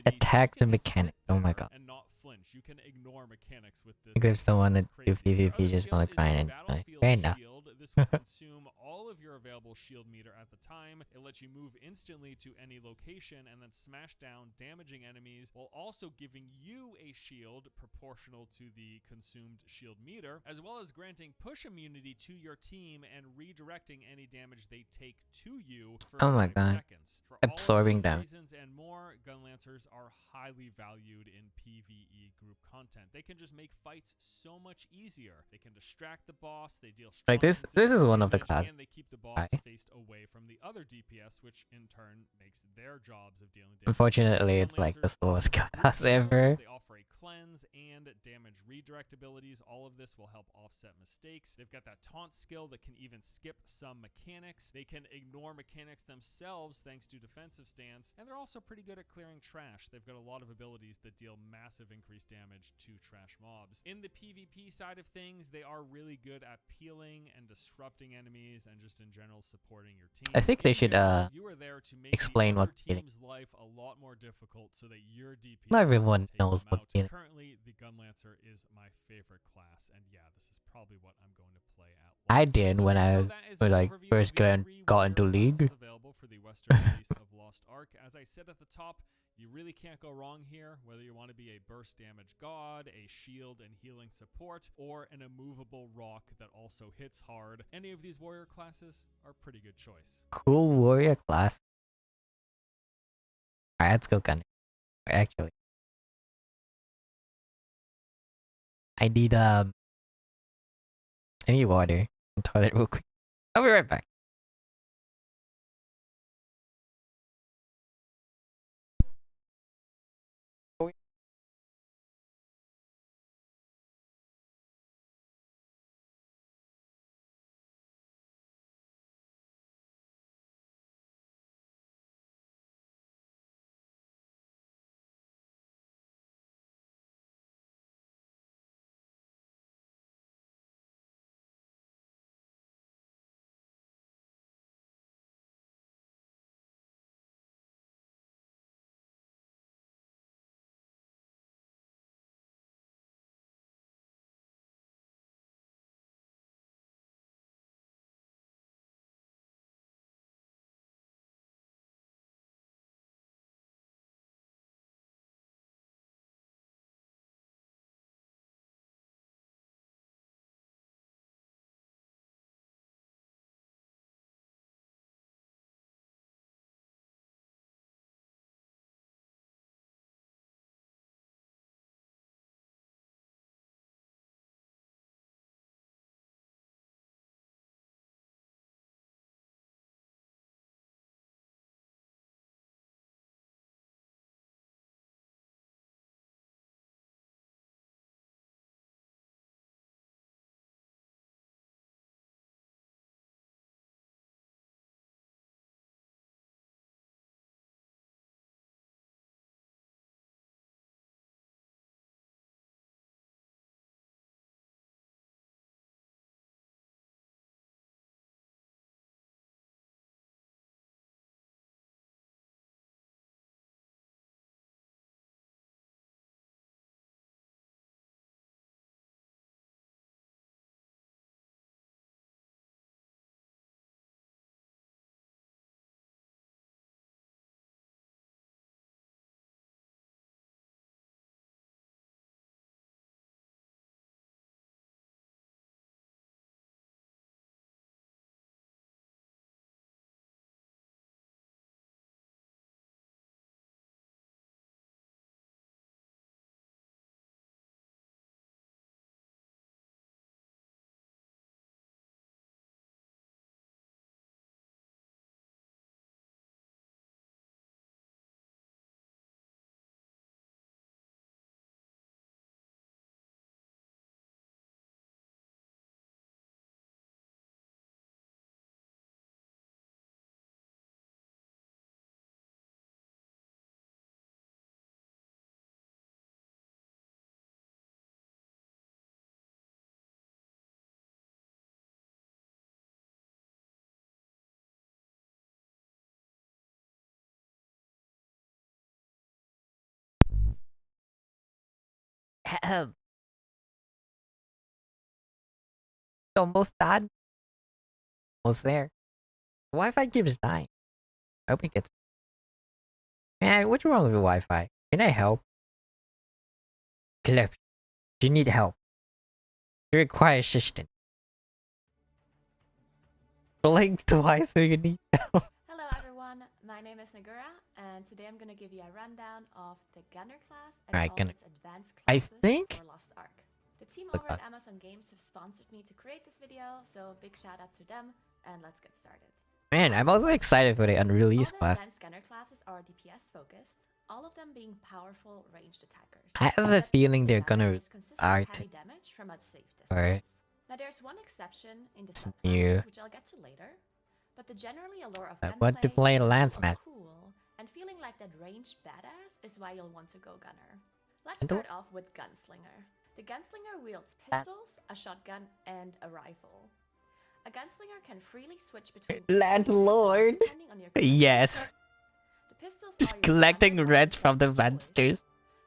[SPEAKER 1] attacks and mechanics. Oh my god.
[SPEAKER 4] And not flinch. You can ignore mechanics with this.
[SPEAKER 1] You guys don't want to do PvP, just want to grind and fair enough.
[SPEAKER 4] This will consume all of your available shield meter at the time. It lets you move instantly to any location and then smash down damaging enemies while also giving you a shield proportional to the consumed shield meter, as well as granting push immunity to your team and redirecting any damage they take to you for 5 seconds. For
[SPEAKER 1] absorbing them.
[SPEAKER 4] Reasons and more, Gunlancers are highly valued in PvE group content. They can just make fights so much easier. They can distract the boss, they deal
[SPEAKER 1] like this is one of the classes.
[SPEAKER 4] And they keep the boss faced away from the other DPS, which in turn makes their jobs of dealing damage.
[SPEAKER 1] Unfortunately, it's like the slowest class ever.
[SPEAKER 4] They offer a cleanse and damage redirect abilities. All of this will help offset mistakes. They've got that taunt skill that can even skip some mechanics. They can ignore mechanics themselves thanks to defensive stance, and they're also pretty good at clearing trash. They've got a lot of abilities that deal massive increased damage to trash mobs. In the PvP side of things, they are really good at peeling and disrupting enemies and just in general supporting your team.
[SPEAKER 1] I think they should
[SPEAKER 4] you are there to make
[SPEAKER 1] explain what
[SPEAKER 4] team's life a lot more difficult so that your DPS
[SPEAKER 1] not everyone knows what peeling.
[SPEAKER 4] Currently, the Gunlancer is my favorite class, and yeah, this is probably what I'm going to play at.
[SPEAKER 1] I did when I first got into League.
[SPEAKER 4] Available for the Western release of Lost Ark. As I said at the top, you really can't go wrong here, whether you want to be a burst damage god, a shield and healing support, or an immovable rock that also hits hard. Any of these warrior classes are a pretty good choice.
[SPEAKER 1] Cool warrior class. Alright, let's go gun. Actually, I need water and toilet real quick. I'll be right back. Help. Almost done. Almost there. Wi-Fi keeps dying. I hope it gets. Man, what's wrong with the Wi-Fi? Can I help? Clip. Do you need help? You require assistance. Blink twice so you need help.
[SPEAKER 2] Hello everyone, my name is Nagura, and today I'm gonna give you a rundown of the Gunner class and
[SPEAKER 1] Alright,
[SPEAKER 2] all
[SPEAKER 1] Gunner.
[SPEAKER 2] its advanced
[SPEAKER 1] I
[SPEAKER 2] classes
[SPEAKER 1] think-
[SPEAKER 2] for Lost Ark. The team
[SPEAKER 1] Look
[SPEAKER 2] over at
[SPEAKER 1] back.
[SPEAKER 2] Amazon Games have sponsored me to create this video, so big shout out to them, and let's get started.
[SPEAKER 1] Man, I'm also excited for the
[SPEAKER 2] All
[SPEAKER 1] unreleased
[SPEAKER 2] the
[SPEAKER 1] class.
[SPEAKER 2] advanced Gunner classes are DPS focused, all of them being powerful ranged attackers.
[SPEAKER 1] I have a
[SPEAKER 2] That
[SPEAKER 1] feeling they're
[SPEAKER 2] the
[SPEAKER 1] gonna
[SPEAKER 2] damage is consistent
[SPEAKER 1] art
[SPEAKER 2] heavy damage from a safe
[SPEAKER 1] Alright.
[SPEAKER 2] distance. Now there's one exception in the
[SPEAKER 1] It's
[SPEAKER 2] subclasses,
[SPEAKER 1] new.
[SPEAKER 2] which I'll get to later. But the generally allure of
[SPEAKER 1] I
[SPEAKER 2] gunplay,
[SPEAKER 1] want to play
[SPEAKER 2] being
[SPEAKER 1] Lance
[SPEAKER 2] cool,
[SPEAKER 1] Master.
[SPEAKER 2] cool, and feeling like that ranged badass is why you'll want to go Gunner. Let's
[SPEAKER 1] And the-
[SPEAKER 2] start off with Gunslinger. The Gunslinger wields pistols, a shotgun, and a rifle. A Gunslinger can freely switch between
[SPEAKER 1] Landlord.
[SPEAKER 2] depending on your
[SPEAKER 1] Yes.
[SPEAKER 2] the pistols are your
[SPEAKER 1] Collecting
[SPEAKER 2] standard
[SPEAKER 1] rent from the
[SPEAKER 2] weapon of choice.
[SPEAKER 1] monsters.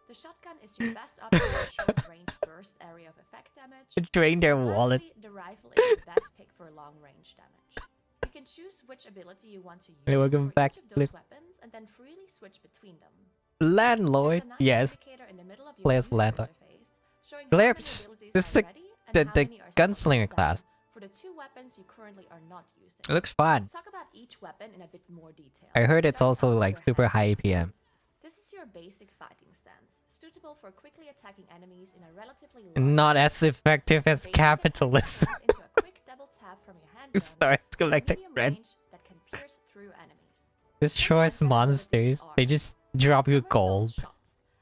[SPEAKER 2] The shotgun is your best option for short-range burst area of effect damage.
[SPEAKER 1] To drain their wallet.
[SPEAKER 2] Lastly, the rifle is your best pick for long-range damage. You can choose which ability you want to use
[SPEAKER 1] Hey, welcome
[SPEAKER 2] for
[SPEAKER 1] back,
[SPEAKER 2] each of those
[SPEAKER 1] Flip.
[SPEAKER 2] weapons and then freely switch between them.
[SPEAKER 1] Landlord.
[SPEAKER 2] There's a nice
[SPEAKER 1] Yes.
[SPEAKER 2] indicator in the middle of your
[SPEAKER 1] Players
[SPEAKER 2] user
[SPEAKER 1] landlord.
[SPEAKER 2] interface showing how many
[SPEAKER 1] Clips.
[SPEAKER 2] abilities
[SPEAKER 1] This is
[SPEAKER 2] are
[SPEAKER 1] the-
[SPEAKER 2] ready and
[SPEAKER 1] the-
[SPEAKER 2] how
[SPEAKER 1] the
[SPEAKER 2] many are still
[SPEAKER 1] Gunslinger
[SPEAKER 2] cooldown
[SPEAKER 1] class.
[SPEAKER 2] for the two weapons you currently are not using.
[SPEAKER 1] It looks fun.
[SPEAKER 2] Let's talk about each weapon in a bit more detail.
[SPEAKER 1] I heard it's
[SPEAKER 2] Starting
[SPEAKER 1] also
[SPEAKER 2] off with
[SPEAKER 1] like
[SPEAKER 2] your
[SPEAKER 1] super
[SPEAKER 2] handgun
[SPEAKER 1] high APM.
[SPEAKER 2] stance. This is your basic fighting stance, suitable for quickly attacking enemies in a relatively large
[SPEAKER 1] Not as
[SPEAKER 2] space.
[SPEAKER 1] effective as
[SPEAKER 2] Basic
[SPEAKER 1] capitalists.
[SPEAKER 2] attack turns into a quick double tap from your handgun
[SPEAKER 1] Start
[SPEAKER 2] with
[SPEAKER 1] collecting
[SPEAKER 2] medium
[SPEAKER 1] rent.
[SPEAKER 2] range that can pierce through enemies.
[SPEAKER 1] Destroys monsters. They just drop you
[SPEAKER 2] Somersault
[SPEAKER 1] gold.
[SPEAKER 2] shot.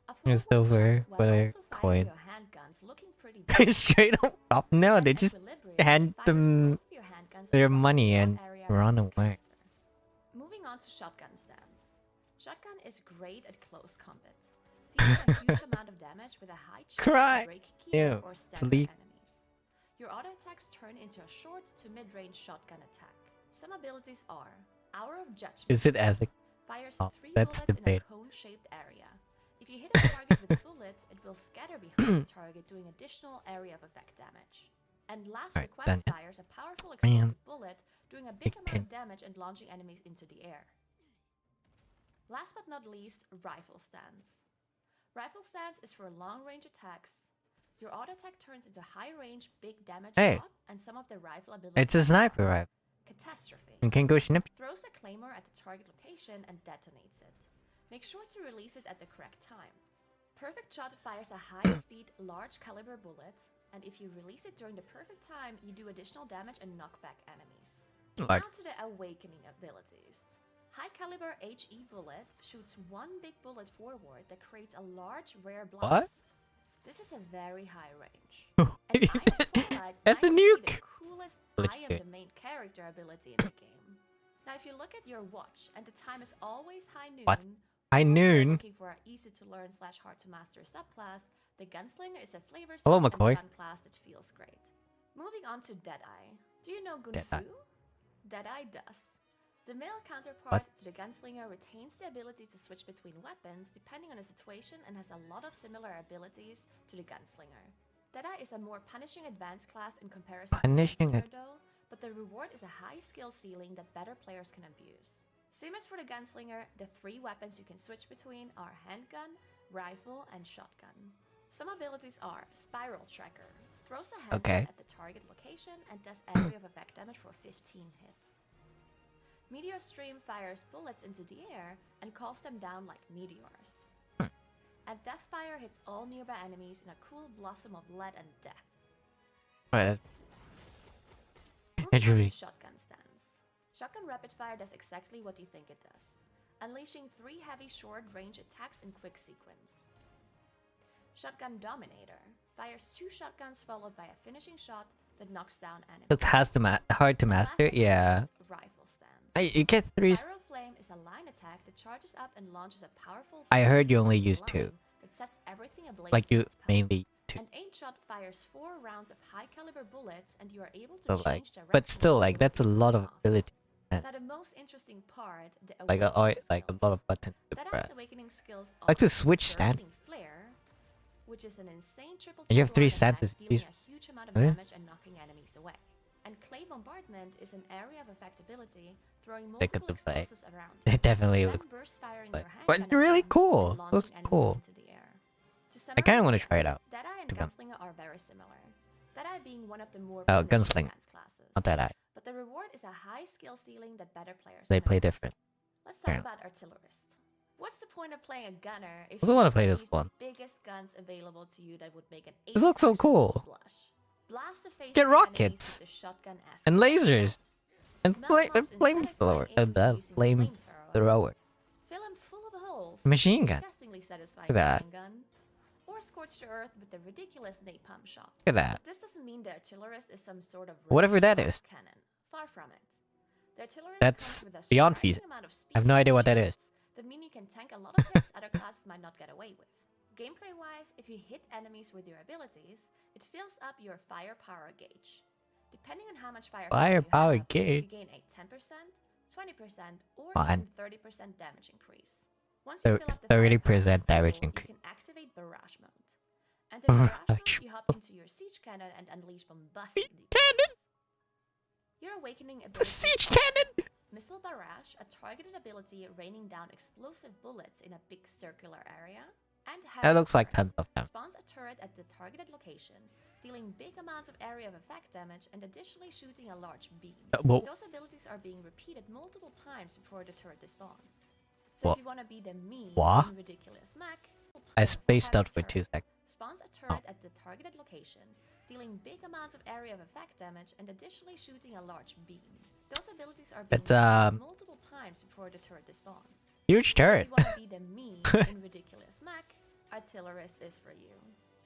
[SPEAKER 2] A
[SPEAKER 1] And
[SPEAKER 2] full-blown
[SPEAKER 1] silver
[SPEAKER 2] shot
[SPEAKER 1] for
[SPEAKER 2] while
[SPEAKER 1] a
[SPEAKER 2] also firing
[SPEAKER 1] coin.
[SPEAKER 2] your handguns looking pretty big.
[SPEAKER 1] Straight up. Up. No,
[SPEAKER 2] When
[SPEAKER 1] they just
[SPEAKER 2] equilibrium,
[SPEAKER 1] hand
[SPEAKER 2] fires
[SPEAKER 1] them
[SPEAKER 2] both of your handguns
[SPEAKER 1] their
[SPEAKER 2] across
[SPEAKER 1] money
[SPEAKER 2] one
[SPEAKER 1] and
[SPEAKER 2] area
[SPEAKER 1] run
[SPEAKER 2] of your
[SPEAKER 1] away.
[SPEAKER 2] character. Moving on to shotgun stance. Shotgun is great at close combat, dealing a huge amount of damage with a high chance
[SPEAKER 1] Cry.
[SPEAKER 2] to break key
[SPEAKER 1] Ew,
[SPEAKER 2] or
[SPEAKER 1] it's
[SPEAKER 2] stagger
[SPEAKER 1] leak.
[SPEAKER 2] enemies. Your auto attacks turn into a short to mid-range shotgun attack. Some abilities are Hour of Judgment.
[SPEAKER 1] Is it ethic?
[SPEAKER 2] Fires
[SPEAKER 1] Oh,
[SPEAKER 2] 3
[SPEAKER 1] let's
[SPEAKER 2] bullets
[SPEAKER 1] debate.
[SPEAKER 2] in a cone-shaped area. If you hit a target with a bullet, it will scatter behind the target, doing additional area of effect damage. And Last
[SPEAKER 1] Alright,
[SPEAKER 2] Request
[SPEAKER 1] done.
[SPEAKER 2] fires a powerful
[SPEAKER 1] Man.
[SPEAKER 2] explosive bullet, doing a big
[SPEAKER 1] Big
[SPEAKER 2] amount
[SPEAKER 1] pin.
[SPEAKER 2] of damage and launching enemies into the air. Last but not least, Rifle Stance. Rifle Stance is for long-range attacks. Your auto attack turns into high-range, big damage
[SPEAKER 1] Hey.
[SPEAKER 2] shot, and some of the rifle abilities
[SPEAKER 1] It's a
[SPEAKER 2] are
[SPEAKER 1] sniper rifle.
[SPEAKER 2] Catastrophe.
[SPEAKER 1] You can go snip.
[SPEAKER 2] Throws a claymore at the target location and detonates it. Make sure to release it at the correct time. Perfect Shot fires a high-speed, large-caliber bullet, and if you release it during the perfect time, you do additional damage and knock back enemies.
[SPEAKER 1] Like,
[SPEAKER 2] Now to the Awakening abilities. High-caliber HE bullet shoots one big bullet forward that creates a large, rare blast. This is a very high range. And Eye of Twilight
[SPEAKER 1] That's a
[SPEAKER 2] might be
[SPEAKER 1] nuke.
[SPEAKER 2] the coolest
[SPEAKER 1] Let's
[SPEAKER 2] I am
[SPEAKER 1] see.
[SPEAKER 2] the main character ability in the game. Now, if you look at your watch and the time is always high noon,
[SPEAKER 1] What?
[SPEAKER 2] or
[SPEAKER 1] High
[SPEAKER 2] you're
[SPEAKER 1] noon?
[SPEAKER 2] looking for an easy to learn / hard to master subclass, the Gunslinger is a flavor
[SPEAKER 1] Hello,
[SPEAKER 2] saver and
[SPEAKER 1] McCoy.
[SPEAKER 2] fun class that feels great. Moving on to Deadeye. Do you know Gunfu?
[SPEAKER 1] Deadeye.
[SPEAKER 2] Deadeye does. The male counterpart
[SPEAKER 1] What?
[SPEAKER 2] to the Gunslinger retains the ability to switch between weapons depending on the situation and has a lot of similar abilities to the Gunslinger. Deadeye is a more punishing advanced class in comparison
[SPEAKER 1] Punishing
[SPEAKER 2] to
[SPEAKER 1] it.
[SPEAKER 2] Gunslinger though, but the reward is a high skill ceiling that better players can abuse. Same as for the Gunslinger, the 3 weapons you can switch between are handgun, rifle, and shotgun. Some abilities are Spiral Tracker, throws a handgun
[SPEAKER 1] Okay.
[SPEAKER 2] at the target location and does area of effect damage for 15 hits. Meteor Stream fires bullets into the air and calls them down like meteors. And Deathfire hits all nearby enemies in a cool blossom of lead and death.
[SPEAKER 1] Alright.
[SPEAKER 2] Moving on
[SPEAKER 1] Actually,
[SPEAKER 2] to Shotgun Stance. Shotgun Rapid Fire does exactly what you think it does, unleashing 3 heavy short-range attacks in quick sequence. Shotgun Dominator fires 2 shotguns followed by a finishing shot that knocks down enemies.
[SPEAKER 1] looks hard to master.
[SPEAKER 2] Last but not
[SPEAKER 1] Yeah.
[SPEAKER 2] least, Rifle Stance.
[SPEAKER 1] Hey, you get 3.
[SPEAKER 2] Spiral Flame is a line attack that charges up and launches a powerful
[SPEAKER 1] I
[SPEAKER 2] flame
[SPEAKER 1] heard you only
[SPEAKER 2] from
[SPEAKER 1] use
[SPEAKER 2] line
[SPEAKER 1] 2.
[SPEAKER 2] that sets everything ablaze
[SPEAKER 1] Like
[SPEAKER 2] in
[SPEAKER 1] you
[SPEAKER 2] its path.
[SPEAKER 1] mainly 2.
[SPEAKER 2] An 8-shot fires 4 rounds of high-caliber bullets, and you are able to
[SPEAKER 1] So
[SPEAKER 2] change
[SPEAKER 1] like,
[SPEAKER 2] direction
[SPEAKER 1] but
[SPEAKER 2] as
[SPEAKER 1] still,
[SPEAKER 2] the
[SPEAKER 1] like that's a
[SPEAKER 2] bullets
[SPEAKER 1] lot
[SPEAKER 2] go
[SPEAKER 1] of
[SPEAKER 2] off.
[SPEAKER 1] ability.
[SPEAKER 2] Now the most interesting part, the
[SPEAKER 1] Like
[SPEAKER 2] awakening
[SPEAKER 1] like a lot of
[SPEAKER 2] skills.
[SPEAKER 1] buttons to press.
[SPEAKER 2] Deadeye's awakening skills
[SPEAKER 1] Like to
[SPEAKER 2] are
[SPEAKER 1] switch stance.
[SPEAKER 2] Bursting Flare, which is an insane triple
[SPEAKER 1] And you have 3
[SPEAKER 2] attack
[SPEAKER 1] stances.
[SPEAKER 2] dealing a huge amount of
[SPEAKER 1] Really?
[SPEAKER 2] damage and knocking enemies away. And Clay Bombardment is an area of effectability, throwing
[SPEAKER 1] They could
[SPEAKER 2] multiple
[SPEAKER 1] play.
[SPEAKER 2] explosives around.
[SPEAKER 1] It definitely
[SPEAKER 2] Then
[SPEAKER 1] looks.
[SPEAKER 2] burst firing
[SPEAKER 1] But,
[SPEAKER 2] your hand
[SPEAKER 1] but it's
[SPEAKER 2] cannon
[SPEAKER 1] really
[SPEAKER 2] gun
[SPEAKER 1] cool.
[SPEAKER 2] and launching
[SPEAKER 1] Looks
[SPEAKER 2] enemies
[SPEAKER 1] cool.
[SPEAKER 2] into the air. To
[SPEAKER 1] I kind of want to
[SPEAKER 2] summarize,
[SPEAKER 1] try it out.
[SPEAKER 2] Deadeye and
[SPEAKER 1] To gun.
[SPEAKER 2] Gunslinger are very similar. Deadeye being one of the more
[SPEAKER 1] Oh,
[SPEAKER 2] punished
[SPEAKER 1] Gunslinger.
[SPEAKER 2] defense classes.
[SPEAKER 1] Not that I.
[SPEAKER 2] But the reward is a high skill ceiling that better players
[SPEAKER 1] They
[SPEAKER 2] can
[SPEAKER 1] play
[SPEAKER 2] address.
[SPEAKER 1] different.
[SPEAKER 2] Let's talk
[SPEAKER 1] Apparently.
[SPEAKER 2] about Artillerists. What's the point of playing a gunner if
[SPEAKER 1] Also
[SPEAKER 2] you
[SPEAKER 1] wanna
[SPEAKER 2] have
[SPEAKER 1] play
[SPEAKER 2] at
[SPEAKER 1] this
[SPEAKER 2] least the
[SPEAKER 1] one.
[SPEAKER 2] biggest guns available to you that would make an
[SPEAKER 1] This looks so
[SPEAKER 2] 80%
[SPEAKER 1] cool.
[SPEAKER 2] blush? Blast the face
[SPEAKER 1] Get
[SPEAKER 2] of your enemies
[SPEAKER 1] rockets.
[SPEAKER 2] with the shotgun-esque
[SPEAKER 1] And lasers. And
[SPEAKER 2] Melt mobs in
[SPEAKER 1] flamethrower.
[SPEAKER 2] satisfying aim using
[SPEAKER 1] Flamethrower.
[SPEAKER 2] Fill him full of holes.
[SPEAKER 1] Machine
[SPEAKER 2] with
[SPEAKER 1] gun.
[SPEAKER 2] Disgustingly satisfying
[SPEAKER 1] Look at that.
[SPEAKER 2] gun. Or scorch the earth with the ridiculous napalm shot.
[SPEAKER 1] Look at that.
[SPEAKER 2] This doesn't mean the Artillerist is some sort of
[SPEAKER 1] Whatever
[SPEAKER 2] rich
[SPEAKER 1] that
[SPEAKER 2] glass
[SPEAKER 1] is.
[SPEAKER 2] cannon. Far from it. The Artillerist
[SPEAKER 1] That's
[SPEAKER 2] comes with a
[SPEAKER 1] beyond
[SPEAKER 2] surprising
[SPEAKER 1] feasible.
[SPEAKER 2] amount of speed
[SPEAKER 1] I have no idea what that is.
[SPEAKER 2] shots that mean you can tank a lot of hits other classes might not get away with. Gameplay-wise, if you hit enemies with your abilities, it fills up your firepower gauge. Depending on how much
[SPEAKER 1] Firepower
[SPEAKER 2] you have,
[SPEAKER 1] gauge.
[SPEAKER 2] you gain a 10%, 20%, or
[SPEAKER 1] Fine.
[SPEAKER 2] even 30% damage increase. Once
[SPEAKER 1] So
[SPEAKER 2] you fill up the
[SPEAKER 1] 30%
[SPEAKER 2] firepower
[SPEAKER 1] damage
[SPEAKER 2] full,
[SPEAKER 1] increase.
[SPEAKER 2] you can activate Barrage Mode. And in Barrage Mode,
[SPEAKER 1] Barrage
[SPEAKER 2] you hop into your Siege Cannon and unleash bombastic
[SPEAKER 1] Cannon?
[SPEAKER 2] DPS. Your Awakening
[SPEAKER 1] It's a
[SPEAKER 2] ability
[SPEAKER 1] siege
[SPEAKER 2] are
[SPEAKER 1] cannon!
[SPEAKER 2] Missile Barrage, a targeted ability raining down explosive bullets in a big circular area, and
[SPEAKER 1] That looks like
[SPEAKER 2] Turret.
[SPEAKER 1] tons of them.
[SPEAKER 2] Spawns a turret at the targeted location, dealing big amounts of area of effect damage and additionally shooting a large beam.
[SPEAKER 1] Whoa.
[SPEAKER 2] Those abilities are being repeated multiple times before the turret despawns. So
[SPEAKER 1] Wha-
[SPEAKER 2] if you want to be the me
[SPEAKER 1] Wha?
[SPEAKER 2] in Ridiculous Mac,
[SPEAKER 1] I spaced out for 2 seconds.
[SPEAKER 2] spawns a turret at the targeted location, dealing big amounts of area of effect damage and additionally shooting a large beam. Those abilities are being
[SPEAKER 1] That's,
[SPEAKER 2] repeated multiple times before the turret despawns.
[SPEAKER 1] Huge
[SPEAKER 2] So
[SPEAKER 1] turret.
[SPEAKER 2] if you want to be the me in Ridiculous Mac, Artillerist is for you.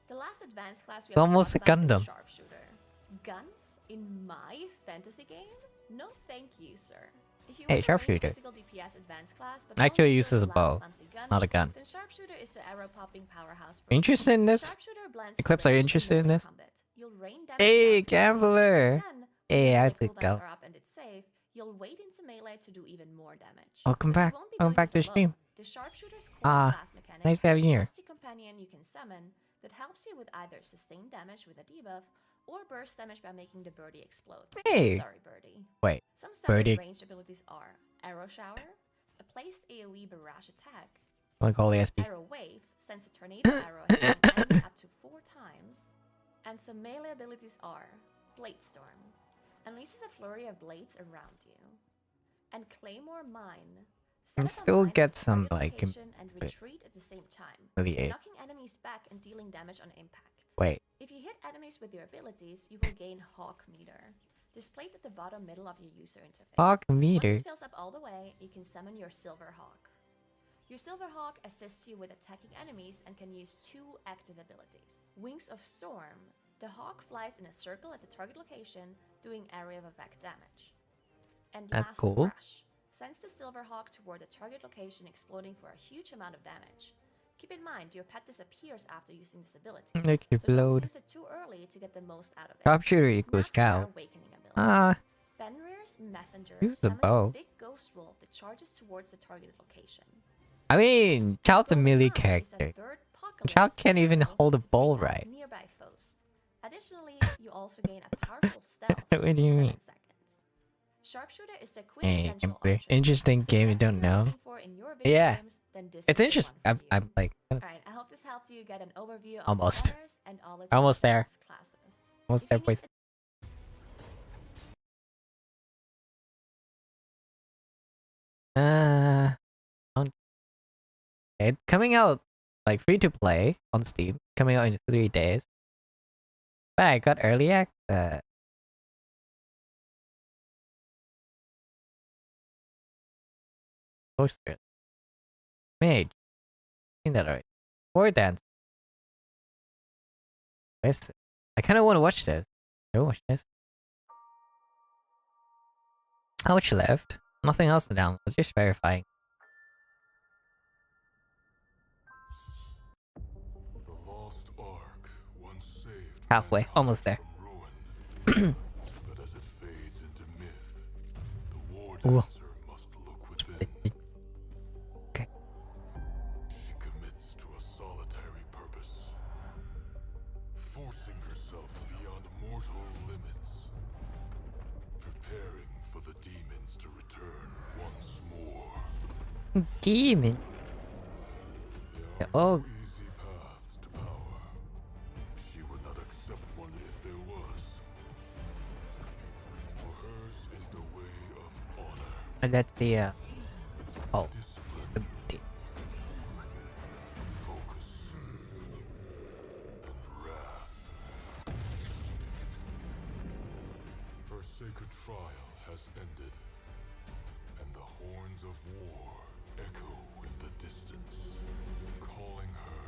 [SPEAKER 2] The last advanced class we have
[SPEAKER 1] Almost
[SPEAKER 2] to
[SPEAKER 1] a
[SPEAKER 2] talk about
[SPEAKER 1] Gundam.
[SPEAKER 2] is Sharpshooter. Guns in my fantasy game? No, thank you, sir. If you
[SPEAKER 1] Hey,
[SPEAKER 2] want a ranged
[SPEAKER 1] Sharpshooter.
[SPEAKER 2] physical DPS advanced class, but
[SPEAKER 1] Actually
[SPEAKER 2] don't
[SPEAKER 1] uses a
[SPEAKER 2] loud,
[SPEAKER 1] bow,
[SPEAKER 2] clumsy guns,
[SPEAKER 1] not a gun.
[SPEAKER 2] then Sharpshooter is the arrow-popping powerhouse for
[SPEAKER 1] Are you interested in this?
[SPEAKER 2] Sharpshooter blends
[SPEAKER 1] Eclipse, are you
[SPEAKER 2] range and
[SPEAKER 1] interested in
[SPEAKER 2] melee
[SPEAKER 1] this?
[SPEAKER 2] combat. You'll rain damage
[SPEAKER 1] Hey,
[SPEAKER 2] down to
[SPEAKER 1] gambler.
[SPEAKER 2] then, when
[SPEAKER 1] Hey,
[SPEAKER 2] the
[SPEAKER 1] how's
[SPEAKER 2] melee
[SPEAKER 1] it
[SPEAKER 2] cooldowns
[SPEAKER 1] go?
[SPEAKER 2] are up and it's safe, you'll wait into melee to do even more damage.
[SPEAKER 1] Welcome
[SPEAKER 2] But you
[SPEAKER 1] back.
[SPEAKER 2] won't be
[SPEAKER 1] Welcome
[SPEAKER 2] doing
[SPEAKER 1] back to the
[SPEAKER 2] this alone.
[SPEAKER 1] stream.
[SPEAKER 2] The Sharpshooter's core
[SPEAKER 1] Ah,
[SPEAKER 2] class mechanic
[SPEAKER 1] nice to have
[SPEAKER 2] has
[SPEAKER 1] you
[SPEAKER 2] a
[SPEAKER 1] here.
[SPEAKER 2] trusty companion you can summon that helps you with either sustain damage with a debuff or burst damage by making the birdie explode.
[SPEAKER 1] Hey.
[SPEAKER 2] Sorry, birdie.
[SPEAKER 1] Wait.
[SPEAKER 2] Some standard
[SPEAKER 1] Birdie.
[SPEAKER 2] ranged abilities are Arrow Shower, a placed AoE barrage attack,
[SPEAKER 1] I want to call the SPs.
[SPEAKER 2] Arrow Wave sends a tornado arrow hitting an enemy up to 4 times, and some melee abilities are Blade Storm, unleashes a flurry of blades around you, and Claymore Mine.
[SPEAKER 1] And
[SPEAKER 2] Set up a
[SPEAKER 1] still
[SPEAKER 2] mine at
[SPEAKER 1] get
[SPEAKER 2] the
[SPEAKER 1] some,
[SPEAKER 2] target
[SPEAKER 1] like,
[SPEAKER 2] location and retreat at the same time,
[SPEAKER 1] Really aid.
[SPEAKER 2] knocking enemies back and dealing damage on impact.
[SPEAKER 1] Wait.
[SPEAKER 2] If you hit enemies with your abilities, you will gain Hawk Meter, displayed at the bottom middle of your user interface.
[SPEAKER 1] Hawk
[SPEAKER 2] Once
[SPEAKER 1] meter.
[SPEAKER 2] it fills up all the way, you can summon your Silver Hawk. Your Silver Hawk assists you with attacking enemies and can use 2 active abilities. Wings of Storm. The Hawk flies in a circle at the target location, doing area of effect damage. And
[SPEAKER 1] That's
[SPEAKER 2] last,
[SPEAKER 1] cool.
[SPEAKER 2] Rush. Sends the Silver Hawk toward the target location, exploding for a huge amount of damage. Keep in mind, your pet disappears after using this ability. So don't
[SPEAKER 1] Explode.
[SPEAKER 2] use it too early to get the most out of it.
[SPEAKER 1] Sharpshooter equals
[SPEAKER 2] Now to our
[SPEAKER 1] cow.
[SPEAKER 2] awakening abilities.
[SPEAKER 1] Ah.
[SPEAKER 2] Fenrir's Messenger
[SPEAKER 1] Use the
[SPEAKER 2] summons
[SPEAKER 1] bow.
[SPEAKER 2] a big ghost wolf that charges towards the targeted location.
[SPEAKER 1] I mean, Child's a
[SPEAKER 2] Golden
[SPEAKER 1] melee
[SPEAKER 2] Eye is
[SPEAKER 1] character.
[SPEAKER 2] bird
[SPEAKER 1] Child can't even
[SPEAKER 2] arrow
[SPEAKER 1] hold a
[SPEAKER 2] to take
[SPEAKER 1] ball
[SPEAKER 2] out
[SPEAKER 1] right.
[SPEAKER 2] Nearby foes. Additionally, you also gain a powerful stealth
[SPEAKER 1] What
[SPEAKER 2] for
[SPEAKER 1] do you
[SPEAKER 2] 7
[SPEAKER 1] mean?
[SPEAKER 2] seconds. Sharpshooter is the
[SPEAKER 1] Hey,
[SPEAKER 2] quintessential
[SPEAKER 1] gameplay.
[SPEAKER 2] option.
[SPEAKER 1] Interesting
[SPEAKER 2] So
[SPEAKER 1] game you
[SPEAKER 2] if that's
[SPEAKER 1] don't
[SPEAKER 2] what you're
[SPEAKER 1] know.
[SPEAKER 2] looking for in your video
[SPEAKER 1] Yeah.
[SPEAKER 2] games, then this
[SPEAKER 1] It's
[SPEAKER 2] is the
[SPEAKER 1] interesting.
[SPEAKER 2] one for you.
[SPEAKER 1] I'm like
[SPEAKER 2] Alright, I hope this helped you get an overview of
[SPEAKER 1] Almost.
[SPEAKER 2] Gunners and all its
[SPEAKER 1] Almost there.
[SPEAKER 2] advanced classes.
[SPEAKER 1] almost
[SPEAKER 2] If
[SPEAKER 1] there,
[SPEAKER 2] you need
[SPEAKER 1] boys. It's coming out like free to play on Steam. Coming out in 3 days. But I got early access. Sorceress. Mage. Seen that already. War dance. I kind of want to watch this. I watch this. How much left? Nothing else to download. Just verifying.
[SPEAKER 5] The lost Ark, once saved
[SPEAKER 1] Halfway. Almost there.
[SPEAKER 5] from ruin. But as it fades into myth, the war dancer must look within.
[SPEAKER 1] Okay.
[SPEAKER 5] She commits to a solitary purpose,
[SPEAKER 1] Demon.
[SPEAKER 5] There are
[SPEAKER 1] Oh,
[SPEAKER 5] no easy paths to power. She would not accept one if there was. For hers is the way of honor,
[SPEAKER 1] and that's the oh,
[SPEAKER 5] discipline,
[SPEAKER 1] the
[SPEAKER 5] focus, and wrath. Her sacred trial has ended, and the horns of war echo in the distance, calling her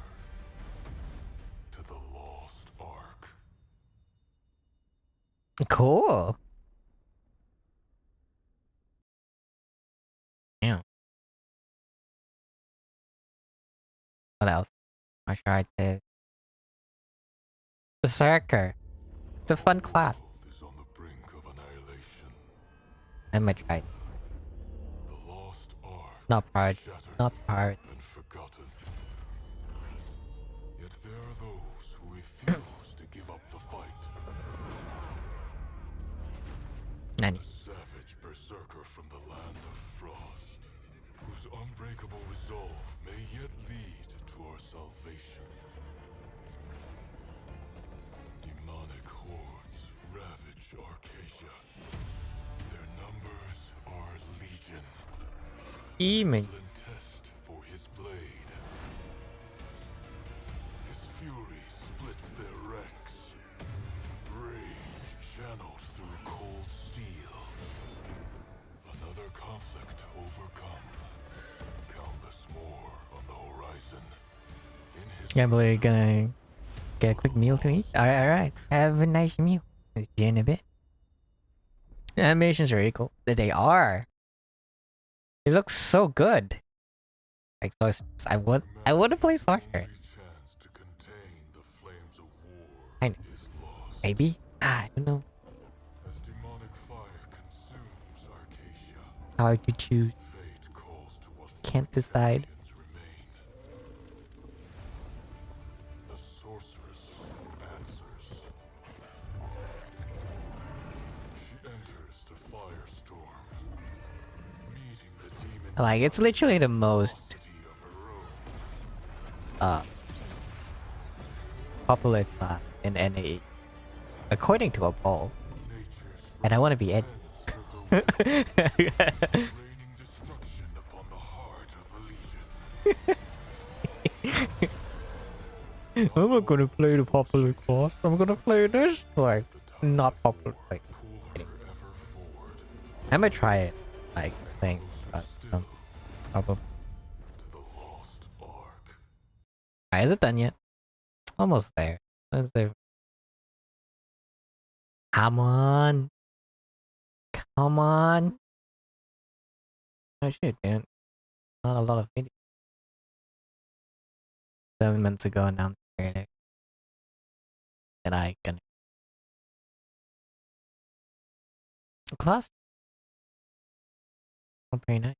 [SPEAKER 5] to the lost Ark.
[SPEAKER 1] cool. Yeah. What else? Martial artist. Berserker. It's a fun class.
[SPEAKER 5] World is on the brink of annihilation.
[SPEAKER 1] I might try it.
[SPEAKER 5] The lost Ark
[SPEAKER 1] Not part.
[SPEAKER 5] shattered
[SPEAKER 1] Not part.
[SPEAKER 5] and forgotten. Yet there are those who refuse to give up the fight.
[SPEAKER 1] Nani.
[SPEAKER 5] A savage berserker from the land of frost, whose unbreakable resolve may yet lead to our salvation. Demonic hordes ravage Arcadia. Their numbers are legion.
[SPEAKER 1] Demon.
[SPEAKER 5] Excellent test for his blade. His fury splits their ranks. Rage channeled through cold steel. Another conflict overcome. Countless more on the horizon. In his
[SPEAKER 1] Yeah, but we're gonna get a quick meal to eat. Alright. Have a nice meal. See you in a bit. The animations are equal. They are. It looks so good. Like Sorceress. I want to play Sorceress.
[SPEAKER 5] only chance to contain the flames of war
[SPEAKER 1] I know.
[SPEAKER 5] is lost.
[SPEAKER 1] Maybe? I don't know.
[SPEAKER 5] As demonic fire consumes Arcadia,
[SPEAKER 1] Hard to choose.
[SPEAKER 5] fate calls to what
[SPEAKER 1] Can't decide.
[SPEAKER 5] fortifications remain. The sorceress answers. She enters the firestorm, meeting the demon
[SPEAKER 1] Like, it's literally the most
[SPEAKER 5] city of her own.
[SPEAKER 1] popular class in NAE. According to a poll.
[SPEAKER 5] Nature's
[SPEAKER 1] And I want to be Ed.
[SPEAKER 5] winds circle raining destruction upon the heart of the legion.
[SPEAKER 1] I'm not gonna play the popular class. I'm gonna play this. Like, not popular. Like,
[SPEAKER 5] Pull her ever forward
[SPEAKER 1] I'm gonna try it. Like, thing.
[SPEAKER 5] still
[SPEAKER 1] Problem.
[SPEAKER 5] to the lost Ark.
[SPEAKER 1] Alright, is it done yet? Almost there. Almost there. Come on. Come on. Oh shit, man. Not a lot of videos. 7 months ago announced trailer. And I gonna class. Oh, very nice.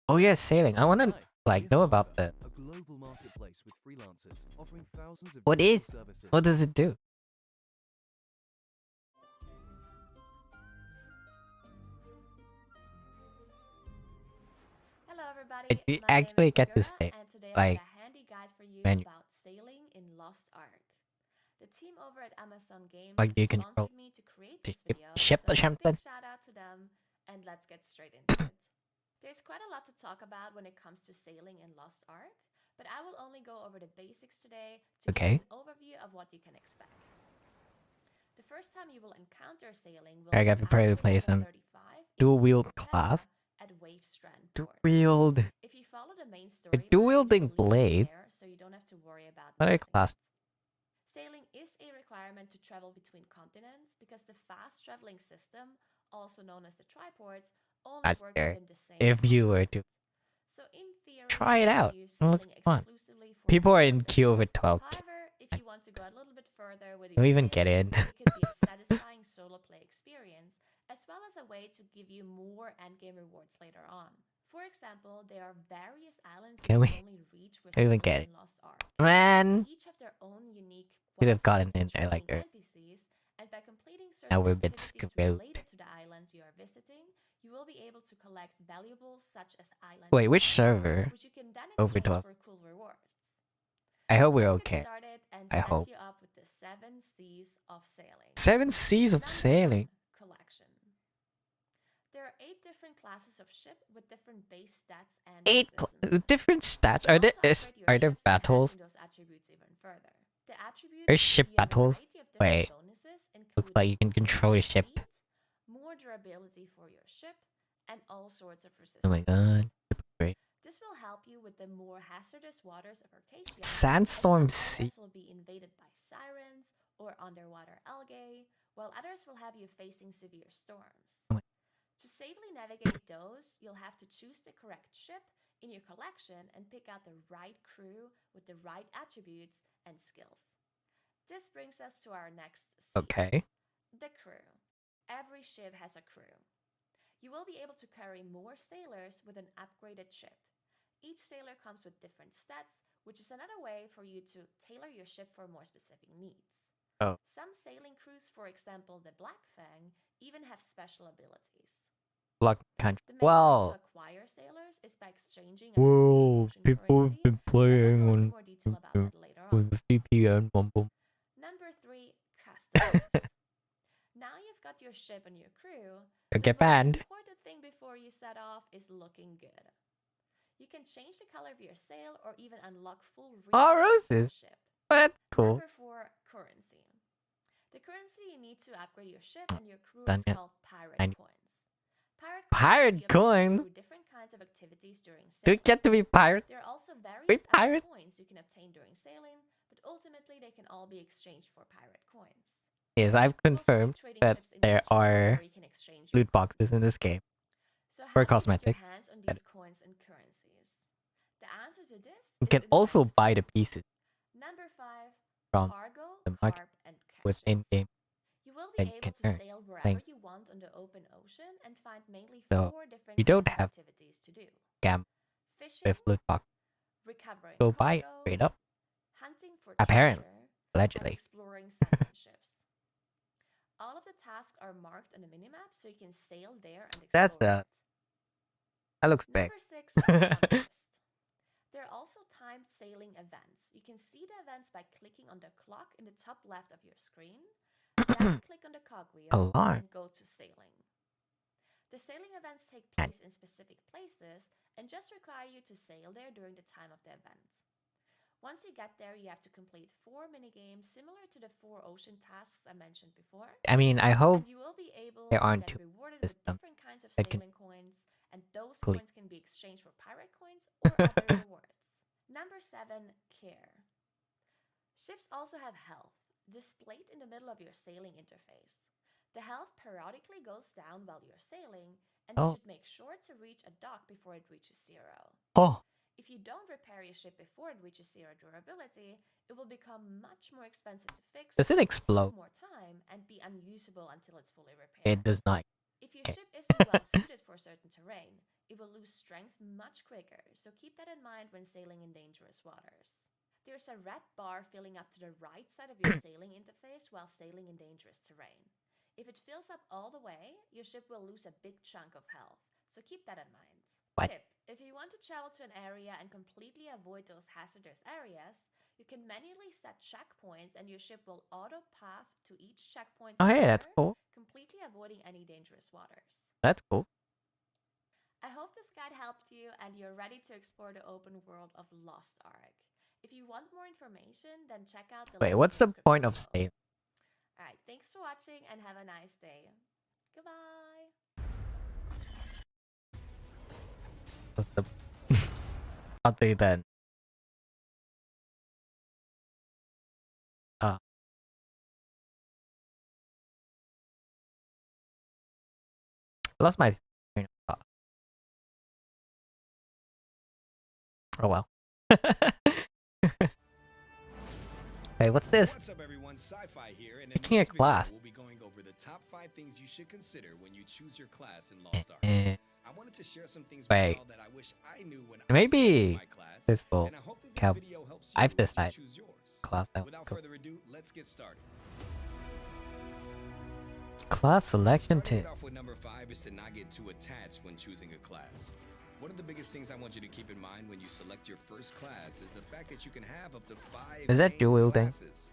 [SPEAKER 1] Oh yeah, sailing. I wanna like know about the
[SPEAKER 6] A global marketplace with freelancers offering thousands of
[SPEAKER 1] What
[SPEAKER 6] digital
[SPEAKER 1] is-
[SPEAKER 6] services.
[SPEAKER 1] what does it do?
[SPEAKER 2] Hello everybody.
[SPEAKER 1] I do
[SPEAKER 2] My
[SPEAKER 1] actually
[SPEAKER 2] name is
[SPEAKER 1] get to
[SPEAKER 2] Gura,
[SPEAKER 1] say,
[SPEAKER 2] and today
[SPEAKER 1] like,
[SPEAKER 2] I have a handy guide for you
[SPEAKER 1] menu.
[SPEAKER 2] about sailing in Lost Ark. The team over at Amazon Games
[SPEAKER 1] Like, do you control
[SPEAKER 2] sponsored me to create
[SPEAKER 1] the
[SPEAKER 2] this video,
[SPEAKER 1] ship or
[SPEAKER 2] so
[SPEAKER 1] something?
[SPEAKER 2] big shout out to them, and let's get straight into it. There's quite a lot to talk about when it comes to sailing in Lost Ark, but I will only go over the basics today to
[SPEAKER 1] Okay.
[SPEAKER 2] give an overview of what you can expect. The first time you will encounter sailing will
[SPEAKER 1] I
[SPEAKER 2] be
[SPEAKER 1] got to probably
[SPEAKER 2] after
[SPEAKER 1] play
[SPEAKER 2] level
[SPEAKER 1] some
[SPEAKER 2] 35 in
[SPEAKER 1] dual wield
[SPEAKER 2] September
[SPEAKER 1] class.
[SPEAKER 2] at Wavestrand
[SPEAKER 1] Dual
[SPEAKER 2] Port.
[SPEAKER 1] wield.
[SPEAKER 2] If you follow the main story,
[SPEAKER 1] dual-wielding blade?
[SPEAKER 2] so you don't have to worry about
[SPEAKER 1] What a
[SPEAKER 2] missing
[SPEAKER 1] class.
[SPEAKER 2] it. Sailing is a requirement to travel between continents because the fast traveling system, also known as the triports, only
[SPEAKER 1] That's
[SPEAKER 2] work
[SPEAKER 1] fair.
[SPEAKER 2] within the same
[SPEAKER 1] If you were to
[SPEAKER 2] continent. So in theory,
[SPEAKER 1] try it
[SPEAKER 2] you can
[SPEAKER 1] out.
[SPEAKER 2] use
[SPEAKER 1] It looks
[SPEAKER 2] sailing
[SPEAKER 1] fun.
[SPEAKER 2] exclusively for
[SPEAKER 1] People are in
[SPEAKER 2] purposes.
[SPEAKER 1] queue over 12.
[SPEAKER 2] However, if you want to go a little bit further with
[SPEAKER 1] Don't
[SPEAKER 2] your
[SPEAKER 1] even get
[SPEAKER 2] sailing,
[SPEAKER 1] in.
[SPEAKER 2] it could be a satisfying solo play experience, as well as a way to give you more endgame rewards later on. For example, there are various islands
[SPEAKER 1] Can
[SPEAKER 2] you
[SPEAKER 1] we-
[SPEAKER 2] can only reach with
[SPEAKER 1] don't even
[SPEAKER 2] sailing
[SPEAKER 1] get
[SPEAKER 2] in
[SPEAKER 1] it.
[SPEAKER 2] Lost Ark.
[SPEAKER 1] Man,
[SPEAKER 2] Each have their own unique
[SPEAKER 1] could have
[SPEAKER 2] quests
[SPEAKER 1] gotten
[SPEAKER 2] and
[SPEAKER 1] in there like
[SPEAKER 2] controlling
[SPEAKER 1] that.
[SPEAKER 2] NPCs, and by completing
[SPEAKER 1] Now
[SPEAKER 2] certain
[SPEAKER 1] we're a bit
[SPEAKER 2] activities
[SPEAKER 1] screwed.
[SPEAKER 2] related to the islands you are visiting, You will be able to collect valuables such as island
[SPEAKER 1] Wait, which
[SPEAKER 2] coins,
[SPEAKER 1] server?
[SPEAKER 2] which you can then
[SPEAKER 1] Over
[SPEAKER 2] exchange
[SPEAKER 1] 12.
[SPEAKER 2] for cool rewards.
[SPEAKER 1] I hope we're
[SPEAKER 2] Let's get
[SPEAKER 1] okay.
[SPEAKER 2] started and
[SPEAKER 1] I
[SPEAKER 2] set
[SPEAKER 1] hope.
[SPEAKER 2] you up with the 7 C's of sailing.
[SPEAKER 1] 7 C's of
[SPEAKER 2] Number
[SPEAKER 1] sailing.
[SPEAKER 2] 1, collection. There are 8 different classes of ship with different base stats and
[SPEAKER 1] 8
[SPEAKER 2] resistance.
[SPEAKER 1] different stats.
[SPEAKER 2] You
[SPEAKER 1] Are there
[SPEAKER 2] can also upgrade your
[SPEAKER 1] are there
[SPEAKER 2] ships,
[SPEAKER 1] battles?
[SPEAKER 2] enhancing those attributes even further. The attributes
[SPEAKER 1] There's ship
[SPEAKER 2] give you a
[SPEAKER 1] battles?
[SPEAKER 2] variety of different
[SPEAKER 1] Wait.
[SPEAKER 2] bonuses,
[SPEAKER 1] Looks like you can
[SPEAKER 2] including
[SPEAKER 1] control the
[SPEAKER 2] stronger
[SPEAKER 1] ship.
[SPEAKER 2] speed, more durability for your ship, and all sorts of resistance.
[SPEAKER 1] Oh my god. Great.
[SPEAKER 2] This will help you with the more hazardous waters of Arcadia.
[SPEAKER 1] Sandstorm
[SPEAKER 2] as some
[SPEAKER 1] Sea.
[SPEAKER 2] areas will be invaded by sirens or underwater algae, while others will have you facing severe storms.
[SPEAKER 1] Oh my-
[SPEAKER 2] To safely navigate those, you'll have to choose the correct ship in your collection and pick out the right crew with the right attributes and skills. This brings us to our next C.
[SPEAKER 1] Okay.
[SPEAKER 2] The crew. Every ship has a crew. You will be able to carry more sailors with an upgraded ship. Each sailor comes with different stats, which is another way for you to tailor your ship for more specific needs.
[SPEAKER 1] Oh.
[SPEAKER 2] Some sailing crews, for example the Black Fang, even have special abilities.
[SPEAKER 1] Block country.
[SPEAKER 2] The main way
[SPEAKER 1] Wow.
[SPEAKER 2] to acquire sailors is by exchanging a specific
[SPEAKER 1] Whoa.
[SPEAKER 2] ocean
[SPEAKER 1] People
[SPEAKER 2] currency,
[SPEAKER 1] have been
[SPEAKER 2] and
[SPEAKER 1] playing
[SPEAKER 2] we'll go
[SPEAKER 1] on
[SPEAKER 2] into more detail about that later on.
[SPEAKER 1] with the VPN. Boom.
[SPEAKER 2] Number 3, customs. Now you've got your ship and your crew.
[SPEAKER 1] You'll
[SPEAKER 2] the
[SPEAKER 1] get banned.
[SPEAKER 2] most important thing before you set off is looking good. You can change the color of your sail or even unlock full
[SPEAKER 1] Oh,
[SPEAKER 2] resets for
[SPEAKER 1] roses.
[SPEAKER 2] your ship.
[SPEAKER 1] That's cool.
[SPEAKER 2] Number 4, currency. The currency you need to upgrade your ship and your crew
[SPEAKER 1] Done
[SPEAKER 2] is
[SPEAKER 1] yet.
[SPEAKER 2] called pirate
[SPEAKER 1] 90.
[SPEAKER 2] coins.
[SPEAKER 1] Pirate
[SPEAKER 2] can be obtained
[SPEAKER 1] coins?
[SPEAKER 2] through different kinds of activities during
[SPEAKER 1] Do
[SPEAKER 2] sailing.
[SPEAKER 1] you get to be pirate?
[SPEAKER 2] There are also
[SPEAKER 1] Wait,
[SPEAKER 2] various other
[SPEAKER 1] pirate?
[SPEAKER 2] coins you can obtain during sailing, but ultimately they can all be exchanged for pirate coins.
[SPEAKER 1] Yes, I've
[SPEAKER 2] We'll
[SPEAKER 1] confirmed
[SPEAKER 2] trading
[SPEAKER 1] that
[SPEAKER 2] ships in
[SPEAKER 1] there
[SPEAKER 2] each world
[SPEAKER 1] are
[SPEAKER 2] where you can exchange your
[SPEAKER 1] loot boxes in this game.
[SPEAKER 2] So
[SPEAKER 1] for
[SPEAKER 2] how do you get
[SPEAKER 1] cosmetic.
[SPEAKER 2] your hands on
[SPEAKER 1] Get
[SPEAKER 2] these coins and currencies? The answer to this
[SPEAKER 1] You
[SPEAKER 2] is
[SPEAKER 1] can
[SPEAKER 2] in the
[SPEAKER 1] also
[SPEAKER 2] next
[SPEAKER 1] buy the
[SPEAKER 2] field.
[SPEAKER 1] pieces
[SPEAKER 2] Number 5,
[SPEAKER 1] from
[SPEAKER 2] cargo,
[SPEAKER 1] the market
[SPEAKER 2] carp, and caches.
[SPEAKER 1] with in-game.
[SPEAKER 2] You will
[SPEAKER 1] that
[SPEAKER 2] be
[SPEAKER 1] you
[SPEAKER 2] able
[SPEAKER 1] can
[SPEAKER 2] to
[SPEAKER 1] earn
[SPEAKER 2] sail wherever
[SPEAKER 1] playing.
[SPEAKER 2] you want on the open ocean and find mainly
[SPEAKER 1] So,
[SPEAKER 2] 4 different
[SPEAKER 1] you don't
[SPEAKER 2] kinds of
[SPEAKER 1] have
[SPEAKER 2] activities to do.
[SPEAKER 1] Scam
[SPEAKER 2] Fishing,
[SPEAKER 1] with loot box.
[SPEAKER 2] recovering
[SPEAKER 1] Go buy it
[SPEAKER 2] cargo,
[SPEAKER 1] straight up.
[SPEAKER 2] hunting for
[SPEAKER 1] Apparently.
[SPEAKER 2] treasure, and
[SPEAKER 1] Allegedly.
[SPEAKER 2] exploring sunken ships. All of the tasks are marked on the minimap so you can sail there and explore
[SPEAKER 1] That's
[SPEAKER 2] it.
[SPEAKER 1] that looks big.
[SPEAKER 2] Number 6, contest. There are also timed sailing events. You can see the events by clicking on the clock in the top left of your screen, then click on the cogwheel
[SPEAKER 1] Alarm.
[SPEAKER 2] and go to sailing. The sailing events take place in specific places and just require you to sail there during the time of the event. Once you get there, you have to complete 4 minigames similar to the 4 ocean tasks I mentioned before.
[SPEAKER 1] I mean, I hope
[SPEAKER 2] And you will be able
[SPEAKER 1] there
[SPEAKER 2] to
[SPEAKER 1] aren't
[SPEAKER 2] get
[SPEAKER 1] two
[SPEAKER 2] rewarded with
[SPEAKER 1] systems
[SPEAKER 2] different kinds of
[SPEAKER 1] that can
[SPEAKER 2] sailing coins, and those
[SPEAKER 1] complete.
[SPEAKER 2] coins can be exchanged for pirate coins or other rewards. Number 7, care. Ships also have health, displayed in the middle of your sailing interface. The health periodically goes down while you're sailing, and you
[SPEAKER 1] Oh.
[SPEAKER 2] should make sure to reach a dock before it reaches 0.
[SPEAKER 1] Oh,
[SPEAKER 2] If you don't repair your ship before it reaches 0 durability, it will become much more expensive to fix,
[SPEAKER 1] does it
[SPEAKER 2] take
[SPEAKER 1] explode?
[SPEAKER 2] more time, and be unusable until it's fully repaired.
[SPEAKER 1] It does not.
[SPEAKER 2] If your
[SPEAKER 1] Okay.
[SPEAKER 2] ship isn't well suited for certain terrain, it will lose strength much quicker, so keep that in mind when sailing in dangerous waters. There's a red bar filling up to the right side of your sailing interface while sailing in dangerous terrain. If it fills up all the way, your ship will lose a big chunk of health, so keep that in mind.
[SPEAKER 1] What?
[SPEAKER 2] Tip: if you want to travel to an area and completely avoid those hazardous areas, you can manually set checkpoints and your ship will auto-path to each checkpoint
[SPEAKER 1] Oh, hey,
[SPEAKER 2] together,
[SPEAKER 1] that's cool.
[SPEAKER 2] completely avoiding any dangerous waters.
[SPEAKER 1] That's cool.
[SPEAKER 2] I hope this guide helped you and you're ready to explore the open world of Lost Ark. If you want more information, then check out the
[SPEAKER 1] Wait,
[SPEAKER 2] link
[SPEAKER 1] what's
[SPEAKER 2] in
[SPEAKER 1] the
[SPEAKER 2] description
[SPEAKER 1] point of
[SPEAKER 2] below.
[SPEAKER 1] sailing?
[SPEAKER 2] Alright, thanks for watching and have a nice day. Goodbye!
[SPEAKER 1] What's the other than I lost my train of thought. Oh well. Hey, what's this?
[SPEAKER 7] What's up, everyone? Sci-Fi here, and in
[SPEAKER 1] Picking a
[SPEAKER 7] this video,
[SPEAKER 1] class.
[SPEAKER 7] we'll be going over the top 5 things you should consider when you choose your class in Lost Ark.
[SPEAKER 1] Eh,
[SPEAKER 7] I wanted to share some things
[SPEAKER 1] Wait.
[SPEAKER 7] with y'all that I wish I knew when
[SPEAKER 1] Maybe
[SPEAKER 7] I selected my class,
[SPEAKER 1] this will
[SPEAKER 7] and I hope that this
[SPEAKER 1] help.
[SPEAKER 7] video helps you
[SPEAKER 1] I've
[SPEAKER 7] as you
[SPEAKER 1] decided
[SPEAKER 7] choose yours.
[SPEAKER 1] class I
[SPEAKER 7] Without
[SPEAKER 1] go.
[SPEAKER 7] further ado, let's get started.
[SPEAKER 1] Class selection
[SPEAKER 7] Starting
[SPEAKER 1] tip.
[SPEAKER 7] it off with number 5 is to not get too attached when choosing a class. One of the biggest things I want you to keep in mind when you select your first class is the fact that you can have up to 5
[SPEAKER 1] Is that
[SPEAKER 7] main
[SPEAKER 1] dual wielding?
[SPEAKER 7] classes.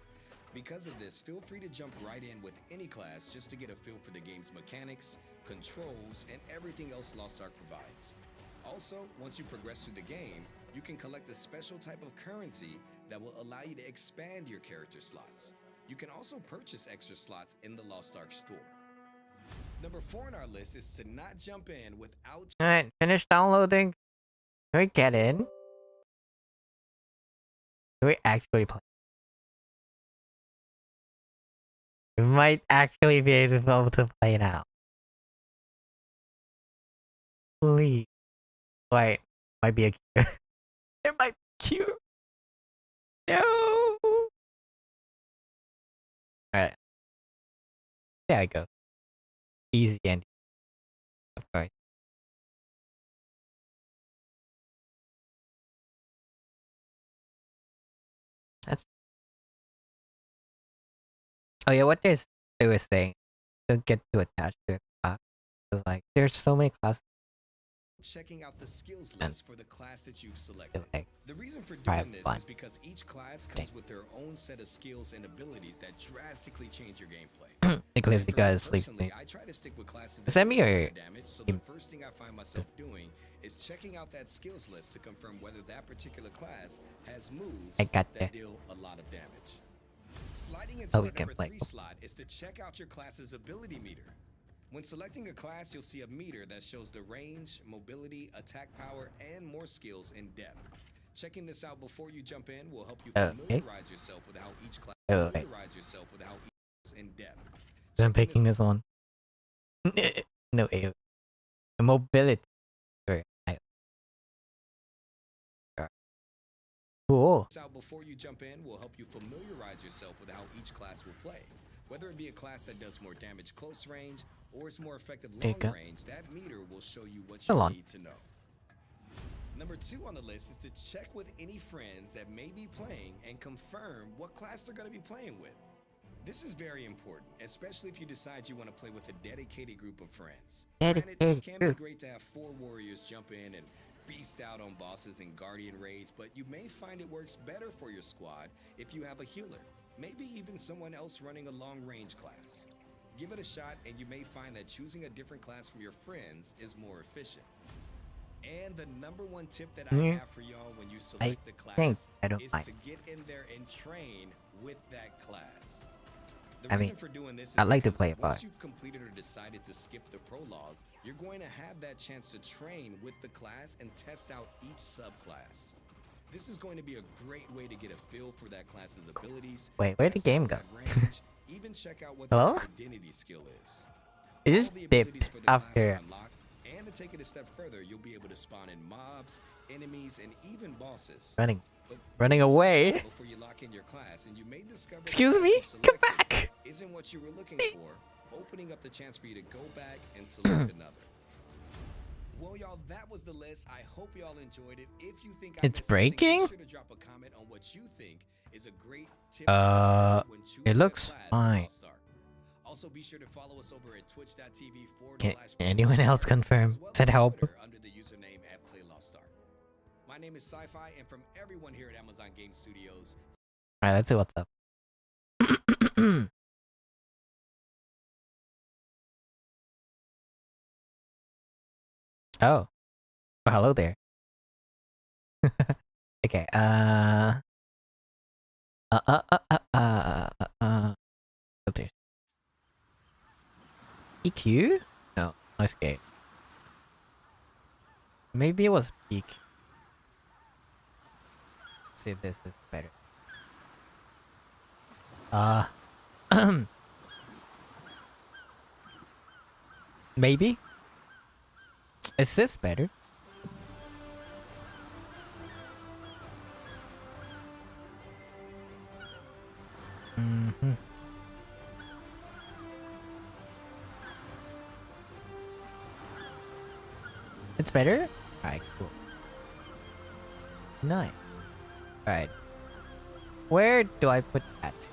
[SPEAKER 7] Because of this, feel free to jump right in with any class just to get a feel for the game's mechanics, controls, and everything else Lost Ark provides. Also, once you progress through the game, you can collect a special type of currency that will allow you to expand your character slots. You can also purchase extra slots in the Lost Ark store. Number 4 on our list is to not jump in without...
[SPEAKER 1] Alright, finish downloading. Can we get in? Can we actually play? We might actually be able to play now. Please. Wait, might be a queue. There might be a queue. No. Alright. There I go. Easy ending. Of course. That's... Oh yeah, what they were saying. Don't get too attached to it. It's like, there's so many classes.
[SPEAKER 7] Checking out the skills list for the class that you've selected.
[SPEAKER 1] Like,
[SPEAKER 7] The reason for
[SPEAKER 1] try
[SPEAKER 7] doing this
[SPEAKER 1] fun.
[SPEAKER 7] is because each class comes with their own set of skills and abilities that drastically change your gameplay.
[SPEAKER 1] Eclipse, you
[SPEAKER 7] For me
[SPEAKER 1] guys sleep.
[SPEAKER 7] personally, I try to stick with classes
[SPEAKER 1] Is that me
[SPEAKER 7] do
[SPEAKER 1] or
[SPEAKER 7] more damage, so the first thing I find myself doing is checking out that skills list to confirm whether that particular class has moves
[SPEAKER 1] I got
[SPEAKER 7] that
[SPEAKER 1] there.
[SPEAKER 7] deal a lot of damage. Sliding into
[SPEAKER 1] Oh,
[SPEAKER 7] our
[SPEAKER 1] we can
[SPEAKER 7] number
[SPEAKER 1] play.
[SPEAKER 7] 3 slot is to check out your class's ability meter. When selecting a class, you'll see a meter that shows the range, mobility, attack power, and more skills in depth. Checking this out before you jump in will help you familiarize yourself with how each class is in depth.
[SPEAKER 1] I'm picking this one. No, AO. Mobility. Sorry. Cool.
[SPEAKER 7] Out before you jump in will help you familiarize yourself with how each class will play. Whether it be a class that does more damage close range or is more effective long range, that meter will show you what you need to know. Number 2 on the list is to check with any friends that may be playing and confirm what class they're going to be playing with. This is very important, especially if you decide you want to play with a dedicated group of friends. Granted, it can be great to have 4 warriors jump in and beast out on bosses and guardian raids, but you may find it works better for your squad if you have a healer, maybe even someone else running a long range class. Give it a shot and you may find that choosing a different class from your friends is more efficient. And the number 1 tip that I have for y'all when you select the class is to get in there and train with that class. The reason for doing this is
[SPEAKER 1] I'd like to play it,
[SPEAKER 7] once you've completed or decided to skip the prologue, you're going to have that chance to train with the class and test out each subclass. This is going to be a great way to get a feel for that class's abilities.
[SPEAKER 1] Wait, where'd the game go?
[SPEAKER 7] Range, even check out what
[SPEAKER 1] Hello?
[SPEAKER 7] the identity skill is.
[SPEAKER 1] It just dipped after.
[SPEAKER 7] And to take it a step further, you'll be able to spawn in mobs, enemies, and even bosses.
[SPEAKER 1] Running away.
[SPEAKER 7] Before you lock in your class, and you may discover
[SPEAKER 1] Excuse me? Come back.
[SPEAKER 7] Isn't what you were looking for, opening up the chance for you to go back and select another. Well, y'all, that was the list. I hope y'all enjoyed it. If you think
[SPEAKER 1] It's breaking?
[SPEAKER 7] be sure to drop a comment on what you think is a great tip to consider when choosing
[SPEAKER 1] it looks
[SPEAKER 7] a class in
[SPEAKER 1] fine.
[SPEAKER 7] Lost Ark. Also, be sure to follow us over at twitch.tv/.
[SPEAKER 1] Can anyone else confirm? Said help.
[SPEAKER 7] Under the username @PlayLostArk. My name is Sci-Fi, and from everyone here at Amazon Game Studios.
[SPEAKER 1] Alright, let's see what's up. Oh. Oh, hello there. Okay, filters. EQ? No, escape. Maybe it was peak. Let's see if this is better. Maybe? Is this better? It's better? Alright, cool. Nice. Alright. Where do I put that?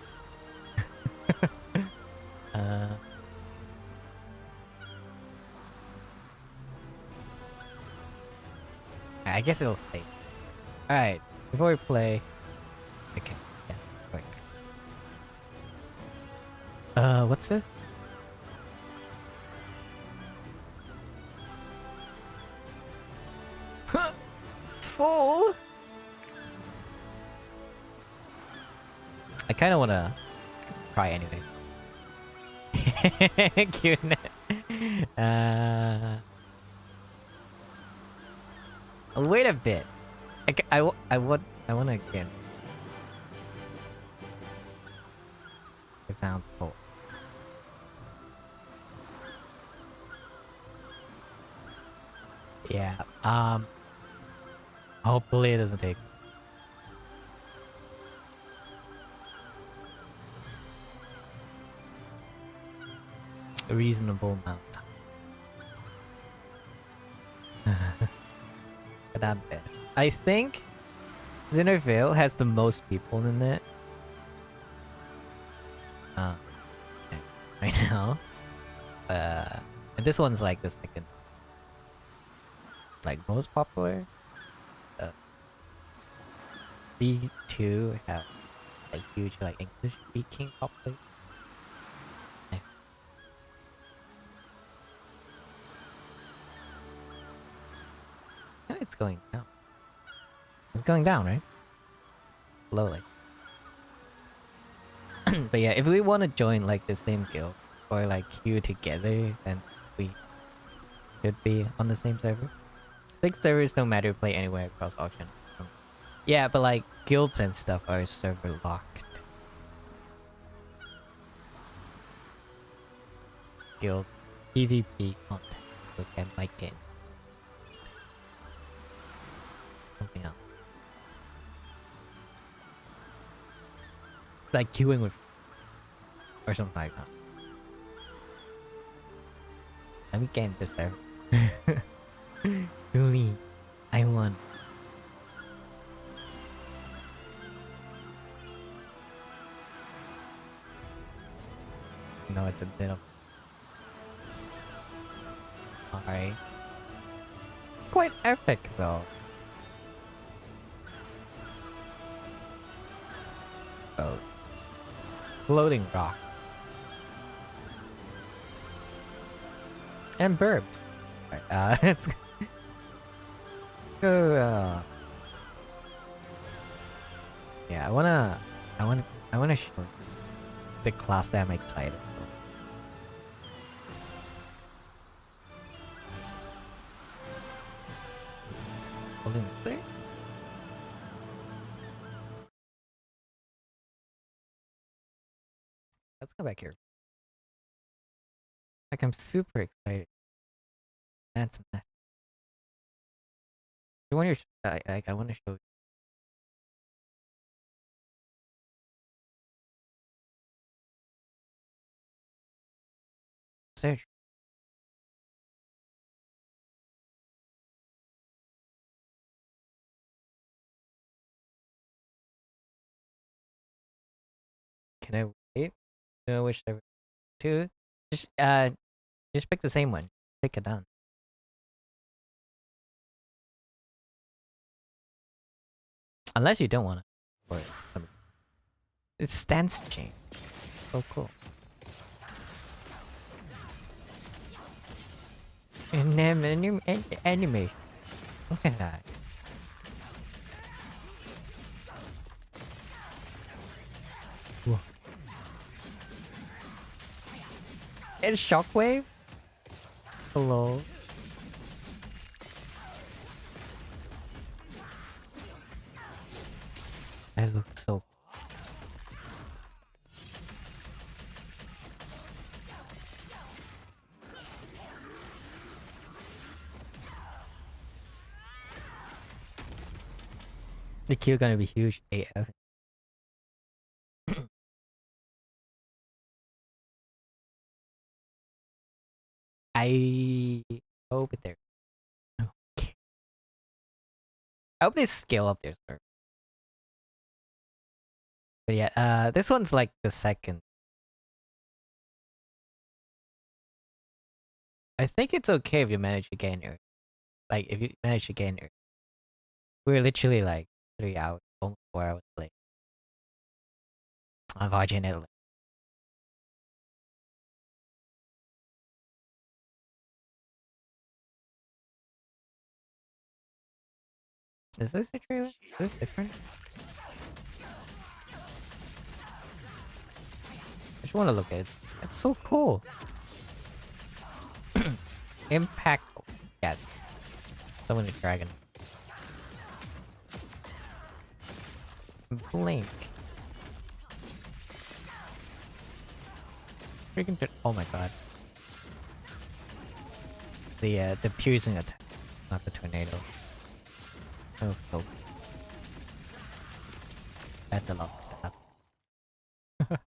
[SPEAKER 1] I guess it'll stay. Alright, before we play... Okay, yeah, wait. What's this? Full? I kinda wanna try anyway. Cute. Wait a bit. I wanna again. It sounds cool. Yeah. Hopefully it doesn't take a reasonable amount of time. But that best. I think Zinnervale has the most people in it. Right now. And this one's like the second, like most popular. These two have a huge like English speaking population. Yeah. Yeah, it's going down. It's going down, right? Slowly. But yeah, if we want to join like the same guild or like queue together, then we should be on the same server. 6 servers, no matter, play anywhere across auction. Yeah, but like guilds and stuff are server locked. Guild PvP content. Look at my game. Something else. Like queuing with or something like that. Let me game this server. Really, I won. No, it's a bit of... Alright. Quite epic though. Oh. Floating rock. And burbs. Alright, let's go. Yeah, I wanna show the class that I'm excited for. Holding there? Let's go back here. Like I'm super excited. That's a mess. I want I want to show you. Search. Can I wait? You know which server? Two? Just pick the same one. Pick it down. Unless you don't want it. Or it's stance change. It's so cool. And animation. Look at that. Whoa. It's Shockwave? Hello? That looks so... The queue gonna be huge AF. I hope there. Okay. I hope they scale up their server. But yeah, this one's like the second. I think it's okay if you manage to gain earth. Like if you manage to gain earth. We're literally like 3 hours, almost 4 hours late. Unfortunately. Is this a trailer? Is this different? I just want to look at it. It's so cool. Impact. Yes. Summon a dragon. Blink. Freaking. Oh my god. The piercing attack, not the tornado. Oh, so. That's a lot of stuff.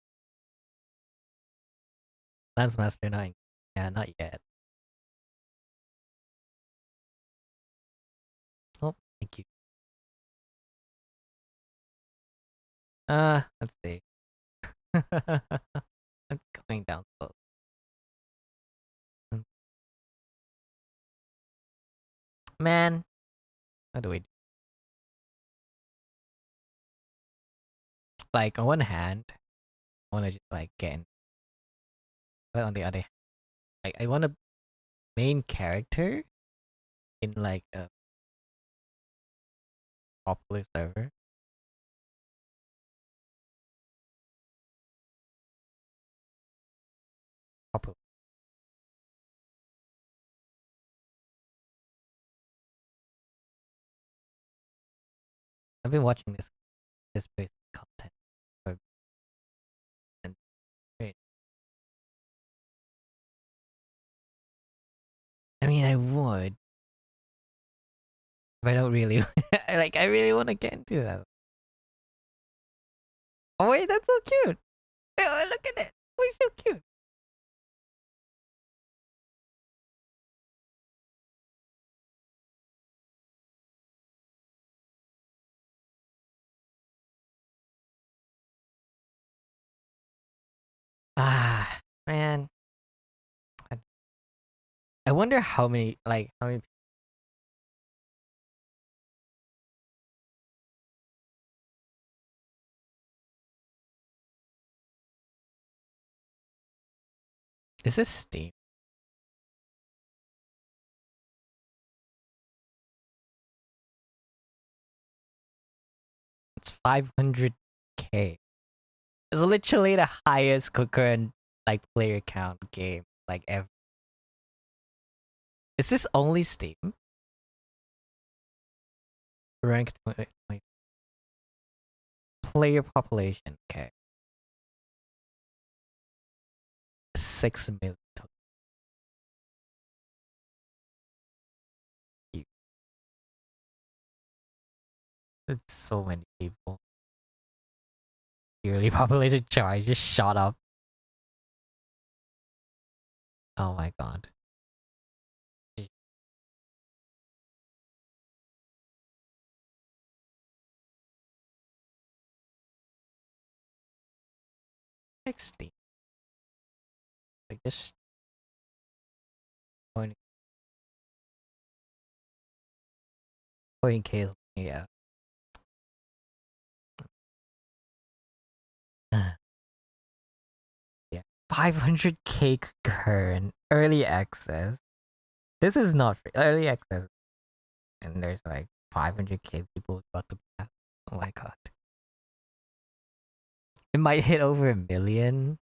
[SPEAKER 1] Lance Master 9. Yeah, not yet. Oh, thank you. Let's see. It's going down slow. Man, how do we do? Like, on one hand, I wanna just like get in. But on the other hand, like, I want a main character in like a popular server. Popular. I've been watching this basic content for and great. I mean, I would, but I don't really like. I really want to get into that. Oh wait, that's so cute. Oh, look at it. Oh, he's so cute. Ah, man. I wonder how many, like, how many. Is this Steam? It's 500k. It's literally the highest concurrent like player count game like ever. Is this only Steam? Ranked player population. Okay, 6 million. It's so many people. Yearly population charge just shot up. Oh my god. Like Steam. Like this. 40k. Yeah. Yeah. 500k concurrent early access. This is not free. Early access. And there's like 500k people about to pass. Oh my god. It might hit over 1 million.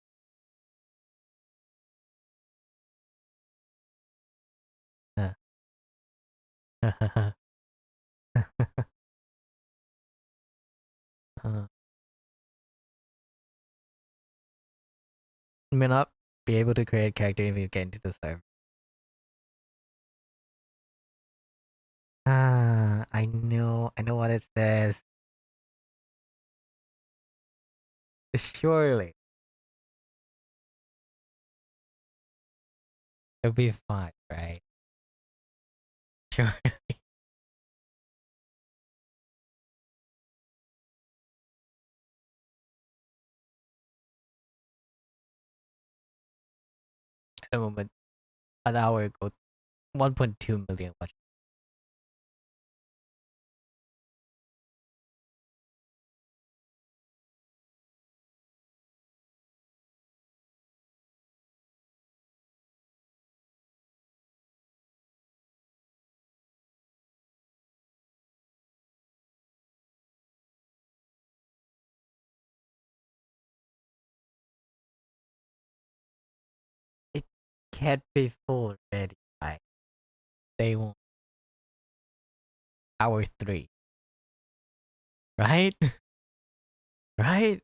[SPEAKER 1] You may not be able to create a character if you get into the server. I know what it says. Surely. It'll be fine, right? Surely. At the moment, an hour ago, 1.2 million watch. can't be full already by day 1. Hour 3. Right? Right?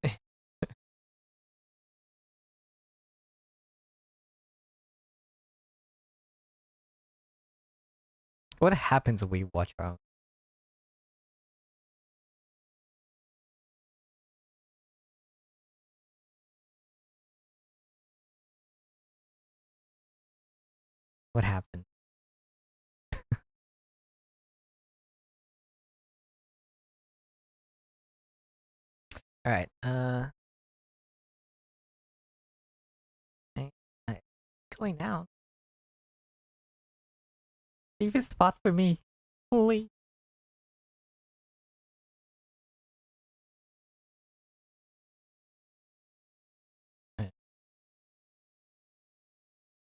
[SPEAKER 1] What happens when we watch our own? What happened? Alright, I- going down. Leave a spot for me. Holy.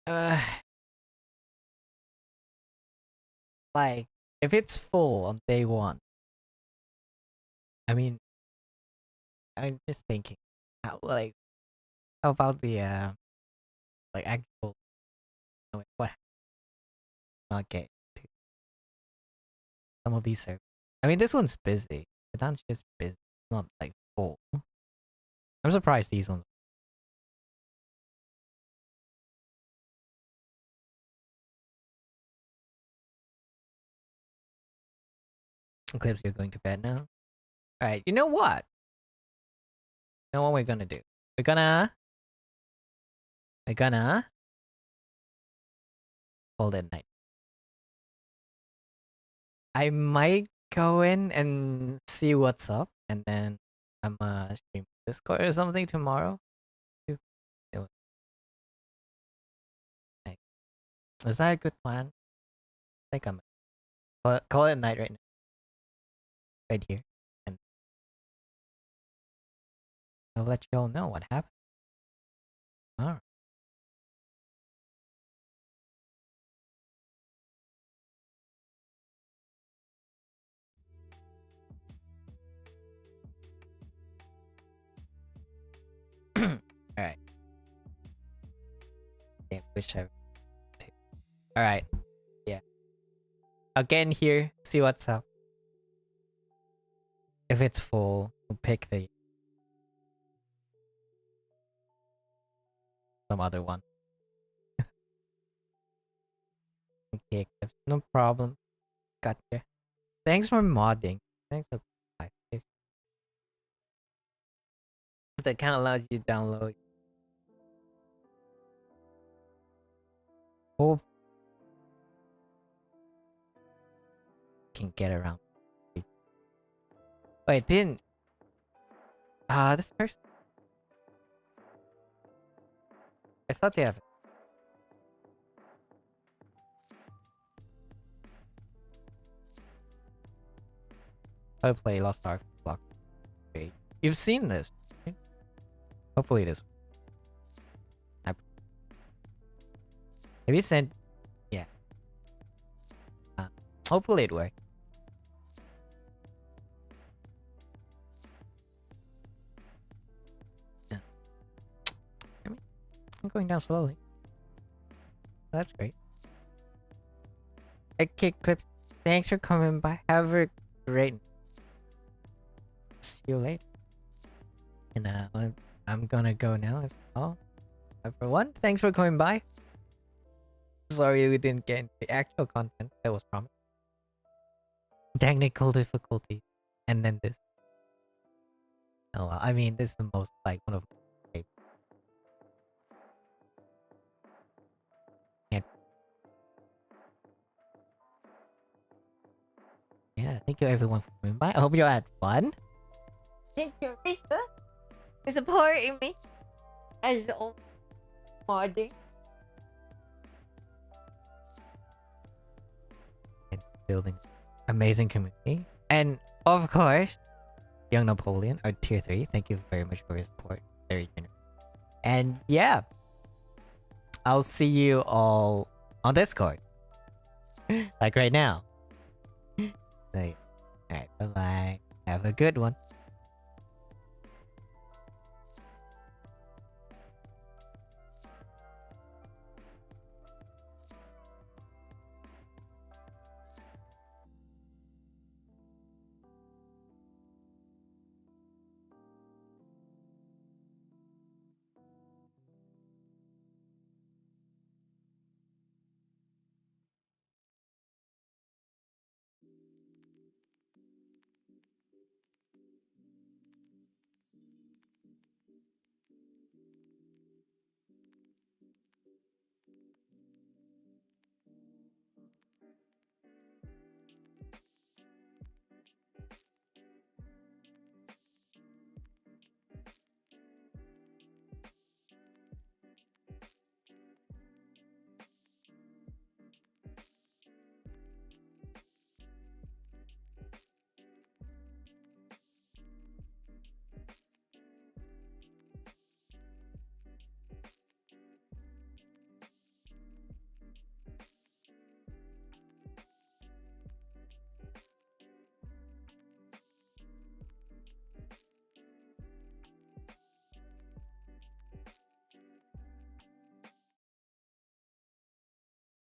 [SPEAKER 1] Uh, like, if it's full on day 1, I mean, I'm just thinking, how about the, like, actual, what, not get to some of these servers. I mean, this one's busy. The town's just busy, not, like, full. I'm surprised these ones. Eclipse, you're going to bed now? Alright, you know what? You know what we're gonna do? We're gonna hold it night. I might go in and see what's up, and then I'm stream Discord or something tomorrow. Like, is that a good plan? I think I'm call it night right now. Right here. And I'll let you all know what happened. Alright. Alright. Yeah, wish I too. Alright. Yeah. I'll get in here, see what's up. If it's full, we'll pick the some other one. Okay, no problem. Gotcha. Thanks for modding. Thanks for that kind of allows you to download. Hope can get around. Wait, didn't this person? I thought they have. I play Lost Ark Block. You've seen this, right? Hopefully this. Have you sent? Yeah. Hopefully it worked. Yeah. I'm going down slowly. That's great. Okay, Clips. Thanks for coming by. Have a great. See you later. And I'm gonna go now as well. Everyone, thanks for coming by. Sorry we didn't get the actual content that was promised. Technical difficulty. And then this. Oh well, I mean, this is the most, like, one of my favorites. Yeah, thank you everyone for coming by. I hope you had fun. Thank you, Risa, for supporting me as the old modding. And building amazing community. And of course, Young Napoleon, our tier 3. Thank you very much for your support. Very generous. And yeah, I'll see you all on Discord. Like right now. So, alright, bye-bye. Have a good one.